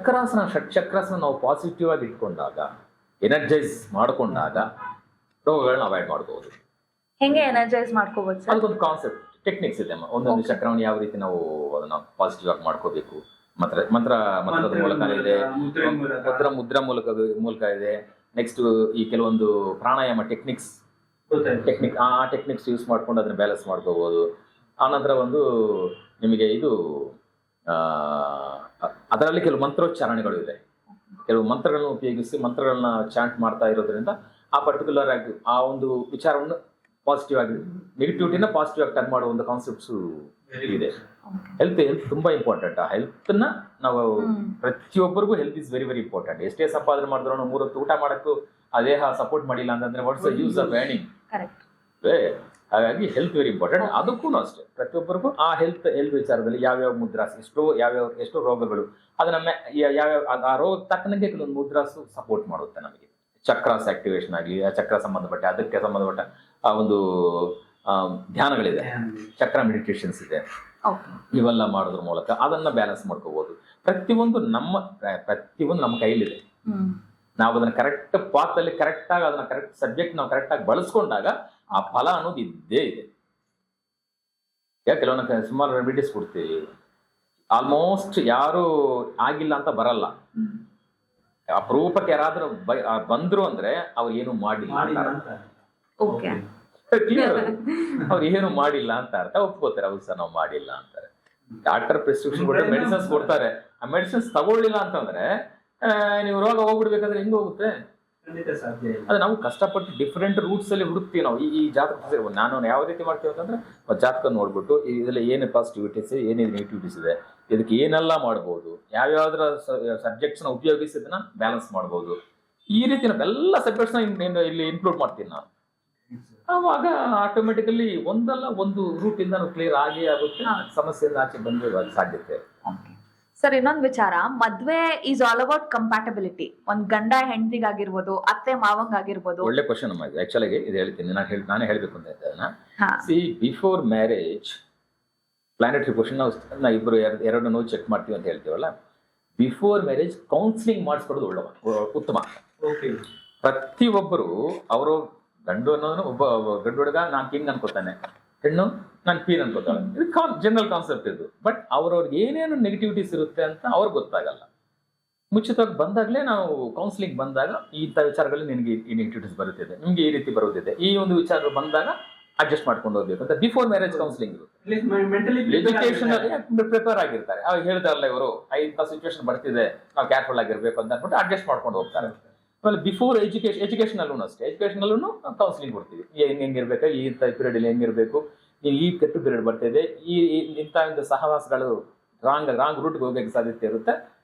ಚಕ್ರಾಸ್ನ ನಾವು ಪಾಸಿಟಿವ್ ಆಗಿ ಇಟ್ಕೊಂಡಾಗ, ಎನರ್ಜೈಸ್ ಮಾಡಿಕೊಂಡಾಗ ರೋಗಗಳನ್ನ ಅವಾಯ್ಡ್ ಮಾಡಬಹುದು. ಹೆಂಗೆ ಎನರ್ಜೈಸ್ ಮಾಡ್ಕೋಬಹುದು ಸರ್? ಅದೊಂದು ಕಾನ್ಸೆಪ್ಟ್, ಟೆಕ್ನಿಕ್ಸ್ ಇದೆ. ಒಂದೊಂದು ಚಕ್ರವನ್ನು ಯಾವ ರೀತಿ ನಾವು ಅದನ್ನ ಪಾಸಿಟಿವ್ ಆಗಿ ಮಾಡ್ಕೋಬೇಕು. ಮಂತ್ರದ ಮೂಲಕ ಇದೆ, ಮುದ್ರಾ ಮೂಲಕ ಇದೆ. ನೆಕ್ಸ್ಟ್ ಈ ಕೆಲವೊಂದು ಪ್ರಾಣಾಯಾಮ ಟೆಕ್ನಿಕ್ ಆ ಟೆಕ್ನಿಕ್ಸ್ ಯೂಸ್ ಮಾಡ್ಕೊಂಡು ಅದನ್ನ ಬ್ಯಾಲೆನ್ಸ್ ಮಾಡ್ಕೋಬಹುದು. ಆನಂತರ ನಿಮಗೆ ಅದರಲ್ಲಿ ಕೆಲವು ಮಂತ್ರೋಚ್ಚಾರಣೆಗಳು ಇದೆ. ಕೆಲವು ಮಂತ್ರಗಳನ್ನ ಉಪಯೋಗಿಸಿ ಮಂತ್ರಗಳನ್ನ ಚಾಂಟ್ ಮಾಡ್ತಾ ಇರೋದ್ರಿಂದ ಆ ಪರ್ಟಿಕ್ಯುಲರ್ ಆಗಿ ಆ ಒಂದು ವಿಚಾರವನ್ನು ಪಾಸಿಟಿವ್ ಆಗಿ ನೆಗೆಟಿವಿಟಿನ ಪಾಸಿಟಿವ್ ಆಗಿ ಟರ್ನ್ ಮಾಡೋ ಒಂದು ಕಾನ್ಸೆಪ್ಟ್ಸ್ ಇದೆ. ಹೆಲ್ತ್ ತುಂಬಾ ಇಂಪಾರ್ಟೆಂಟ್. ಆ ಹೆಲ್ತ್ನ ನಾವು ಪ್ರತಿಯೊಬ್ಬರಿಗೂ health is very very important. ಎಷ್ಟೇ ಸಂಪಾದನೆ ಮಾಡಿದ್ರು 3 ಹೊತ್ತು ಊಟ ಮಾಡಕ್ಕೂ ಆ ದೇಹ ಸಪೋರ್ಟ್ ಮಾಡಿಲ್ಲ ಅಂತಂದ್ರೆ ವಾಟ್ಸ್ ದ ಯೂಸ್ ಆಫ್ ಏರ್ನಿಂಗ್. ಹಾಗಾಗಿ ಹೆಲ್ತ್ ವೆರಿ ಇಂಪಾರ್ಟೆಂಟ್. ಅದಕ್ಕೂ ಅಷ್ಟೇ ಪ್ರತಿಯೊಬ್ಬರಿಗೂ ಆ ಹೆಲ್ತ್ ವಿಚಾರದಲ್ಲಿ ಯಾವ್ಯಾವ ಮುದ್ರಾಸ್ ಎಷ್ಟೋ ರೋಗಗಳು ಅದನ್ನ ಯಾವ್ಯಾವ ಆ ರೋಗ ತಕ್ಕನಂಗೆ ಕೆಲವೊಂದು ಮುದ್ರಾಸು ಸಪೋರ್ಟ್ ಮಾಡುತ್ತೆ ನಮಗೆ. ಚಕ್ರಾಸ್ ಆಕ್ಟಿವೇಶನ್ ಆಗಲಿ, ಆ ಚಕ್ರ ಸಂಬಂಧಪಟ್ಟ ಅದಕ್ಕೆ ಸಂಬಂಧಪಟ್ಟ ಆ ಒಂದು ಧ್ಯಾನಗಳಿದೆ, ಚಕ್ರ ಮೆಡಿಟೇಷನ್ಸ್ ಇದೆ. ಇವೆಲ್ಲ ಮಾಡೋದ್ರ ಮೂಲಕ ಅದನ್ನ ಬ್ಯಾಲೆನ್ಸ್ ಮಾಡ್ಕೋಬಹುದು. ಪ್ರತಿಯೊಂದು ನಮ್ಮ ಕೈಲಿದೆ. ನಾವು ಅದನ್ನ ಕರೆಕ್ಟ್ ಪಾತ್ ಅಲ್ಲಿ ಕರೆಕ್ಟ್ ಆಗಿ ಅದನ್ನ ಕರೆಕ್ಟ್ ಸಬ್ಜೆಕ್ಟ್ ನಾವು ಕರೆಕ್ಟ್ ಆಗಿ ಬಳಸ್ಕೊಂಡಾಗ ಆ ಫಲ ಅನ್ನೋದು ಇದ್ದೇ ಇದೆ. ಕೆಲವೊಂದು ಸುಮಾರು ರೆಮಿಡೀಸ್ ಕೊಡ್ತೀವಿ, ಆಲ್ಮೋಸ್ಟ್ ಯಾರು ಆಗಿಲ್ಲ ಅಂತ ಬರಲ್ಲ. ಅಪರೂಪಕ್ಕೆ ಯಾರಾದ್ರೂ ಬಂದ್ರು ಅಂದ್ರೆ ಅವ್ರು ಏನು ಮಾಡಿಲ್ಲ ಕ್ಲಿಯರ್, ಅವ್ರು ಏನು ಮಾಡಿಲ್ಲ ಅಂತ ಅರ್ಥ. ಒಪ್ಕೋತಾರೆ, ಹೌದು ಸರ್ ನಾವು ಮಾಡಿಲ್ಲ ಅಂತಾರೆ. ಡಾಕ್ಟರ್ ಪ್ರಿಸ್ಕ್ರಿಪ್ಷನ್ ಕೊಟ್ಟರೆ ಮೆಡಿಸಿನ್ಸ್ ಕೊಡ್ತಾರೆ. ಆ ಮೆಡಿಸಿನ್ಸ್ ತಗೊಳ್ಳಿಲ್ಲ ಅಂತಂದ್ರೆ ನೀವು ರೋಗ ಹೋಗ್ಬಿಡ್ಬೇಕಾದ್ರೆ ಹೆಂಗ್ ಹೋಗುತ್ತೆ? ಅದು ನಾವು ಕಷ್ಟಪಟ್ಟು ಡಿಫ್ರೆಂಟ್ ರೂಟ್ಸ್ ಅಲ್ಲಿ ಹುಡುಕ್ತೀವಿ ನಾವು. ಈ ಜಾತಕ ನಾನು ಯಾವ ರೀತಿ ಮಾಡ್ತೀವಿ ಅಂತಂದ್ರೆ ಜಾತಕ ನೋಡ್ಬಿಟ್ಟು ಇದೆಲ್ಲ ಏನು ಪಾಸಿಟಿವಿಟೀಸ್ ಏನೇನು ನೆಗೆಟಿವಿಟೀಸ್ ಇದೆ, ಇದಕ್ಕೆ ಏನೆಲ್ಲ ಮಾಡ್ಬೋದು, ಯಾವ್ಯಾವ್ದ್ರ ಸಬ್ಜೆಕ್ಟ್ಸ್ನ ಉಪಯೋಗಿಸಿ ಇದನ್ನ ಬ್ಯಾಲೆನ್ಸ್ ಮಾಡ್ಬೋದು. ಈ ರೀತಿ ನಾವೆಲ್ಲ ಸಬ್ಜೆಕ್ಟ್ಸ್ನ ಇಲ್ಲಿ ಇನ್ಕ್ಲೂಡ್ ಮಾಡ್ತೀನಿ ನಾನು. ಆವಾಗ ಆಟೋಮೆಟಿಕಲಿ ಒಂದಲ್ಲ ಒಂದು ರೂಟ್ ಇಂದ ಕ್ಲಿಯರ್ ಆಗೇ ಆಗುತ್ತೆ, ಸಮಸ್ಯೆಯಿಂದ ಆಚೆ ಬಂದು ಸಾಧ್ಯತೆ. ಸರ್, ಇನ್ನೊಂದು ವಿಚಾರ, ಮದ್ವೆ ಈಸ್ ಆಲ್ ಅಬೌಟ್ ಕಂಪ್ಯಾಟಬಿಲಿಟಿ. ಒಂದ್ ಗಂಡ ಹೆಂಡತಿಗಾಗಿರ್ಬೋದು, ಅತ್ತೆ ಮಾವಂಗಾಗಿರ್ಬೋದು. ಒಳ್ಳೆ ಕ್ವಶನ್ ಅಮ್ಮ ಇದು. ಆಕ್ಚುಲಾಗಿ ಇದು ಹೇಳ್ತೀನಿ, ನಾನೇ ಹೇಳ್ಬೇಕು ಅಂತ ಇದ್ದೇನೆ. C, before marriage planetary question ನಾವು ಇಬ್ಬರು ಎರಡನ್ನೂ ಚೆಕ್ ಮಾಡ್ತೀವಿ ಅಂತ ಹೇಳ್ತೀವಲ್ಲ, ಬಿಫೋರ್ ಮ್ಯಾರೇಜ್ ಕೌನ್ಸಿಲಿಂಗ್ ಮಾಡಿಸ್ಕೊಡೋದು ಉತ್ತಮ. ಪ್ರತಿಯೊಬ್ಬರು ಅವರು ಗಂಡು ಅನ್ನೋನು ಒಬ್ಬ ಗಂಡು ಹುಡುಗ ನಾನು ಕಿಂಗ್ ಅನ್ಕೋತಾನೆ, ಹೆಣ್ಣು ನಾನು ಕ್ವೀನ್ ಅನ್ಕೋತಾಳೆ. ಇದು ಜನರಲ್ ಕಾನ್ಸೆಪ್ಟ್ ಇದು. ಬಟ್ ಅವ್ರವ್ರಿಗೆ ಏನೇನು ನೆಗೆಟಿವಿಟೀಸ್ ಇರುತ್ತೆ ಅಂತ ಅವ್ರಿಗೆ ಗೊತ್ತಾಗಲ್ಲ. ಮುಂಚಿತವಾಗಿ ಬಂದಾಗಲೇ ನಾವು ಕೌನ್ಸಿಲಿಂಗ್ ಬಂದಾಗ ಇಂಥ ವಿಚಾರಗಳಲ್ಲಿ ನಿನಗೆ ಈ ನೆಗೆಟಿವಿಟೀಸ್ ಬರುತ್ತಿದೆ, ನಿಮ್ಗೆ ಈ ರೀತಿ ಬರುತ್ತಿದೆ, ಈ ಒಂದು ವಿಚಾರ ಬಂದಾಗ ಅಡ್ಜಸ್ಟ್ ಮಾಡ್ಕೊಂಡು ಹೋಗ್ಬೇಕು ಅಂತ ಬಿಫೋರ್ ಮ್ಯಾರೇಜ್ ಕೌನ್ಸಿಲಿಂಗ್ ಇರುತ್ತೆ. ಎಜುಕೇಶನ್ ಪ್ರಿಪೇರ್ ಆಗಿರ್ತಾರೆ. ಅವಾಗ ಹೇಳ್ತಾರಲ್ಲ ಇವರು ಇಂಥ ಸಿಚುವೇಶನ್ ಬರ್ತಿದೆ, ನಾವು ಕೇರ್ಫುಲ್ ಆಗಿರ್ಬೇಕು ಅಂತ ಅಂದ್ಬಿಟ್ಟು ಅಡ್ಜಸ್ಟ್ ಮಾಡ್ಕೊಂಡು ಹೋಗ್ತಾರೆ. ಆಮೇಲೆ ಬಿಫೋರ್ ಎಜುಕೇಶನಲ್ಲೂ ಅಷ್ಟೇ, ಎಜುಕೇಶನಲ್ಲೂ ಕೌನ್ಸಿಲಿಂಗ್ ಕೊಡ್ತೀವಿ. ಹೆಂಗಿರ್ಬೇಕು, ಈ ಪೀರಿಯಡ್ ಅಲ್ಲಿ ಹೆಂಗಿರ್ಬೇಕು, ಈ ಕೆಟ್ಟು ಪೀರಿಯಡ್ ಬರ್ತಿದೆ, ಇಂಥ ಒಂದು ಸಹವಾಸಗಳು ರಾಂಗ್ ರೂಟ್ಗೆ ಹೋಗೋಕ್ಕೆ ಸಾಧ್ಯತೆ ಇರುತ್ತೆ,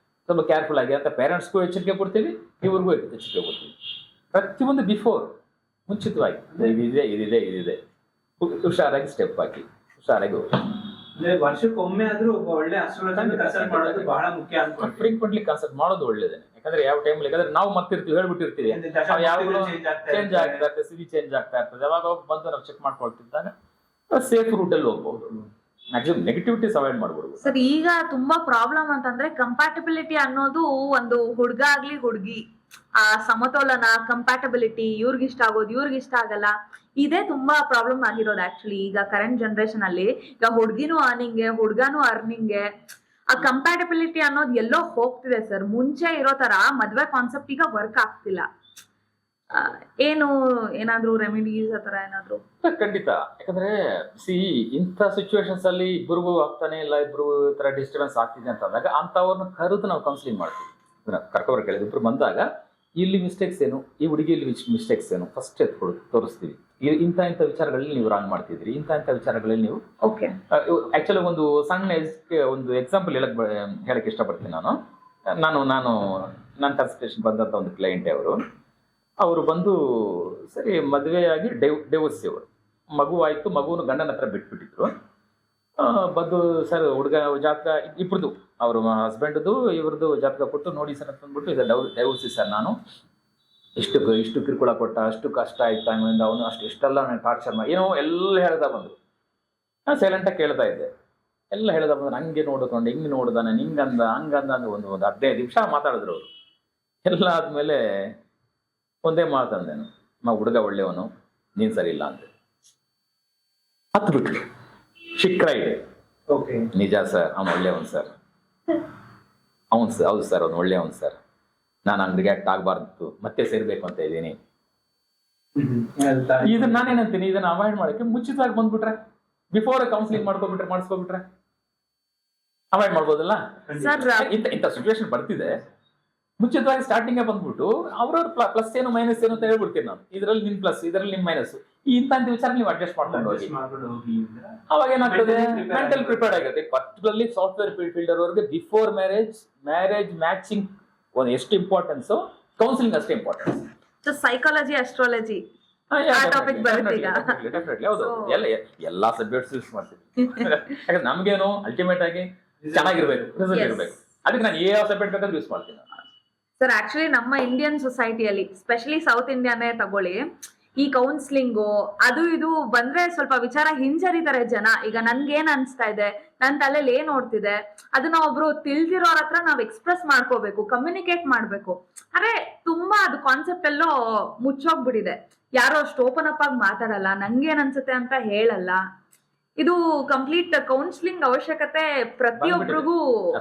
ಸ್ವಲ್ಪ ಕೇರ್ಫುಲ್ ಆಗಿ ಅಂತ ಪೇರೆಂಟ್ಸ್ಗೂ ಎಚ್ಚರಿಕೆ ಕೊಡ್ತೀವಿ, ಇವ್ರಿಗೂ ಎಚ್ಚರಿಕೆ ಕೊಡ್ತೀವಿ. ಪ್ರತಿಯೊಂದು ಬಿಫೋರ್ ಮುಂಚಿತವಾಗಿ ಇದಿದೆ ಹುಷಾರಾಗಿ ಸ್ಟೆಪ್ ಹಾಕಿ ಹುಷಾರಾಗಿ ಹೋಗಿ. ವರ್ಷಕ್ಕೊಮ್ಮೆ ಆದ್ರೂ ಒಳ್ಳೆ ಕನ್ಸಲ್ಟ್ ಮಾಡೋದು ಬಹಳ ಮುಖ್ಯ ಅಂತ. ಫ್ರೀಕ್ವೆಂಟ್ಲಿ ಕನ್ಸಲ್ಟ್ ಮಾಡೋದು ಒಳ್ಳೇದೇನೆ. ಯಾಕಂದ್ರೆ ಯಾವ ಟೈಮ್ ಯಾಕಂದ್ರೆ ನಾವು ಮತ್ತಿರ್ತೀವಿ, ಹೇಳ್ಬಿಟ್ಟಿರ್ತೀವಿ, ಯಾವಾಗಲೂ ಚೇಂಜ್ ಆಗ್ತಾ ಇರ್ತದೆ, ಸ್ಥಿತಿ ಚೇಂಜ್ ಆಗ್ತಾ ಇರ್ತದೆ. ಯಾವಾಗ ಬಂದು ನಾವು ಚೆಕ್ ಮಾಡ್ಕೊಳ್ತಿದ್ದಾಗ ಸೇಫ್ ರೂಟ್ ಅಲ್ಲಿ ಹೋಗ್ಬಹುದು. ಮ್ಯಾಕ್ಸಿಮಮ್ ನೆಗೆಟಿವಿಟೀಸ್ ಅವಾಯ್ಡ್ ಮಾಡ್ಬೋದು. ಸರ್, ಈಗ ತುಂಬಾ ಪ್ರಾಬ್ಲಮ್ ಅಂತಂದ್ರೆ ಕಂಪ್ಯಾಟಬಿಲಿಟಿ ಅನ್ನೋದು ಒಂದು ಹುಡುಗ ಆಗ್ಲಿ ಹುಡುಗಿ ಆ ಸಮತೋಲನ, ಕಂಪ್ಯಾಟಬಿಲಿಟಿ, ಇವ್ರಿಗಿಷ್ಟ ಆಗೋದು ಇವ್ರಿಗಿಷ್ಟ ಆಗಲ್ಲ, ಇದೇ ತುಂಬಾ ಪ್ರಾಬ್ಲಮ್ ಆಗಿರೋದು ಆಕ್ಚುಲಿ ಈಗ ಕರೆಂಟ್ ಜನರೇಷನ್ ಅಲ್ಲಿ. ಈಗ ಹುಡುಗಿನೂ ಅರ್ನಿಂಗ್ಗೆ, ಹುಡುಗನೂ ಅರ್ನಿಂಗ್ಗೆ, ಆ ಕಂಪ್ಯಾಟಬಿಲಿಟಿ ಅನ್ನೋದು ಎಲ್ಲೋ ಹೋಗ್ತಿದೆ ಸರ್. ಮುಂಚೆ ಇರೋ ತರ ಮದ್ವೆ ಕಾನ್ಸೆಪ್ಟ್ ಈಗ ವರ್ಕ್ ಆಗ್ತಿಲ್ಲ. ಏನಾದ್ರು ರೆಮಿಡೀಸ್ ಆ ತರ ಏನಾದ್ರು? ಖಂಡಿತ. ಯಾಕಂದ್ರೆ ಇಂಥ ಸಿಚುವೇಶನ್ಸ್ ಅಲ್ಲಿ ಇಬ್ಬರಿಗೂ ಆಗ್ತಾನೆ ಇಲ್ಲ, ಇಬ್ರು ಈ ತರ ಡಿಸ್ಟರ್ಬೆನ್ಸ್ ಆಗ್ತಿದೆ ಅಂತ ಅಂದಾಗ ಅಂತವ್ರನ್ನ ಕರೆದು ನಾವು ಕೌನ್ಸಿಲಿಂಗ್ ಮಾಡ್ತೀವಿ. ಕರ್ಕೊಬರ್ ಕೇಳಿದ್ರು ಇಬ್ರು ಬಂದಾಗ ಇಲ್ಲಿ ಮಿಸ್ಟೇಕ್ಸ್ ಏನು, ಈ ಹುಡುಗಿಯಲ್ಲಿ ಮಿಸ್ಟೇಕ್ಸ್ ಏನು ಫಸ್ಟ್ ತೋರಿಸ್ತೀವಿ. ಇಂಥ ವಿಚಾರಗಳಲ್ಲಿ ನೀವು ರಾಂಗ್ ಮಾಡ್ತಿದ್ರಿ, ಇಂಥ ವಿಚಾರಗಳಲ್ಲಿ ನೀವು ಆಕ್ಚುಲಿ ಒಂದು ಸಣ್ಣ ಒಂದು ಎಕ್ಸಾಂಪಲ್ ಹೇಳಕ್ ಇಷ್ಟಪಡ್ತೀನಿ ನಾನು. ನನ್ನ ಕನ್ಸಲ್ಟೇಷನ್ ಬಂದಂಥ ಒಂದು ಕ್ಲೈಂಟೇ ಅವರು ಬಂದು ಸರಿ ಮದುವೆಯಾಗಿ ಡಿವೋರ್ಸ್ ಅವರು ಮಗು ಆಯಿತು, ಮಗುವನ್ನು ಗಂಡನ ಹತ್ರ ಬಿಟ್ಬಿಟ್ಟಿದ್ರು. ಬಂದು ಸರ್ ಹುಡುಗ ಜಾತಕ ಇಬ್ಬರದು, ಅವರು ಹಸ್ಬೆಂಡ್ದು ಇವ್ರದ್ದು ಜಾತಕ ಕೊಟ್ಟು ನೋಡಿ ಸರ್ ಅಂತ ಅಂದ್ಬಿಟ್ಟು ಇದು ಡೈವೋರ್ಸಿ ಸರ್, ನಾನು ಇಷ್ಟು ಕಿರುಕುಳ ಕೊಟ್ಟ, ಅಷ್ಟು ಕಷ್ಟ ಆಯ್ತು ಆಮೇಲೆ ಅವನು ಇಷ್ಟೆಲ್ಲ ನಾನು ಟಾರ್ಚರ್ ಮಾಡಿ ಏನೋ ಎಲ್ಲ ಹೇಳ್ತಾ ಬಂದರು. ನಾನು ಸೈಲೆಂಟಾಗಿ ಕೇಳ್ತಾ ಇದ್ದೆ. ಎಲ್ಲ ಹೇಳ್ತಾ ಬಂದ್ರೆ ಹಂಗೆ ನೋಡ್ಕೊಂಡು ಹಿಂಗೆ ನೋಡ್ದಾನೆ, ಹಿಂಗಂದ ಹಂಗಂದ ಅಂದ್ರೆ ಒಂದು 15 ನಿಮಿಷ ಮಾತಾಡಿದ್ರು ಅವರು. ಎಲ್ಲ ಆದಮೇಲೆ ಒಂದೇ ಮಾತಂದೇನು, ಹುಡುಗ ಒಳ್ಳೆಯವನು, ನೀನು ಸರಿ ಇಲ್ಲ ಅಂದೆ. ಹತ್ತು ಬಿಟ್ರು. ಶಿಕ್ರ ಇದೆ. ನಿಜ ಸರ್, ಅವನು ಒಳ್ಳೆಯವನು ಸರ್, ಹೌದು ಸರ್, ಅವನು ಒಳ್ಳೆಯವನು ಸರ್, ನಾನು ಅಂಗಡಿಗೆ ಆಕ್ಟ್ ಆಗಬಾರ್ದು, ಮತ್ತೆ ಸೇರ್ಬೇಕು ಅಂತ ಇದ್ದೀನಿ. ಇದನ್ನ ನಾನೇನಂತೀನಿ, ಇದನ್ನ ಅವಾಯ್ಡ್ ಮಾಡೋಕ್ಕೆ ಮುಂಚಿತವಾಗಿ ಬಂದ್ಬಿಟ್ರೆ, ಬಿಫೋರ್ ಕೌನ್ಸಿಲಿಂಗ್ ಮಾಡಿಸ್ಕೊಬಿಟ್ರೆ ಅವಾಯ್ಡ್ ಮಾಡ್ಬೋದಲ್ಲ. ಇಂಥ ಸಿಚುವೇಶನ್ ಬರ್ತಿದೆ, ಮುಂಚಿತವಾಗಿ ಸ್ಟಾರ್ಟಿಂಗ್ ಬಂದ್ಬಿಟ್ಟು ಅವ್ರವ್ರ ಪ್ಲಸ್ ಏನು ಮೈನಸ್ ಏನು ಅಂತ ಹೇಳ್ಬಿಡ್ತೀನಿ ನಾನು. ಇದ್ರಲ್ಲಿ ನಿಮ್ ಪ್ಲಸ್, ಇದ್ರಲ್ಲಿ ನಿಮ್ ಮೈನಸ್, ಇಂಥ ವಿಚಾರ ನೀವು ಅಡ್ಜಸ್ಟ್ ಮಾಡ್ಕೊಂಡು ಹೋಗಿ. ಅವಾಗ ಏನಾಗ್ತದೆ, ಮೆಂಟಲ್ ಪ್ರಿಪೇರ್ಡ್ ಆಗುತ್ತೆ. ಪರ್ಟಿಕ್ಯುಲರ್ಲಿ ಸಾಫ್ಟ್ವೇರ್ ಫೀಲ್ಡ್ ಅವ್ರಿಗೆ ಬಿಫೋರ್ ಮ್ಯಾರೇಜ್ ಮ್ಯಾಚಿಂಗ್ ಒಂದು ಎಷ್ಟು ಇಂಪಾರ್ಟೆನ್ಸ್, ಕೌನ್ಸಿಲಿಂಗ್ ಅಷ್ಟೇ ಇಂಪಾರ್ಟೆನ್ಸ್. ಸೊ ಸೈಕಾಲಜಿ, ಅಸ್ಟ್ರಾಲಜಿ ಆ ಟಾಪಿಕ್ ಬರುತ್ತೆ ಈಗ. ಡೆಫಿನೆಟ್ಲಿ ಹೌದು. ಎಲ್ಲಾ ಸಬ್ಜೆಕ್ಟ್ಸ್ ಯೂಸ್ ಮಾಡ್ತೀವಿ. ಯಾಕಂದ್ರೆ ನಮ್ಗೇನು ಅಲ್ಟಿಮೇಟ್ ಆಗಿ ಚೆನ್ನಾಗಿರ್ಬೇಕು, ರಿಸಲ್ಟ್ ಇರ್ಬೇಕು. ಅದಕ್ಕೆ ನಾನು ಯಾವ ಸಬ್ಜೆಕ್ಟ್ ಬೇಕಾದ್ರೂ ಯೂಸ್ ಮಾಡ್ತೀನಿ. ಸರ್ ಆಕ್ಚುಲಿ ನಮ್ಮ ಇಂಡಿಯನ್ ಸೊಸೈಟಿಯಲ್ಲಿ, ಸ್ಪೆಷಲಿ ಸೌತ್ ಇಂಡಿಯಾನೇ ತಗೊಳ್ಳಿ, ಈ ಕೌನ್ಸಿಲಿಂಗು ಅದು ಇದು ಬಂದ್ರೆ ಸ್ವಲ್ಪ ವಿಚಾರ ಹಿಂಜರಿತಾರೆ ಜನ. ಈಗ ನನ್ಗೇನ್ ಅನ್ಸ್ತಾ ಇದೆ, ನನ್ ತಲೆಯಲ್ಲಿ ಏನ್ ಓಡ್ತಿದೆ, ಅದನ್ನ ಒಬ್ರು ತಿಳ್ದಿರೋರ ಹತ್ರ ನಾವ್ ಎಕ್ಸ್ಪ್ರೆಸ್ ಮಾಡ್ಕೋಬೇಕು, ಕಮ್ಯುನಿಕೇಟ್ ಮಾಡ್ಬೇಕು. ಅರೆ ತುಂಬಾ ಅದು ಕಾನ್ಸೆಪ್ಟ್ ಎಲ್ಲೋ ಮುಚ್ಚೋಗ್ಬಿಟ್ಟಿದೆ. ಯಾರೋ ಅಷ್ಟು ಓಪನ್ ಅಪ್ ಆಗಿ ಮಾತಾಡಲ್ಲ, ನಂಗೇನ್ ಅನ್ಸುತ್ತೆ ಅಂತ ಹೇಳಲ್ಲ. ಇದು ಕಂಪ್ಲೀಟ್ ಕೌನ್ಸಿಲಿಂಗ್ ಅವಶ್ಯಕತೆ ಪ್ರತಿಯೊಬ್ಬರಿಗೂ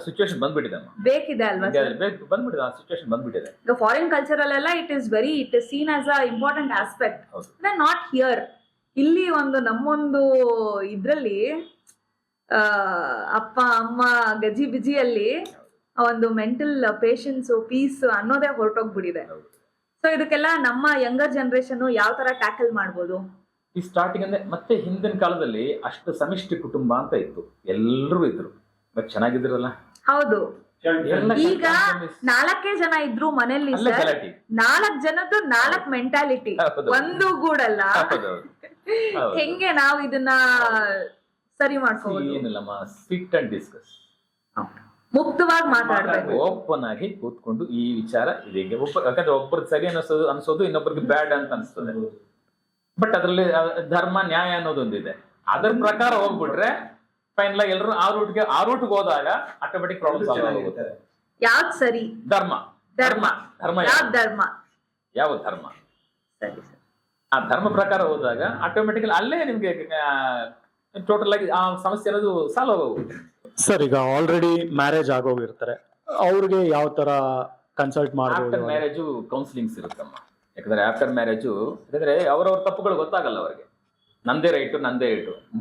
ಸಿಚುವೇಶನ್ ಬಂದ್ಬಿಟ್ಟಿದೆ, ಬೇಕಿದೆ ಅಲ್ವಾ ಸರ್? ಬಂದ್ಬಿಟ್ಟಿದೆ, ಆ ಸಿಚುವೇಶನ್ ಬಂದ್ಬಿಟ್ಟಿದೆ. ಈಗ ಫಾರಿನ್ ಕಲ್ಚರ್ ಅಲ್ಲೆಲ್ಲ it is scene as a important aspect. Not here. ಇಲ್ಲಿ ನಮ್ಮೊಂದು ಇದ್ರಲ್ಲಿ ಅಪ್ಪ ಅಮ್ಮ ಗಜಿ ಬಿಜಿಯಲ್ಲಿ ಒಂದು ಮೆಂಟಲ್ ಪೇಷನ್ಸ್, ಪೀಸ್ ಅನ್ನೋದೇ ಹೊರಟೋಗ್ಬಿಟ್ಟಿದೆ. ಸೊ ಇದಕ್ಕೆಲ್ಲ ನಮ್ಮ ಯಂಗರ್ ಜನರೇಷನ್ ಯಾವ ತರ ಟ್ಯಾಕಲ್ ಮಾಡ್ಬೋದು? ಈ ಸ್ಟಾರ್ಟಿಂಗ್ ಅಂದ್ರೆ ಮತ್ತೆ ಹಿಂದಿನ ಕಾಲದಲ್ಲಿ ಅಷ್ಟು ಸಮಿಷ್ಟಿ ಕುಟುಂಬ ಅಂತ ಇತ್ತು, ಎಲ್ಲರೂ ಇದ್ರು, ಬಟ್ ಚೆನ್ನಾಗಿದ್ರಲ್ಲ. ಹೌದು. ಈಗ 4 ಜನ ಇದ್ರು ಮನೇಲಿ ಸರ್, 4 ಜನದ್ದು 4 ಮೆಂಟಾಲಿಟಿ, ಒಂದು ಗೂಡಲ್ಲ. ಹೆಂಗೆ ನಾವು ಇದನ್ನ ಸರಿ ಮಾಡ್ಕೋಬಹುದು? ಏನಿಲ್ಲಮ್ಮ, ಸಿಟ್ ಅಂಡ್ ಡಿಸ್ಕಸ್, ಮುಕ್ತವಾಗಿ ಮಾತಾಡ್ಬೇಕು, ಓಪನ್ ಆಗಿ ಕೂತ್ಕೊಂಡು ಈ ವಿಚಾರ ಇದೀಗ ಯಾಕಂದ್ರೆ ಒಬ್ಬರಿಗೆ ಸರಿ ಅನ್ಸೋದು ಇನ್ನೊಬ್ಬರಿಗೆ ಬ್ಯಾಡ್ ಅಂತ ಅನ್ಸ್ತದೆ. ಬಟ್ ಅದ್ರಲ್ಲಿ ಧರ್ಮ ನ್ಯಾಯ ಅನ್ನೋದೊಂದಿದೆ. ಅದರ ಪ್ರಕಾರ ಹೋಗ್ಬಿಟ್ರೆ ಫೈನಲ್ ಆಗಿ ಎಲ್ಲರೂ ಆ ರೂಟ್ಗೆ ಹೋದಾಗ ಆಟೋಮೆಟಿಕ್ ಪ್ರಾಬ್ಲಮ್ ಸಾಲ್ವ್ ಆಗುತ್ತೆ. ಯಾವ್ದು ಸರಿ? ಧರ್ಮ ಧರ್ಮ ಧರ್ಮ ಯಾವ ಧರ್ಮ, ಆ ಧರ್ಮ ಪ್ರಕಾರ ಹೋದಾಗ ಆಟೋಮೆಟಿಕಲಿ ಅಲ್ಲೇ ನಿಮ್ಗೆ ಟೋಟಲ್ ಆಗಿ ಆ ಸಮಸ್ಯೆ ಅನ್ನೋದು ಸಾಲ್ವ್ ಆಗೋಗುತ್ತೆ. ಸರ್ ಈಗ ಆಲ್ರೆಡಿ ಮ್ಯಾರೇಜ್ ಆಗೋಗಿರ್ತಾರೆ, ಅವ್ರಿಗೆ ಯಾವ ತರ ಕನ್ಸಲ್ಟ್ ಆಫ್ಟರ್ ಮಾಡಬಹುದು? Marriage counsellings ಇರುತ್ತಮ್ಮ. ಯಾಕಂದ್ರೆ ಆಫ್ಟರ್ ಮ್ಯಾರೇಜು ಯಾಕಂದ್ರೆ ಅವ್ರವ್ರ ತಪ್ಪುಗಳು ಗೊತ್ತಾಗಲ್ಲ ಅವ್ರಿಗೆ. ನಂದೇ ರೈಟು,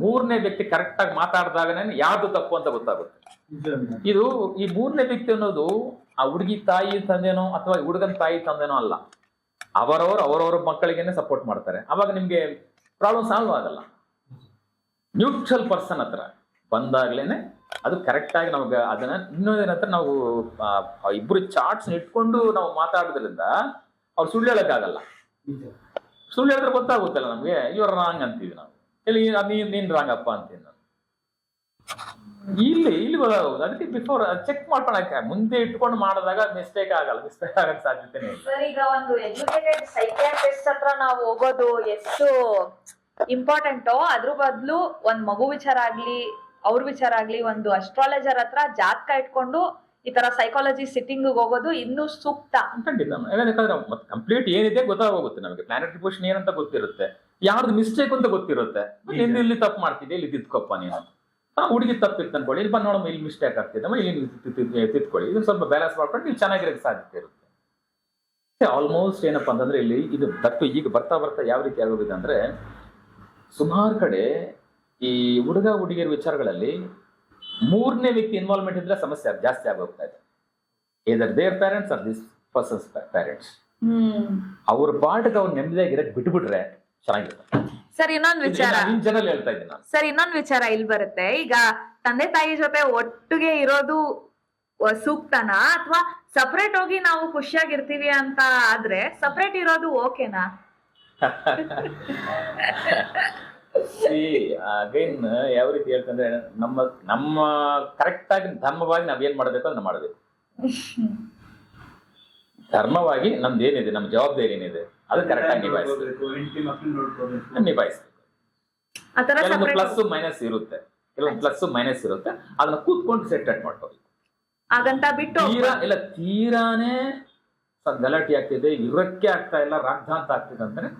ಮೂರನೇ ವ್ಯಕ್ತಿ ಕರೆಕ್ಟ್ ಆಗಿ ಮಾತಾಡಿದಾಗನೇ ಯಾವ್ದು ತಪ್ಪು ಅಂತ ಗೊತ್ತಾಗುತ್ತೆ. ಇದು ಈ ಮೂರನೇ ವ್ಯಕ್ತಿ ಅನ್ನೋದು ಆ ಹುಡುಗಿ ತಾಯಿ ತಂದೆನೋ ಅಥವಾ ಹುಡುಗನ ತಾಯಿ ತಂದೆನೋ ಅಲ್ಲ, ಅವರವರ ಮಕ್ಕಳಿಗೇನೆ ಸಪೋರ್ಟ್ ಮಾಡ್ತಾರೆ. ಅವಾಗ ನಿಮ್ಗೆ ಪ್ರಾಬ್ಲಮ್ ಸಾಲ್ವ್ ಆಗಲ್ಲ. ನ್ಯೂಟ್ರಲ್ ಪರ್ಸನ್ ಹತ್ರ ಬಂದಾಗ್ಲೇನೆ ಅದು ಕರೆಕ್ಟ್ ಆಗಿ ನಮ್ಗೆ ಅದನ್ನ ಇನ್ನೊಂದೇನಂತ ನಾವು ಇಬ್ರು ಚಾರ್ಟ್ಸ್ ಇಟ್ಕೊಂಡು ನಾವು ಮಾತಾಡೋದ್ರಿಂದ ಅವ್ರು ಸುಳ್ಳು ಹೇಳಕ್ಕಾಗಲ್ಲ. ಸುಳ್ಳು ಹೇಳಿದ್ರೆ ಗೊತ್ತಾಗುತ್ತಲ್ಲ ನಮ್ಗೆ, ಇವ್ರ ರಾಂಗ್ ಅಂತೀವಿ ನಾವು, ಇಲ್ಲಿ ನೀನ್ ರಾಂಗ್ ಅಪ್ಪ ಅಂತೀನಿ ನಾನು. ಇಲ್ಲಿ ಗೊತ್ತಾಗೋದು. ಅದಕ್ಕೆ ಬಿಫೋರ್ ಚೆಕ್ ಮಾಡ್ಕೊಳಕ್ಕೆ ಮುಂದೆ ಇಟ್ಕೊಂಡು ಮಾಡಿದಾಗ ಮಿಸ್ಟೇಕ್ ಆಗಕ್ ಸಾಧ್ಯತೆ ಇಲ್ಲ. ಸರ್ ಈಗ ಒಂದು ಎಜುಕೇಟೆಡ್ ಸೈಕಿಯಾಟ್ರಿಸ್ಟ್ ಹತ್ರ ನಾವು ಹೋಗೋದು ಎಷ್ಟು ಇಂಪಾರ್ಟೆಂಟೋ, ಅದ್ರ ಬದಲು ಒಂದ್ ಮಗು ವಿಚಾರ ಆಗ್ಲಿ, ಅವ್ರ ವಿಚಾರ ಆಗ್ಲಿ, ಒಂದು ಅಸ್ಟ್ರಾಲಜರ್ ಹತ್ರ ಜಾತಕ ಇಟ್ಕೊಂಡು ಈ ತರ ಸೈಕಾಲಜಿ ಸಿಟ್ಟಿಂಗ್ ಹೋಗೋದು ಇನ್ನೂ ಸೂಕ್ತ. ಖಂಡಿತ. ಯಾಕಂದ್ರೆ ಕಂಪ್ಲೀಟ್ ಏನಿದೆ ಗೊತ್ತಾಗೋಗುತ್ತೆ ನಮಗೆ. ಪ್ಲಾನೆಟರಿ ಪೊಸಿಷನ್ ಏನಂತ ಗೊತ್ತಿರುತ್ತೆ, ಯಾರ್ದು ಮಿಸ್ಟೇಕ್ ಅಂತ ಗೊತ್ತಿರುತ್ತೆ. ಇಲ್ಲಿ ತಪ್ಪು ಮಾಡ್ತಿದ್ದೆ, ಇಲ್ಲಿ ತಿದ್ಕೊಪ್ಪ ನೀನು. ಹುಡುಗಿ ತಪ್ಪಿತ್ತು ಅನ್ಕೊಳ್ಳಿ, ಇಲ್ಲಿ ಬಂದು ನೋಡಮ್ಮ ಇಲ್ಲಿ ಮಿಸ್ಟೇಕ್ ಆಗ್ತಿದ್ದಮ್ಮ, ಇಲ್ಲಿ ತಿದ್ಕೊಳ್ಳಿ. ಇದನ್ನ ಸ್ವಲ್ಪ ಬ್ಯಾಲೆನ್ಸ್ ಮಾಡ್ಕೊಂಡು ನೀವು ಚೆನ್ನಾಗಿರೋಕ್ಕೆ ಸಾಧ್ಯತೆ ಇರುತ್ತೆ. ಆಲ್ಮೋಸ್ಟ್ ಏನಪ್ಪಾ ಅಂತಂದ್ರೆ ಇಲ್ಲಿ ಇದು ದಟ್ಟು ಈಗ ಬರ್ತಾ ಯಾವ ರೀತಿ ಆಗೋಗಿದೆ ಅಂದ್ರೆ, ಸುಮಾರು ಕಡೆ ಈ ಹುಡುಗಿಯರ ವಿಚಾರಗಳಲ್ಲಿ ಮೂರನೇ ವ್ಯಕ್ತಿ ಇನ್ವಾಲ್ವ್ಮೆಂಟ್ ಇದ್ರೆ ಸಮಸ್ಯೆ ಜಾಸ್ತಿ ಆಗೋಗ್ತಾ ಇದೆ. either their parents or this person's parents. ಅವ್ರ ಪಾಠಕ್ಕೆ ಅವ್ರು ನೆಮ್ಮದಿಯಾಗಿರಕ್ಕೆ ಬಿಟ್ಬಿಟ್ರೆ ಚೆನ್ನಾಗಿರುತ್ತೆ. ಸರ್ ಇನ್ನೊಂದು ವಿಚಾರ, ಜನರಲ್ ಹೇಳ್ತಾ ಇದ್ದೀನಿ ನಾನು. ಸರ್ ಇನ್ನೊಂದು ವಿಚಾರ ಇಲ್ಲಿ ಬರುತ್ತೆ. ಈಗ ತಂದೆ ತಾಯಿ ಜೊತೆ ಒಟ್ಟಿಗೆ ಇರೋದು ಸೂಕ್ತನಾ, ಅಥವಾ ಸಪರೇಟ್ ಹೋಗಿ ನಾವು ಖುಷಿಯಾಗಿರ್ತೀವಿ ಅಂತ ಆದ್ರೆ ಸಪರೇಟ್ ಇರೋದು ಓಕೆನಾ? ಅಗೈನ್ ಯಾವ ರೀತಿ ಹೇಳ್ತಂದ್ರೆ, ನಮ್ಮ ಕರೆಕ್ಟ್ ಆಗಿ ಧರ್ಮವಾಗಿ ನಾವೇನ್ ಮಾಡ್ಬೇಕು ಅದನ್ನ ಮಾಡಬೇಕು. ಧರ್ಮವಾಗಿ ನಮ್ದು ಏನಿದೆ, ನಮ್ಮ ಜವಾಬ್ದಾರಿ ಏನಿದೆ ಅದು ಕರೆಕ್ಟ್ ಆಗಿ ನಿಭಾಯಿಸ್ಬೇಕು. ಕೆಲವೊಂದು ಪ್ಲಸ್ ಮೈನಸ್ ಇರುತ್ತೆ, ಅದನ್ನ ಕೂತ್ಕೊಂಡು ಸೆಟ್ ಮಾಡ್ಕೋಬೇಕು. ಹಾಗಂತ ಬಿಟ್ಟು ತೀರಾನೇ ಗಲಾಟೆ ಆಗ್ತಿದೆ, ಇವ್ರಕ್ಕೆ ಆಗ್ತಾ ಇಲ್ಲ, ರಾಗ್ಧಾಂತ ಆಗ್ತಿದೆ ಅಂತಾನೆ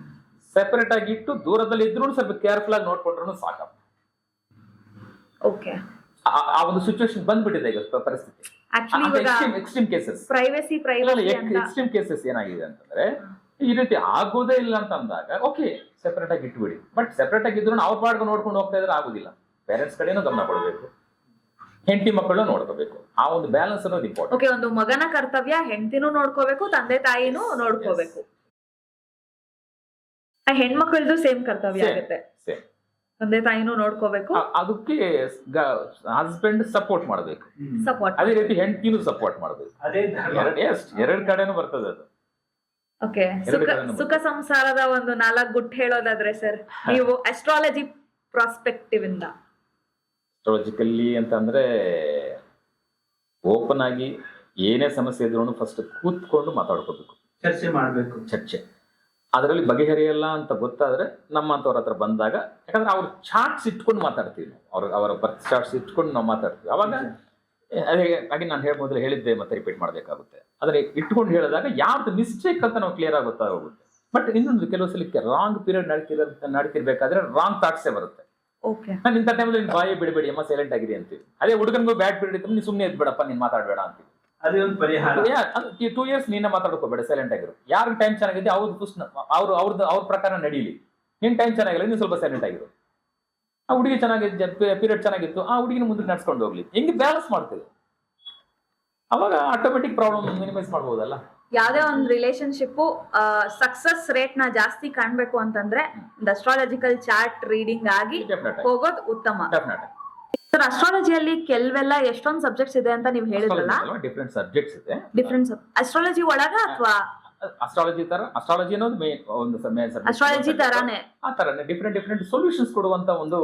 ಸೆಪರೇಟ್ ಆಗಿ ಇಟ್ಟು ದೂರದಲ್ಲಿ ಇದ್ರು ಸ್ವಲ್ಪ ಕೇರ್ಫುಲ್ ಆಗಿ ನೋಡ್ಕೊಂಡ್ರು ಸಾಕಪ್ಪ. ಓಕೆ, ಆ ಒಂದು ಸಿಚುವೇಶನ್ ಬಂದ್ಬಿಟ್ಟಿದೆ ಈಗ ಪರಿಸ್ಥಿತಿ. ಎಕ್ಸ್ಟ್ರೀಮ್ ಕೇಸಸ್ ಏನಾಗಿದೆ ಅಂತಂದ್ರೆ, ಈ ರೀತಿ ಆಗೋದೇ ಇಲ್ಲ ಅಂತ ಅಂದಾಗ ಓಕೆ ಸೆಪರೇಟ್ ಆಗಿ ಇಟ್ಬಿಡಿ. ಬಟ್ ಸೆಪರೇಟ್ ಆಗಿ ಇದ್ರು ಅವ್ರ ಪಾಡ್ಗೆ ನೋಡ್ಕೊಂಡು ಹೋಗ್ತಾ ಇದ್ರೆ ಆಗುದಿಲ್ಲ. ಪೇರೆಂಟ್ಸ್ ಕಡೆನೂ ಗಮನ ಕೊಡಬೇಕು. ಹೆಂಡತಿ ಮಕ್ಕಳು ನೋಡ್ಕೋಬೇಕು. ಆ ಒಂದು ಬ್ಯಾಲೆನ್ಸ್ ಅನ್ನೋದು ಇಂಪಾರ್ಟೆಂಟ್. ಓಕೆ, ಒಂದು ಮಗನ ಕರ್ತವ್ಯ ಹೆಂಡತಿನೂ ನೋಡ್ಕೋಬೇಕು, ತಂದೆ ತಾಯಿನೂ ನೋಡ್ಕೋಬೇಕು. ಆ ಹೆಣ್ಮಕ್ಳದು ಸೇಮ್ ಕರ್ತವ್ಯ ಆಗುತ್ತೆ, ಸೇಮ್. ತಂದೆ ತಾಯಿನೂ ನೋಡ್ಕೋಬೇಕು, ಅದಕ್ಕೆ ಹಸ್ಬೆಂಡ್ ಸಪೋರ್ಟ್ ಮಾಡಬೇಕು, ಸಪೋರ್ಟ್. ಅದೇ ರೀತಿ ಹೆಂಡತಿನೂ ಸಪೋರ್ಟ್ ಮಾಡಬೇಕು. ಅದೇ ಎರಡು ಕಡೆನೂ ಬರ್ತದೆ ಅದು. ಓಕೆ, ಸುಖ ಸಂಸಾರದ ಒಂದು 4 ಗುಟ್ಟು ಹೇಳೋದಾದ್ರೆ ಸರ್, ನೀವು ಅಸ್ಟ್ರಾಲಜಿ ಪ್ರಾಸ್ಪೆಕ್ಟಿವ್ ಇಂದ. ಅಸ್ಟ್ರಾಲಜಿಕಲ್ಲಿ ಅಂತ ಅಂದ್ರೆ ಓಪನ್ ಆಗಿ ಏನೇ ಸಮಸ್ಯೆ ಇದ್ರೂ ಫಸ್ಟ್ ಕೂತ್ಕೊಂಡು ಮಾತಾಡ್ಕೋಬೇಕು, ಚರ್ಚೆ ಮಾಡ್ಬೇಕು. ಚರ್ಚೆ ಅದರಲ್ಲಿ ಬಗೆಹರಿಯಲ್ಲ ಅಂತ ಗೊತ್ತಾದ್ರೆ ನಮ್ಮಂತವ್ರ ಹತ್ರ ಬಂದಾಗ, ಯಾಕಂದ್ರೆ ಅವ್ರ ಚಾರ್ಟ್ಸ್ ಇಟ್ಕೊಂಡು ಮಾತಾಡ್ತೀವಿ ನಾವು, ಅವರ ಬರ್ತ್ ಚಾರ್ಟ್ಸ್ ಇಟ್ಕೊಂಡು ನಾವು ಮಾತಾಡ್ತೀವಿ. ಅವಾಗ ಅದೇ ಹಾಗೆ ನಾನು ಮೊದಲು ಹೇಳಿದ್ದೆ, ಮತ್ತೆ ರಿಪೀಟ್ ಮಾಡಬೇಕಾಗುತ್ತೆ. ಅದನ್ನ ಇಟ್ಕೊಂಡು ಹೇಳಿದಾಗ ಯಾವ್ದು ಮಿಸ್ಟೇಕ್ ಅಂತ ನಾವು ಕ್ಲಿಯರ್ ಆಗಿ ಗೊತ್ತಾಗೋಗುತ್ತೆ. ಬಟ್ ಇನ್ನೊಂದು ಕೆಲವು ಸಲಕ್ಕೆ ರಾಂಗ್ ಪೀರಿಯಡ್ ನಡೀತಿರ್ಬೇಕಾದ್ರೆ ರಾಂಗ್ ಥಾಟ್ಸೇ ಬರುತ್ತೆ. ಓಕೆ, ನಾನು ಇಂಥ ಟೈಮಲ್ಲಿ ನೀನು ಬಾಯಿ ಬಿಡಬೇಡಿ ಅಮ್ಮ, ಸೈಲೆಂಟ್ ಆಗಿದೆ ಅಂತೀವಿ. ಅದೇ ಹುಡುಗನಿಗೂ ಬ್ಯಾಡ್ ಪೀರಿಯಡ್ ಇತ್ತು, ನೀನು ಸುಮ್ಮನೆ ಎದ್ಬೇಡಪ್ಪ, ನೀನು ಮಾತಾಡಬೇಡ ಅಂತೀವಿ. ಅದೇ ಒಂದು ಪರಿಹಾರ. 2 years ನೀನೇ ಮಾತಾಡ್ಕೋಬೇಡ, ಸೈಲೆಂಟ್ ಆಗಿರು. ಯಾರು ಟೈಮ್ ಚೆನ್ನಾಗಿದೆ ಅವ್ರ ಪ್ರಕಾರ ನಡೀಲಿ. ನಿನ್ ಟೈಮ್ ಚೆನ್ನಾಗಿಲ್ಲ, ನೀನು ಸ್ವಲ್ಪ ಸೈಲೆಂಟ್ ಆಗಿರು. ಆ ಹುಡುಗಿ ಚೆನ್ನಾಗಿದೆ, ಪೀರಿಯಡ್ ಚೆನ್ನಾಗಿತ್ತು, ಆ ಹುಡುಗಿನ ಮುಂದೆ ನಡ್ಸ್ಕೊಂಡು ಹೋಗ್ಲಿ. ಹೆಂಗೆ ಬ್ಯಾಲೆನ್ಸ್ ಮಾಡ್ತೀವಿ, ಅವಾಗ ಆಟೋಮೆಟಿಕ್ ಪ್ರಾಬ್ಲಮ್ ಮಿನಿಮೈಸ್ ಮಾಡ್ಬೋದಲ್ಲ. ಯಾವ್ದೇ ಒಂದು ರಿಲೇಶನ್ಶಿಪ್ ಸಕ್ಸಸ್ ರೇಟ್ ನ ಜಾಸ್ತಿ ಕಾಣ್ಬೇಕು ಅಂತಂದ್ರೆ ಅಸ್ಟ್ರಾಲಜಿಕಲ್ ಚಾರ್ಟ್ ರೀಡಿಂಗ್ ಆಗಿ ಹೋಗೋದು ಉತ್ತಮ. ಸರ್, ಅಸ್ಟ್ರಾಲಜಿಯಲ್ಲಿ ಕೆಲವೆಲ್ಲ ಎಷ್ಟೊಂದು ಸಬ್ಜೆಕ್ಟ್ಸ್ ಇದೆ ಅಂತ ನೀವು ಹೇಳಿದ್ರಲ್ಲ, ಡಿಫ್ರೆಂಟ್ ಸಬ್ಜೆಕ್ಟ್ಸ್ ಇದೆ. ಡಿಫ್ರೆಂಟ್ ಅಸ್ಟ್ರಾಲಜಿ ಒಳಗ ಅಥವಾ ಅಸ್ಟ್ರಾಲಜಿ ಅನ್ನೋದು ಒಂದು ಅಸ್ಟ್ರಾಲಜಿ ತರಾನೇ ಆ ತರನೇ ಡಿಫ್ರೆಂಟ್ ಸೊಲ್ಯೂಷನ್ಸ್ ಕೊಡುವಂತ ಒಂದು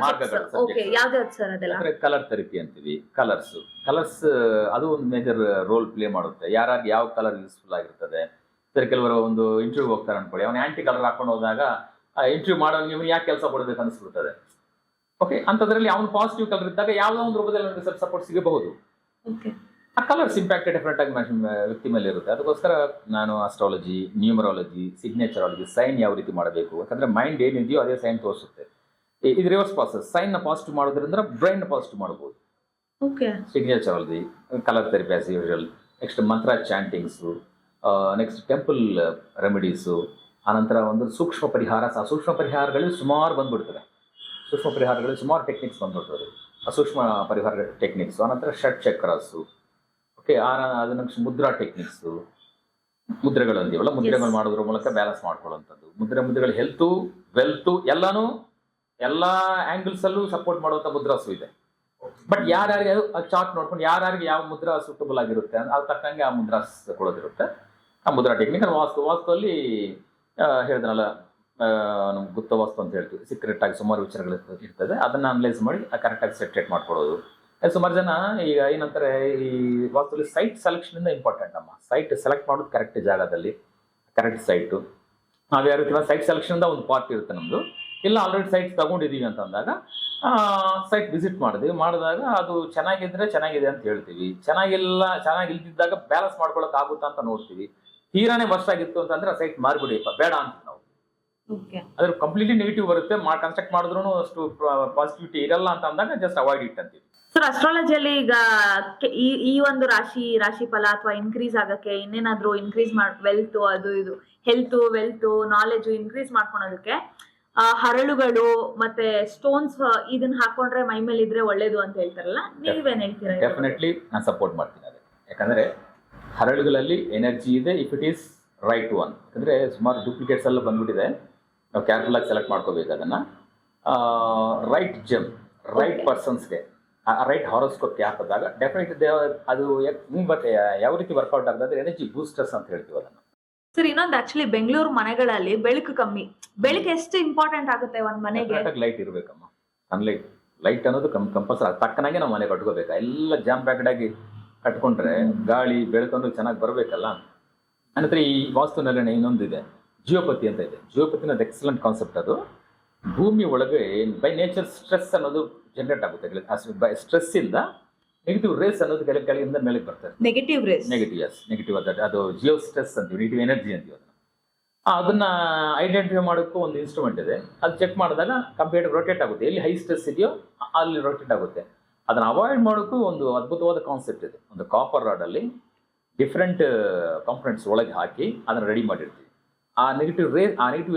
ಮಾರ್ಗಗಳು. ಓಕೆ, ಯಾವ್ದು ಸರ್ ಅದೆಲ್ಲ? ಕಲರ್ ಥೆರಪಿ ಅಂತೀವಿ. ಕಲರ್ಸ್ ಅದು ಒಂದು ಮೇಜರ್ ರೋಲ್ ಪ್ಲೇ ಮಾಡುತ್ತೆ. ಯಾರಿಗೆ ಯಾವ ಕಲರ್ ಯೂಸ್ಫುಲ್ ಆಗಿರ್ತದೆ. ಸರಿ, ಕೆಲವರು ಒಂದು ಇಂಟರ್ವ್ಯೂ ಹೋಗ್ತಾರೆ ಅನ್ಕೊಳ್ಳಿ, ಅವ್ನು ಆಂಟಿ ಕಲರ್ ಹಾಕೊಂಡು ಹೋದಾಗ ಆ ಇಂಟರ್ವ್ಯೂ ಮಾಡೋ ನೀವು ಯಾಕೆ ಕೆಲಸ ಕೊಡಬೇಕು ಅನಿಸ್ಬಿಡ್ತದೆ. ಓಕೆ, ಅಂಥದ್ರಲ್ಲಿ ಅವ್ನು ಪಾಸಿಟಿವ್ ಕಲರ್ ಇದ್ದಾಗ ಯಾವುದೋ ಒಂದು ರೂಪದಲ್ಲಿ ನನಗೆ ಸ್ವಲ್ಪ ಸಪೋರ್ಟ್ ಸಿಗಬಹುದು. ಆ ಕಲರ್ಸ್ ಇಂಪ್ಯಾಕ್ಟ್ ಡಿಫ್ರೆಂಟ್ ಆಗಿ ವ್ಯಕ್ತಿ ಮೇಲೆ ಇರುತ್ತೆ. ಅದಕ್ಕೋಸ್ಕರ ನಾನು ಅಸ್ಟ್ರಾಲಜಿ, ನ್ಯೂಮರಾಲಜಿ, ಸಿಗ್ನೇಚರಾಲಜಿ, ಸೈನ್ ಯಾವ ರೀತಿ ಮಾಡಬೇಕು, ಯಾಕಂದ್ರೆ ಮೈಂಡ್ ಏನಿದೆಯೋ ಅದೇ ಸೈನ್ ತೋರಿಸುತ್ತೆ. ಇದು ರಿವರ್ಸ್ ಪ್ರಾಸೆಸ್. ಸೈನ್ ನ ಪಾಸಿಟಿವ್ ಮಾಡೋದ್ರಿಂದ ಬ್ರೈನ್ ಪಾಸಿಟಿವ್ ಮಾಡಬಹುದು. Signatureology, colour therapy as usual, next mantra chantings, next temple remedies, ಆನಂತರ ಒಂದು ಸೂಕ್ಷ್ಮ ಪರಿಹಾರಗಳಲ್ಲಿ ಸುಮಾರು ಬಂದ್ಬಿಡ್ತದೆ. ಸೂಕ್ಷ್ಮ ಪರಿಹಾರಗಳಲ್ಲಿ ಸುಮಾರು ಟೆಕ್ನಿಕ್ಸ್ ಬಂದ್ಬಿಡ್ತದೆ. ಸೂಕ್ಷ್ಮ ಪರಿಹಾರ ಟೆಕ್ನಿಕ್ಸು, ಆನಂತರ ಷಟ್ ಚಕ್ರಾಸು. ಓಕೆ, ಅದು ನೆಕ್ಸ್ಟ್ ಮುದ್ರಾ ಟೆಕ್ನಿಕ್ಸು, ಮುದ್ರೆಗಳು ಅಂತೀವಲ್ಲ, ಮುದ್ರೆಗಳು ಮಾಡೋದ್ರ ಮೂಲಕ ಬ್ಯಾಲೆನ್ಸ್ ಮಾಡ್ಕೊಳ್ಳುವಂಥದ್ದು. ಮುದ್ರೆಗಳು ಹೆಲ್ತು, ವೆಲ್ತು ಎಲ್ಲ ಆಂಗಲ್ಸ್ ಅಲ್ಲೂ ಸಪೋರ್ಟ್ ಮಾಡುವಂಥ ಮುದ್ರಾಸು ಇದೆ. ಬಟ್ ಯಾರ್ಯಾರಿಗೆ ಅದು ಚಾರ್ಟ್ ನೋಡ್ಕೊಂಡು ಯಾರ್ಯಾರಿಗೆ ಯಾವ ಮುದ್ರಾ ಸೂಟಬಲ್ ಆಗಿರುತ್ತೆ ಅದು ತಕ್ಕಂಗೆ ಆ ಮುದ್ರಾಸ್ ಕೊಡೋದಿರುತ್ತೆ. ಆ ಮುದ್ರಾ ಟೆಕ್ನಿಕ್ ವಾಸ್ತುವಲ್ಲಿ ಹೇಳಿದ್ನಲ್ಲ, ನಮ್ಗೆ ಗುಪ್ತ ವಾಸ್ತು ಅಂತ ಹೇಳ್ತೀವಿ. ಸೀಕ್ರೆಟ್ ಆಗಿ ಸುಮಾರು ವಿಚಾರಗಳು ಇರ್ತದೆ, ಅದನ್ನು ಅನಲೈಸ್ ಮಾಡಿ ಕರೆಕ್ಟಾಗಿ ಸೆಟ್ರೇಟ್ ಮಾಡ್ಕೊಡೋದು. ಸುಮಾರು ಜನ ಈಗ ಏನಂತಾರೆ, ಈ ವಾಸ್ತುವಲ್ಲಿ ಸೈಟ್ ಸೆಲೆಕ್ಷನ್ ಇಂಪಾರ್ಟೆಂಟ್ ಅಮ್ಮ. ಸೈಟ್ ಸೆಲೆಕ್ಟ್ ಮಾಡೋದು ಕರೆಕ್ಟ್ ಜಾಗದಲ್ಲಿ, ಕರೆಕ್ಟ್ ಸೈಟು. ನಾವು ಯಾವ ರೀತಿ ಸೈಟ್ ಸೆಲೆಕ್ಷನ್ ಒಂದು ಪಾರ್ಟ್ ಇರುತ್ತೆ ನಮ್ಮದು. ಇಲ್ಲ ಆಲ್ರೆಡಿ ಸೈಟ್ ತಗೊಂಡಿದ್ದೀವಿ ಅಂತ ಅಂದಾಗ ಸೈಟ್ ವಿಸಿಟ್ ಮಾಡಿದಾಗ ಅದು ಚೆನ್ನಾಗಿದ್ರೆ ಚೆನ್ನಾಗಿದೆ ಅಂತ ಹೇಳ್ತೀವಿ. ಚೆನ್ನಾಗಿಲ್ದಿದ್ದಾಗ ಬ್ಯಾಲೆನ್ಸ್ ಮಾಡ್ಕೊಳಕ್ ಆಗುತ್ತಾ ಅಂತ ನೋಡ್ತೀವಿ. ತೀರಾನೇ ವರ್ಷ ಆಗಿತ್ತು ಅಂತಂದ್ರೆ ಆ ಸೈಟ್ ಮಾರ್ಬಿಡಿಯಪ್ಪ ಬೇಡ ಅಂತ ನಾವು. ಅದ್ರ ಕಂಪ್ಲೀಟ್ಲಿ ನೆಗೆಟಿವ್ ಬರುತ್ತೆ, ಕನ್ಸ್ಟ್ರಕ್ಟ್ ಮಾಡಿದ್ರು ಅಷ್ಟು ಪಾಸಿಟಿವಿಟಿ ಇರಲ್ಲ ಅಂತ ಅಂದಾಗ ಜಸ್ಟ್ ಅವಾಯ್ಡ್ ಇಟ್ ಅಂತೀವಿ. ಸರ್, ಅಸ್ಟ್ರಾಲಜಿಯಲ್ಲಿ ಈಗ ಈ ಒಂದು ರಾಶಿ ಫಲ ಅಥವಾ ಇನ್ಕ್ರೀಸ್ ಆಗಕ್ಕೆ ಇನ್ನೇನಾದ್ರೂ ಇನ್ಕ್ರೀಸ್ ವೆಲ್ತ್, ಅದು ಇದು ಹೆಲ್ತ್, ವೆಲ್ತ್, ನಾಲೆಜ್ ಇನ್ಕ್ರೀಸ್ ಮಾಡ್ಕೊಳೋದಕ್ಕೆ ಹರಳುಗಳು ಮತ್ತೆ ಸ್ಟೋನ್ಸ್ ಇದನ್ನ ಹಾಕೊಂಡ್ರೆ ಮೈ ಮೇಲೆ ಇದ್ರೆ ಒಳ್ಳೇದು ಅಂತ ಹೇಳ್ತಾರಲ್ಲ, ನೀವೇನ್ ಹೇಳ್ತೀರಾ? ಡೆಫಿನೆಟ್ಲಿ ನಾನು ಸಪೋರ್ಟ್ ಮಾಡ್ತೀನಿ ಅದು. ಯಾಕಂದ್ರೆ ಹರಳುಗಳಲ್ಲಿ ಎನರ್ಜಿ ಇದೆ if it is right one. ಯಾಕಂದ್ರೆ ಸುಮಾರು ಡೂಪ್ಲಿಕೇಟ್ಸ್ ಎಲ್ಲ ಬಂದ್ಬಿಟ್ಟಿದೆ, ನಾವು ಕೇರ್ಫುಲ್ ಆಗಿ ಸೆಲೆಕ್ಟ್ ಮಾಡ್ಕೋಬೇಕು ಅದನ್ನ. ರೈಟ್ ಜೆಮ್, ರೈಟ್ ಪರ್ಸನ್ಸ್ಗೆ ರೈಟ್ ಹಾರೋಸ್ಕೋಪ್ಗೆ ಹಾಕಿದಾಗ ಡೆಫಿನೆಟ್ ಅದು ಮತ್ತೆ ಯಾವ ರೀತಿ ವರ್ಕೌಟ್ ಆಗ್ತದೆ, ಎನರ್ಜಿ ಬೂಸ್ಟರ್ಸ್ ಅಂತ ಹೇಳ್ತೀವಿ ಅದನ್ನು. ಸರ್, ಇನ್ನೊಂದು ಆಕ್ಚುಲಿ ಬೆಂಗಳೂರು ಮನೆಗಳಲ್ಲಿ ಬೆಳಕು ಕಮ್ಮಿ. ಬೆಳಕು ಎಷ್ಟು ಇಂಪಾರ್ಟೆಂಟ್ ಆಗುತ್ತೆ ಒಂದ್ ಮನೆಗೆ? ಲೈಟ್ ಇರ್ಬೇಕಮ್ಮ, ಸನ್ಲೈಟ್, ಲೈಟ್ ಅನ್ನೋದು ಕಂಪಲ್ಸರಿ. ತಕ್ಕನಾಗೆ ನಾವು ಮನೆ ಕಟ್ಕೋಬೇಕು. ಎಲ್ಲ ಜಾಮ್ ಪ್ಯಾಕೆಟ್ ಆಗಿ ಕಟ್ಕೊಂಡ್ರೆ ಗಾಳಿ ಬೆಳಕನ್ನು ಚೆನ್ನಾಗಿ ಬರಬೇಕಲ್ಲ. ಅನಂತರ ಈ ವಾಸ್ತುನಲ್ಲಿ ಇನ್ನೊಂದಿದೆ, ಜಿಯೋಪತಿ ಅಂತ ಇದೆ. ಜಿಯೋಪತಿ ಅನ್ನೋದು ಎಕ್ಸಲೆಂಟ್ ಕಾನ್ಸೆಪ್ಟ್. ಅದು ಭೂಮಿ ಒಳಗೆ ಬೈ ನೇಚರ್ ಸ್ಟ್ರೆಸ್ ಅನ್ನೋದು ಜನರೇಟ್ ಆಗುತ್ತೆ. ಬೈ ಸ್ಟ್ರೆಸ್ ಇಂದ ನೆಗೆಟಿವ್ ರೇಸ್ ಅನ್ನೋದು ಕೆಳಗಿಂದ ಮೇಲೆ ಬರ್ತದೆ. ನೆಗೆಟಿವ್ ಅದು ಜಿಯೋ ಸ್ಟ್ರೆಸ್ ಅಂತೀವಿ, ನೆಗೆಟಿವ್ ಎನರ್ಜಿ ಅಂತೀವಿ ಅದನ್ನ. ಅದನ್ನ ಐಡೆಂಟಿಫೈ ಮಾಡೋಕ್ಕೂ ಒಂದು ಇನ್ಸ್ಟ್ರೂಮೆಂಟ್ ಇದೆ. ಅದು ಚೆಕ್ ಮಾಡಿದಾಗ ಕಂಪ್ಯೂಟರ್ ರೊಟೇಟ್ ಆಗುತ್ತೆ. ಎಲ್ಲಿ ಹೈ ಸ್ಟ್ರೆಸ್ ಇದೆಯೋ ಅಲ್ಲಿ ರೊಟೇಟ್ ಆಗುತ್ತೆ. ಅದನ್ನ ಅವಾಯ್ಡ್ ಮಾಡೋಕ್ಕೂ ಒಂದು ಅದ್ಭುತವಾದ ಕಾನ್ಸೆಪ್ಟ್ ಇದೆ. ಒಂದು ಕಾಪರ್ ರಾಡಲ್ಲಿ ಡಿಫ್ರೆಂಟ್ ಕಾಂಪೊನೆಂಟ್ಸ್ ಒಳಗೆ ಹಾಕಿ ಅದನ್ನು ರೆಡಿ ಮಾಡಿರ್ತೀವಿ. ಆ ನೆಗೆಟಿವ್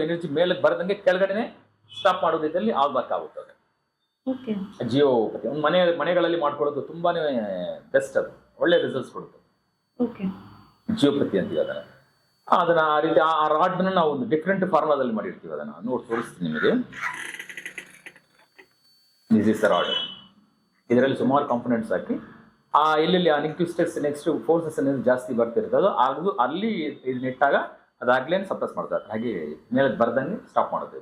ಎನರ್ಜಿ ಮೇಲೆ ಬರದಂಗೆ ಕೆಳಗಡೆನೆ ಸ್ಟಾಪ್ ಮಾಡೋದಿದ್ದಲ್ಲಿ ಆಗ್ಬೇಕಾಗುತ್ತದೆ. ಓಕೆ ಜಿಯೋಪತಿ ಒಂದು ಮನೆಗಳಲ್ಲಿ ಮಾಡ್ಕೊಳ್ಳೋದು ತುಂಬಾನೇ ಬೆಸ್ಟ್, ಅದು ಒಳ್ಳೆ ರಿಸಲ್ಟ್ಸ್ ಕೊಡುತ್ತೆ. ಓಕೆ ಜಿಯೋಪತಿ ಅಂತೀವಿ ಅದನ್ನ ಆ ರೀತಿ ಆ ರಾಡ್ನ ನಾವು ಒಂದು ಡಿಫ್ರೆಂಟ್ ಫಾರ್ಮುಲಾದಲ್ಲಿ ಮಾಡಿರ್ತೀವಿ. ಅದನ್ನ ನೋಡಿ ತೋರಿಸ್ತೀನಿ ನಿಮಗೆ. This is the rod. ಇದರಲ್ಲಿ ಸುಮಾರು ಕಾಂಪೊನೆಂಟ್ಸ್ ಹಾಕಿ ಎಲ್ಲೆಲ್ಲಿ ಆ ನೆಗೆಟಿವ್ ಸ್ಟ್ರೆಸ್ ನೆಕ್ಸ್ಟ್ ಫೋರ್ಸಸ್ అనేది ಜಾಸ್ತಿ ಬರ್ತಿರ್ತದೋ ಅದು ಅಲ್ಲಿ ಇದನ್ನ ಇಟ್ಟಾಗ ಅದಾಗ್ಲೇ ಸಪ್ರೆಸ್ ಮಾಡ್ತಾರೆ, ಹಾಗೆ ಮೇಲೆ ಬರ್ದಂಗೆ ಸ್ಟಾಪ್ ಮಾಡೋದು.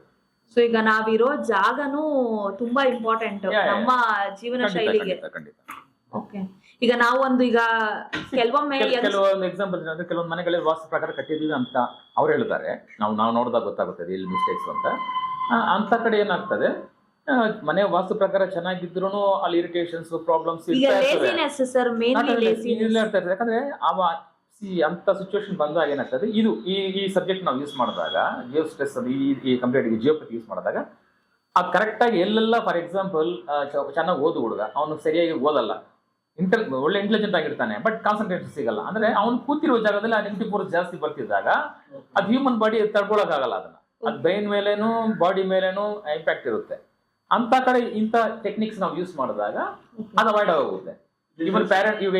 ಸೊ ಈಗ ನಾವಿರೋ ಜಾಗನೂ ತುಂಬಾ ಇಂಪಾರ್ಟೆಂಟ್ ನಮ್ಮ ಜೀವನ ಶೈಲಿಗೆ. ಖಂಡಿತ. ಓಕೆ, ಈಗ ನಾವೊಂದು ಈಗ ಕೆಲವೊಮ್ಮೆ ಕೆಲವೊಂದು ಎಕ್ಸಾಂಪಲ್ ಅಂದ್ರೆ ಕೆಲವೊಂದು ಮನೆಗಳಲ್ಲಿ ವಾಸ್ತು ಪ್ರಕಾರ ಕಟ್ಟಿದೀವಿ ಅಂತ ಅವ್ರು ಹೇಳ್ತಾರೆ, ನಾವು ನೋಡಿದಾಗ ಗೊತ್ತಾಗುತ್ತದೆ ಇಲ್ಲಿ ಮಿಸ್ಟೇಕ್ಸ್ ಅಂತ ಕಡೆ ಏನಾಗ್ತದೆ, ಮನೆ ವಾಸ್ತು ಪ್ರಕಾರ ಚೆನ್ನಾಗಿದ್ರು ಅಲ್ಲಿ ಇರಿಟೇಷನ್ಸ್ ಪ್ರಾಬ್ಲಮ್ಸ್ ಯಾಕಂದ್ರೆ ಅಂತ ಸಿಚುವೇಶನ್ ಬಂದಾಗ ಏನಾಗ್ತದೆ, ಇದು ಈ ಸಬ್ಜೆಕ್ಟ್ ನಾವು ಯೂಸ್ ಮಾಡಿದಾಗ ಜಿಯೋ ಸ್ಟ್ರೆಸ್ ಈ ಕಂಪ್ಲೀಟ್ ಜಿಯೋಪತಿ ಯೂಸ್ ಮಾಡಿದಾಗ ಅದು ಕರೆಕ್ಟಾಗಿ ಎಲ್ಲೆಲ್ಲ, ಫಾರ್ ಎಕ್ಸಾಂಪಲ್ ಚೆನ್ನಾಗಿ ಓದು ಹುಡುಗ ಅವನು ಸರಿಯಾಗಿ ಓದಲ್ಲ, ಒಳ್ಳೆ ಇಂಟೆಲಿಜೆಂಟ್ ಆಗಿರ್ತಾನೆ, ಬಟ್ ಕಾನ್ಸಂಟ್ರೇಷನ್ ಸಿಗಲ್ಲ. ಅಂದ್ರೆ ಅವ್ನು ಕೂತಿರುವ ಜಾಗದಲ್ಲಿ ಆ ನೆಗೆಟಿವ್ ಫೋರ್ಸ್ ಜಾಸ್ತಿ ಬರ್ತಿದ್ದಾಗ ಅದು ಹ್ಯೂಮನ್ ಬಾಡಿ ತಡ್ಕೊಳಕ್ಕಾಗಲ್ಲ, ಅದನ್ನ ಅದು ಬ್ರೈನ್ ಮೇಲೇನು ಬಾಡಿ ಮೇಲೇನು ಇಂಪ್ಯಾಕ್ಟ್ ಇರುತ್ತೆ. ಅಂತ ಕಡೆ ಇಂಥ ಟೆಕ್ನಿಕ್ಸ್ ನಾವು ಯೂಸ್ ಮಾಡಿದಾಗ ಅದು ಅವಾಯ್ಡ್ ಆಗೋಗುತ್ತೆ. ಇವನ್ ಪ್ಯಾರೆಂಟ್ ಈಗ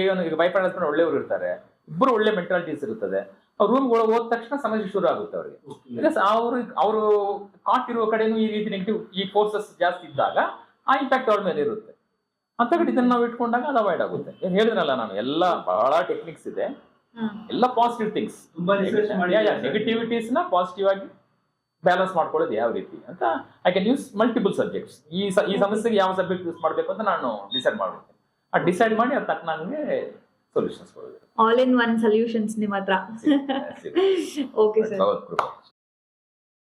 ವೈಫ್ ಅಂಡ್ ಹಸ್ಬೆಂಡ್ ಒಳ್ಳೆಯವರು ಇರ್ತಾರೆ, ಇಬ್ಬರು ಒಳ್ಳೆ ಮೆಂಟಾಲಿಟೀಸ್ ಇರುತ್ತದೆ, ರೂಮ್ಗಳು ಹೋದ ತಕ್ಷಣ ಸಮಸ್ಯೆ ಶುರು ಆಗುತ್ತೆ ಅವರಿಗೆ. ಬಿಕಾಸ್ ಅವರು ಕಾಟ್ ಇರುವ ಕಡೆನೂ ಈ ರೀತಿ ನೆಗೆಟಿವ್ ಈ ಫೋರ್ಸಸ್ ಜಾಸ್ತಿ ಇದ್ದಾಗ ಆ ಇಂಪ್ಯಾಕ್ಟ್ ಅವ್ರ ಮೇಲೆ ಇರುತ್ತೆ. ಅಂತ ಕಡೆ ಇದನ್ನ ನಾವು ಇಟ್ಕೊಂಡಾಗ ಅದು ಅವಾಯ್ಡ್ ಆಗುತ್ತೆ. ಏನ್ ಹೇಳಿದ್ರಲ್ಲ ನಾನು, ಎಲ್ಲ ಬಹಳ ಟೆಕ್ನಿಕ್ಸ್ ಇದೆ, ಎಲ್ಲ ಪಾಸಿಟಿವ್ ಥಿಂಗ್ಸ್. ನೆಗೆಟಿವಿಟೀಸ್ ನ ಪಾಸಿಟಿವ್ ಆಗಿ ಬ್ಯಾಲೆನ್ಸ್ ಮಾಡ್ಕೊಳ್ಳೋದು ಯಾವ ರೀತಿ ಅಂತ I can use multiple subjects. ಈ ಸಮಸ್ಯೆಗೆ ಯಾವ ಸಬ್ಜೆಕ್ಟ್ ಯೂಸ್ ಮಾಡಬೇಕು ಅಂತ ನಾನು ಡಿಸೈಡ್ ಮಾಡ್ಬಿಡ್ತೇನೆ. ಡಿಸೈಡ್ ಮಾಡಿ ಅದು ತಕ್ಕನಂಗೆ ಸೊಲ್ಯೂಷನ್ಸ್ ಕೊಡೋದು. ಆಲ್ ಇನ್ ಒನ್ ಸೊಲ್ಯೂಷನ್ಸ್ ನಿಮ್ಮ ಹತ್ರ. ಓಕೆ ಸರ್,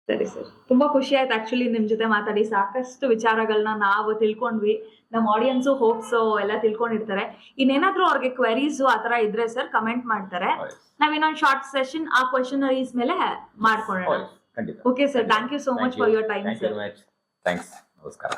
ಸರಿ ಸರ್, ತುಂಬಾ ಖುಷಿ ಆಯ್ತು ಆಕ್ಚುಲಿ ನಿಮ್ ಜೊತೆ ಮಾತಾಡಿ. ಸಾಕಷ್ಟು ವಿಚಾರಗಳನ್ನ ನಾವು ತಿಳ್ಕೊಂಡ್ವಿ, ನಮ್ಮ ಆಡಿಯನ್ಸು ಹೋಪ್ಸ್ ಎಲ್ಲ ತಿಳ್ಕೊಂಡಿರ್ತಾರೆ. ಇನ್ನೇನಾದ್ರೂ ಅವ್ರಿಗೆ ಕ್ವೆರೀಸ್ ಆತರ ಇದ್ರೆ ಸರ್ ಕಮೆಂಟ್ ಮಾಡ್ತಾರೆ, ನಾವ್ ಇನ್ನೊಂದು ಶಾರ್ಟ್ ಸೆಷನ್ ಆ ಕ್ವೆಶನರೀಸ್ ಮೇಲೆ ಮಾಡ್ಕೊಳ್ಳೋಣ. Okay sir, thank you so much for your time sir. Thanks, ನಮಸ್ಕಾರ.